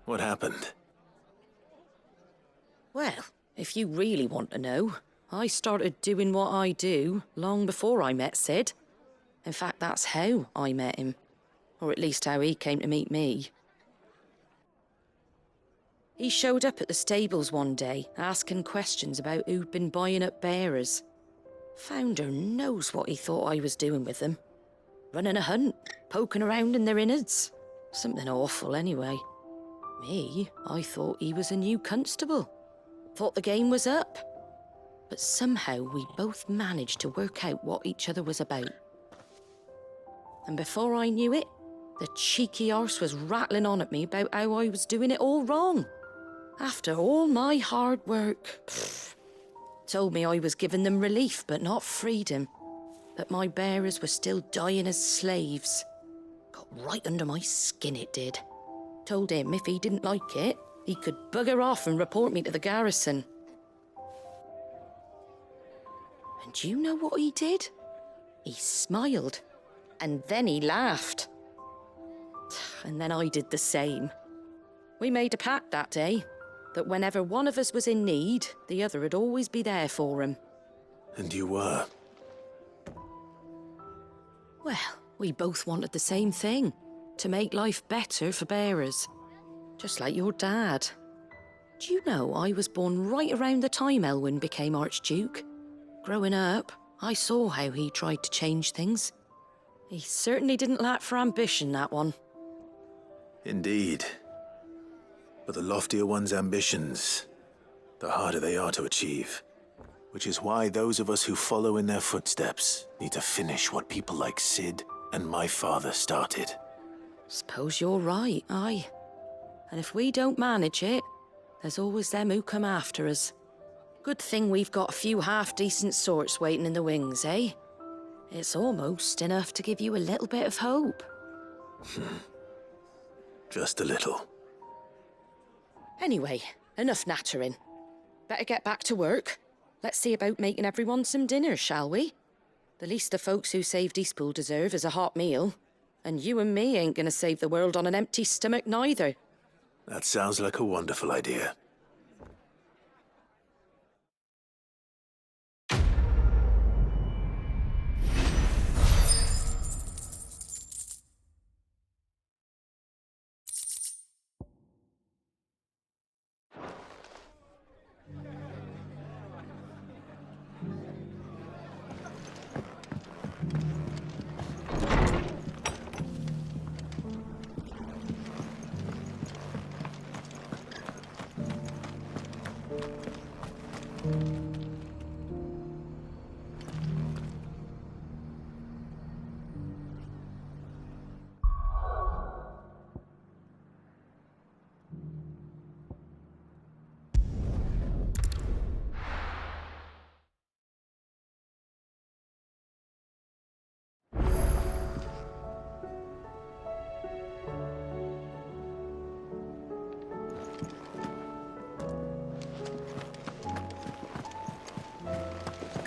What happened? Well, if you really want to know, I started doing what I do long before I met Sid. In fact, that's how I met him. Or at least how he came to meet me. He showed up at the stables one day, asking questions about who'd been buying up bearers. Founder knows what he thought I was doing with them. Running a hunt, poking around in their innards. Something awful anyway. Me, I thought he was a new constable. Thought the game was up. But somehow we both managed to work out what each other was about. And before I knew it, the cheeky arse was rattling on at me about how I was doing it all wrong. After all my hard work. Told me I was giving them relief, but not freedom. That my bearers were still dying as slaves. Got right under my skin, it did. Told him if he didn't like it, he could bugger off and report me to the garrison. And do you know what he did? He smiled. And then he laughed. And then I did the same. We made a pact that day, that whenever one of us was in need, the other would always be there for him. And you were? Well, we both wanted the same thing. To make life better for bearers. Just like your dad. Do you know I was born right around the time Elwyn became Archduke? Growing up, I saw how he tried to change things. He certainly didn't lack for ambition, that one. Indeed. But the loftier one's ambitions, the harder they are to achieve. Which is why those of us who follow in their footsteps need to finish what people like Sid and my father started. Suppose you're right, aye. And if we don't manage it, there's always them who come after us. Good thing we've got a few half-decent sorts waiting in the wings, eh? It's almost enough to give you a little bit of hope. Just a little. Anyway, enough nattering. Better get back to work. Let's see about making everyone some dinner, shall we? The least the folks who saved Eastpool deserve is a hot meal. And you and me ain't gonna save the world on an empty stomach neither. That sounds like a wonderful idea.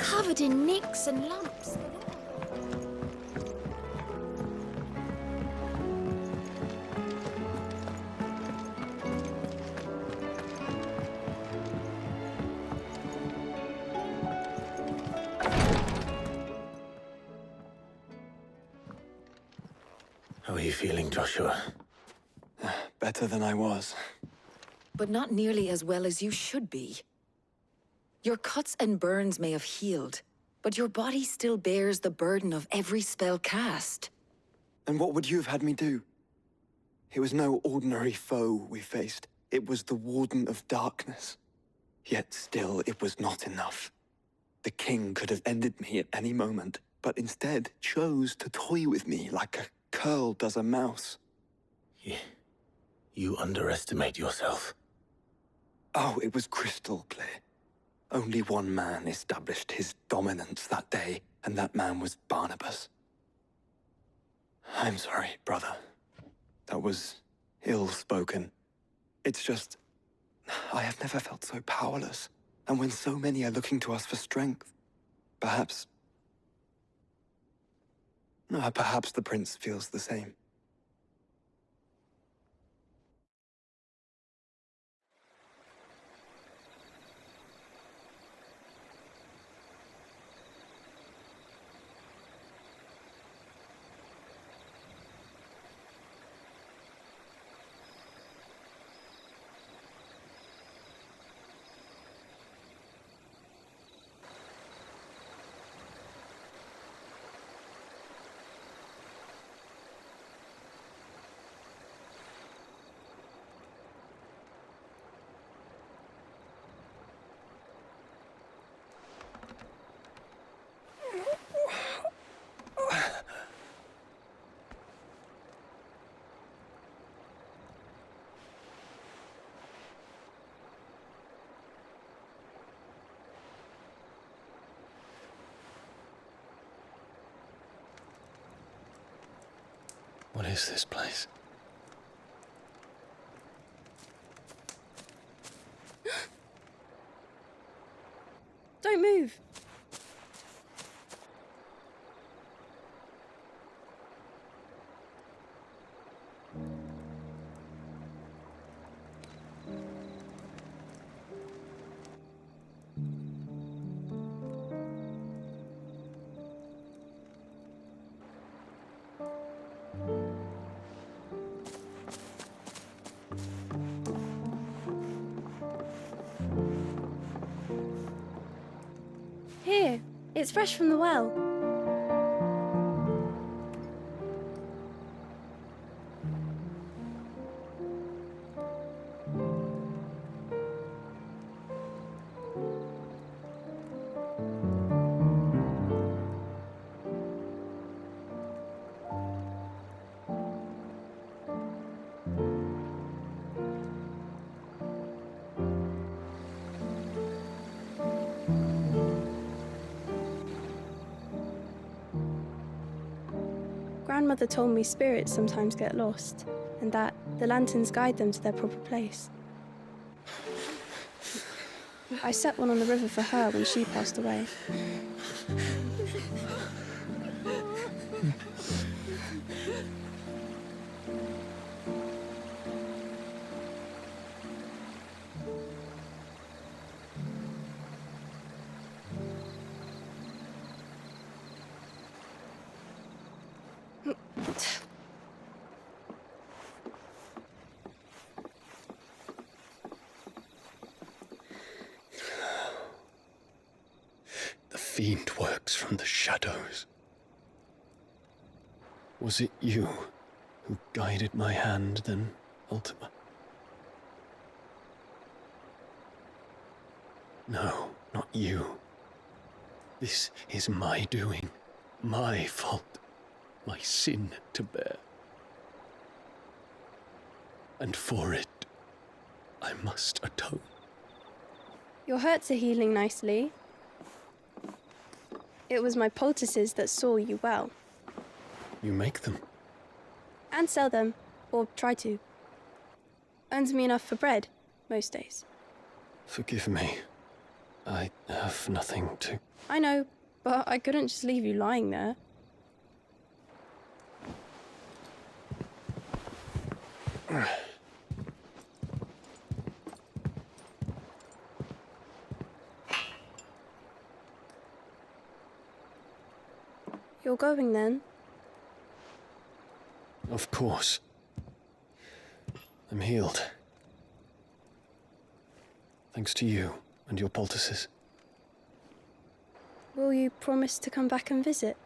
covered in nicks and lumps. How are you feeling, Joshua? Better than I was. But not nearly as well as you should be. Your cuts and burns may have healed, but your body still bears the burden of every spell cast. And what would you have had me do? It was no ordinary foe we faced. It was the Warden of Darkness. Yet still, it was not enough. The king could have ended me at any moment, but instead chose to toy with me like a curl does a mouse. You underestimate yourself. Oh, it was crystal clear. Only one man established his dominance that day, and that man was Barnabas. I'm sorry, brother. That was ill-spoken. It's just, I have never felt so powerless. And when so many are looking to us for strength, perhaps the prince feels the same. What is this place? Don't move. Here, it's fresh from the well. Grandmother told me spirits sometimes get lost, and that the lanterns guide them to their proper place. I set one on the river for her when she passed away. The fiend works from the shadows. Was it you who guided my hand then, Ultima? No, not you. This is my doing, my fault, my sin to bear. And for it, I must atone. Your hurts are healing nicely. It was my poultices that saw you well. You make them? And sell them, or try to. Earns me enough for bread, most days. Forgive me. I have nothing to I know, but I couldn't just leave you lying there. You're going then? Of course. I'm healed. Thanks to you and your poultices. Will you promise to come back and visit?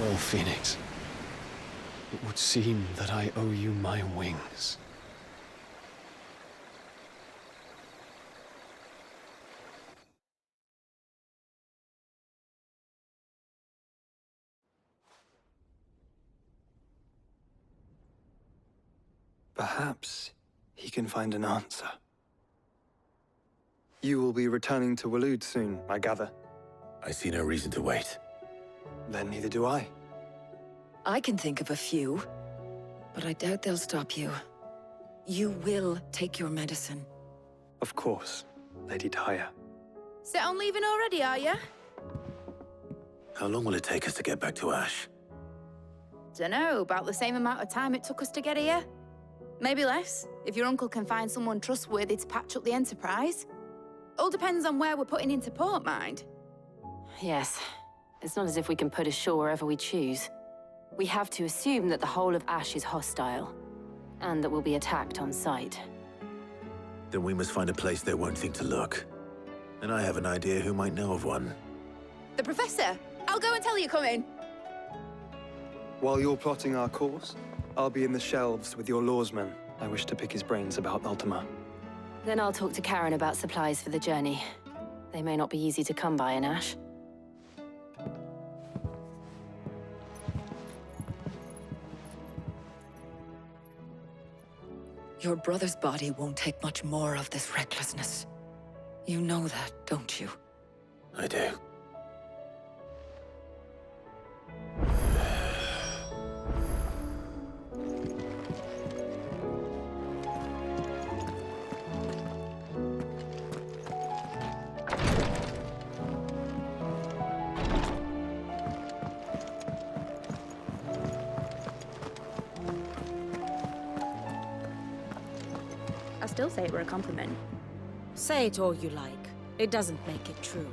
Well, Phoenix, it would seem that I owe you my wings. Perhaps he can find an answer. You will be returning to Waloed soon, I gather. I see no reason to wait. Then neither do I. I can think of a few, but I doubt they'll stop you. You will take your medicine. Of course, Lady Daya. Set on leaving already, are you? How long will it take us to get back to Ash? Dunno, about the same amount of time it took us to get here. Maybe less, if your uncle can find someone trustworthy to patch up the Enterprise. All depends on where we're putting into port, mind. Yes. It's not as if we can put ashore wherever we choose. We have to assume that the whole of Ash is hostile, and that we'll be attacked on sight. Then we must find a place they won't think to look. And I have an idea who might know of one. The Professor! I'll go and tell you coming. While you're plotting our course, I'll be in the shelves with your lawsman. I wish to pick his brains about Ultima. Then I'll talk to Karen about supplies for the journey. They may not be easy to come by in Ash. Your brother's body won't take much more of this recklessness. You know that, don't you? I do. I still say it were a compliment. Say it all you like. It doesn't make it true.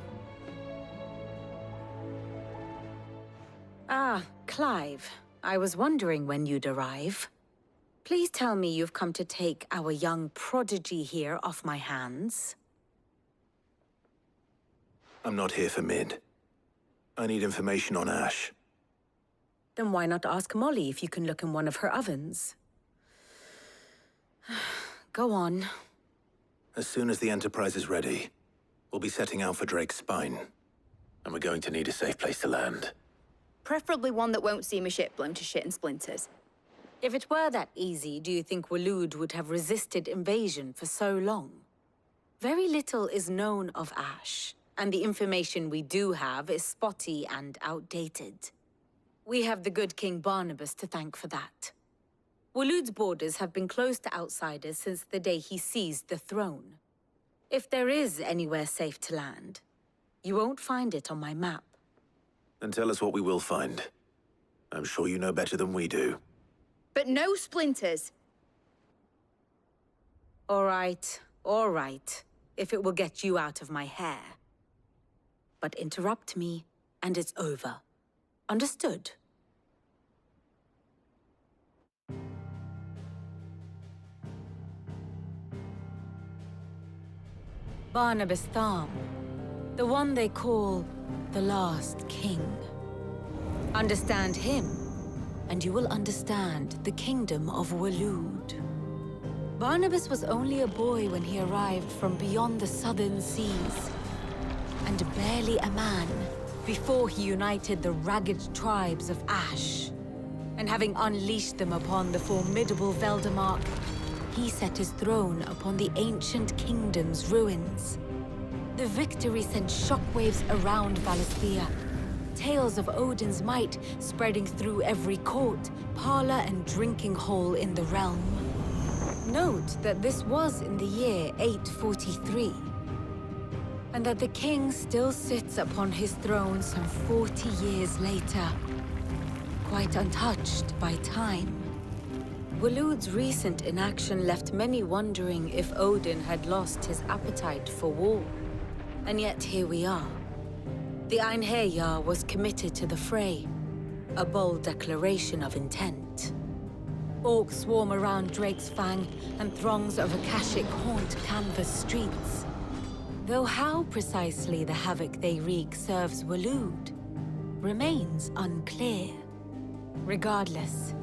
Ah, Clive. I was wondering when you'd arrive. Please tell me you've come to take our young prodigy here off my hands. I'm not here for Mid. I need information on Ash. Then why not ask Molly if you can look in one of her ovens? Go on. As soon as the Enterprise is ready, we'll be setting out for Drake's Spine. And we're going to need a safe place to land. Preferably one that won't see my ship blown to shit and splinters. If it were that easy, do you think Waloed would have resisted invasion for so long? Very little is known of Ash, and the information we do have is spotty and outdated. We have the good King Barnabas to thank for that. Waloed's borders have been closed to outsiders since the day he seized the throne. If there is anywhere safe to land, you won't find it on my map. Then tell us what we will find. I'm sure you know better than we do. But no splinters. All right, if it will get you out of my hair. But interrupt me, and it's over. Understood? Barnabas Tham, the one they call the Last King. Understand him, and you will understand the kingdom of Waloed. Barnabas was only a boy when he arrived from beyond the southern seas. and barely a man before he united the ragged tribes of Ash. And having unleashed them upon the formidable Veldemark, he set his throne upon the ancient kingdom's ruins. The victory sent shockwaves around Valisthea, tales of Odin's might spreading through every court, parlor, and drinking hole in the realm. Note that this was in the year 843, and that the king still sits upon his throne some 40 years later, quite untouched by time. Waloed's recent inaction left many wondering if Odin had lost his appetite for war. And yet here we are. The Einherjar was committed to the fray, a bold declaration of intent. Orcs swarm around Drake's Fang, and throngs of Akashic haunt canvas streets. Though how precisely the havoc they wreak serves Waloed remains unclear. Regardless,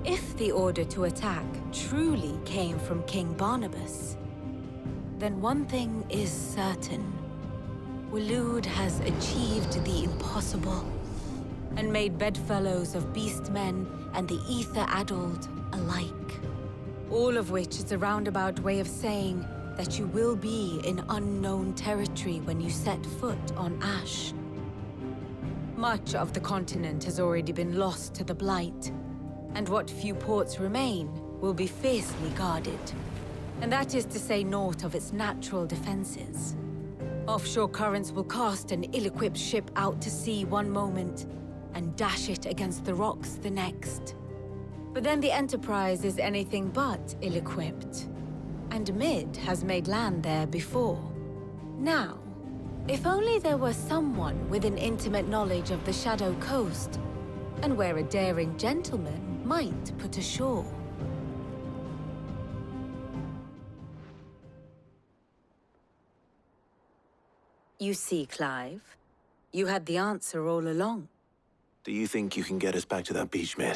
if the order to attack truly came from King Barnabas, then one thing is certain. Waloed has achieved the impossible and made bedfellows of beastmen and the ether-addled alike. All of which is a roundabout way of saying that you will be in unknown territory when you set foot on Ash. Much of the continent has already been lost to the Blight, and what few ports remain will be fiercely guarded. And that is to say naught of its natural defenses. Offshore currents will cast an ill-equipped ship out to sea one moment and dash it against the rocks the next. But then the Enterprise is anything but ill-equipped, and Mid has made land there before. Now, if only there were someone with an intimate knowledge of the Shadow Coast, and where a daring gentleman might put ashore. You see, Clive, you had the answer all along. Do you think you can get us back to that beach, Mid?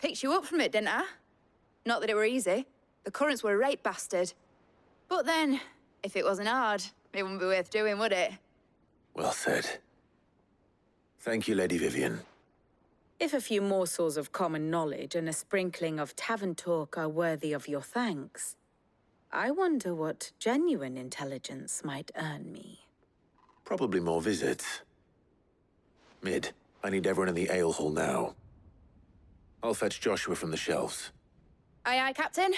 Picked you up from it, didn't I? Not that it were easy. The currents were a right bastard. But then, if it wasn't hard, it wouldn't be worth doing, would it? Well said. Thank you, Lady Vivian. If a few morsels of common knowledge and a sprinkling of tavern talk are worthy of your thanks, I wonder what genuine intelligence might earn me. Probably more visits. Mid, I need everyone in the ale hall now. I'll fetch Joshua from the shelves. Aye, aye, Captain.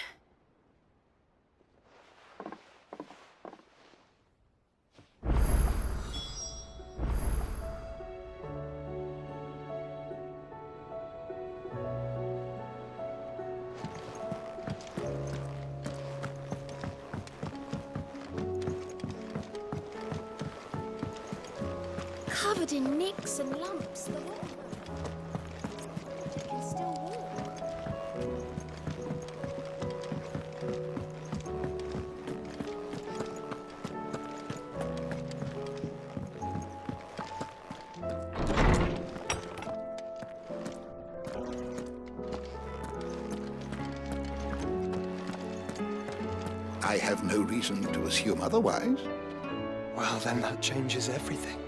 Covered in nicks and lumps, the water. You can still walk. I have no reason to assume otherwise. Well, then that changes everything.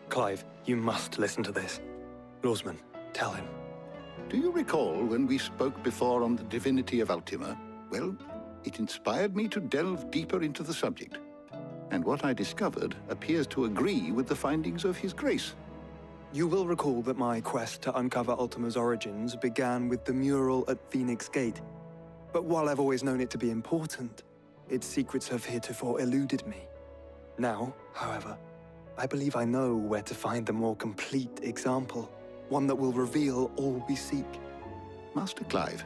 Clive, you must listen to this. Lawsman, tell him. Do you recall when we spoke before on the divinity of Ultima? Well, it inspired me to delve deeper into the subject. And what I discovered appears to agree with the findings of His Grace. You will recall that my quest to uncover Ultima's origins began with the mural at Phoenix Gate. But while I've always known it to be important, its secrets have heretofore eluded me. Now, however, I believe I know where to find the more complete example, one that will reveal all we seek. Master Clive,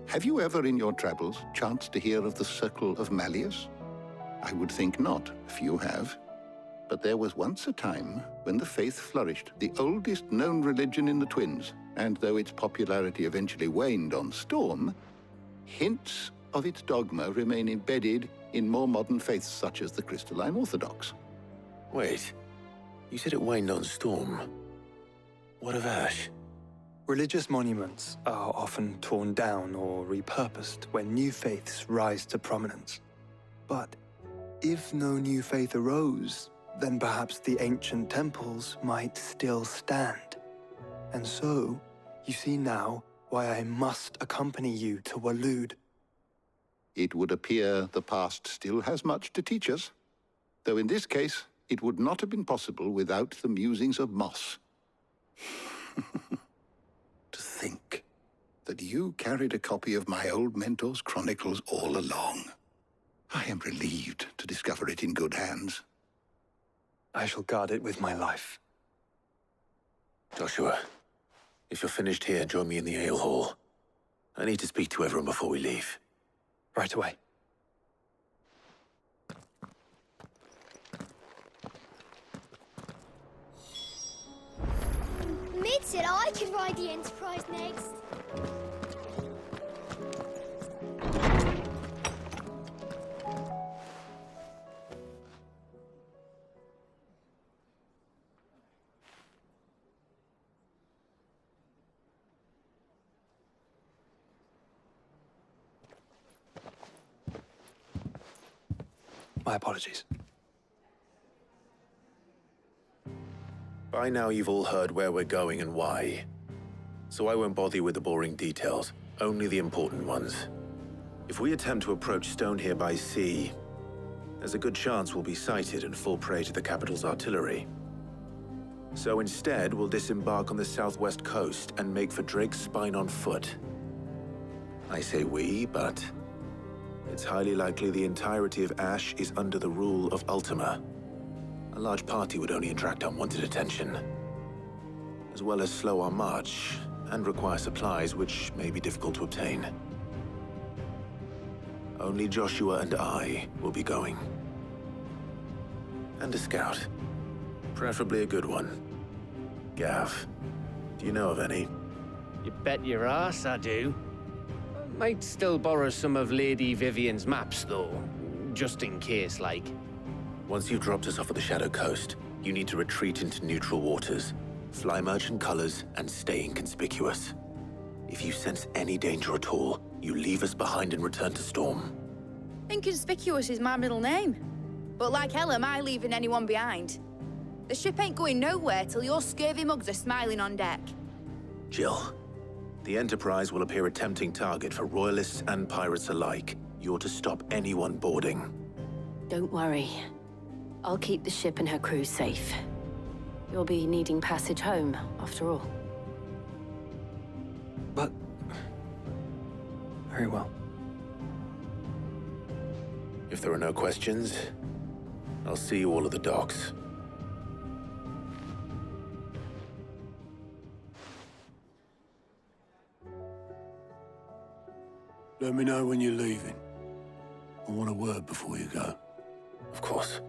have you ever in your travels chanced to hear of the Circle of Malleus? I would think not, if you have. But there was once a time when the faith flourished, the oldest known religion in the Twins, and though its popularity eventually waned on Storm, hints of its dogma remain embedded in more modern faiths such as the Crystalline Orthodox. Wait, you said it waned on Storm. What of Ash? Religious monuments are often torn down or repurposed when new faiths rise to prominence. But if no new faith arose, then perhaps the ancient temples might still stand. And so, you see now why I must accompany you to Waloed. It would appear the past still has much to teach us, though in this case, it would not have been possible without the musings of Moss. To think that you carried a copy of my old mentor's chronicles all along. I am relieved to discover it in good hands. I shall guard it with my life. Joshua, if you're finished here, join me in the ale hall. I need to speak to everyone before we leave. Right away. Mid said I could ride the Enterprise next. My apologies. By now you've all heard where we're going and why. So I won't bother you with the boring details, only the important ones. If we attempt to approach Stone here by sea, there's a good chance we'll be sighted and fall prey to the capital's artillery. So instead, we'll disembark on the southwest coast and make for Drake's Spine on foot. I say we, but it's highly likely the entirety of Ash is under the rule of Ultima. A large party would only attract unwanted attention, as well as slow our march and require supplies which may be difficult to obtain. Only Joshua and I will be going. And a scout. Preferably a good one. Gav, do you know of any? You bet your ass I do. Might still borrow some of Lady Vivian's maps, though, just in case, like. Once you've dropped us off at the Shadow Coast, you need to retreat into neutral waters, fly merchant colors, and stay inconspicuous. If you sense any danger at all, you leave us behind and return to Storm. Inconspicuous is my middle name. But like hell am I leaving anyone behind. The ship ain't going nowhere till your scurvy mugs are smiling on deck. Jill, the Enterprise will appear a tempting target for royalists and pirates alike. You're to stop anyone boarding. Don't worry. I'll keep the ship and her crew safe. You'll be needing passage home, after all. But... very well. If there are no questions, I'll see you all at the docks. Let me know when you're leaving. I want a word before you go. Of course.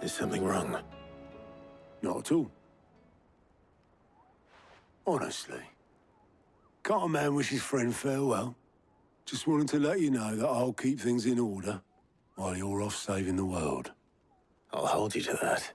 Is something wrong? Not at all. Honestly. Can't a man wish his friend farewell? Just wanted to let you know that I'll keep things in order while you're off saving the world. I'll hold you to that.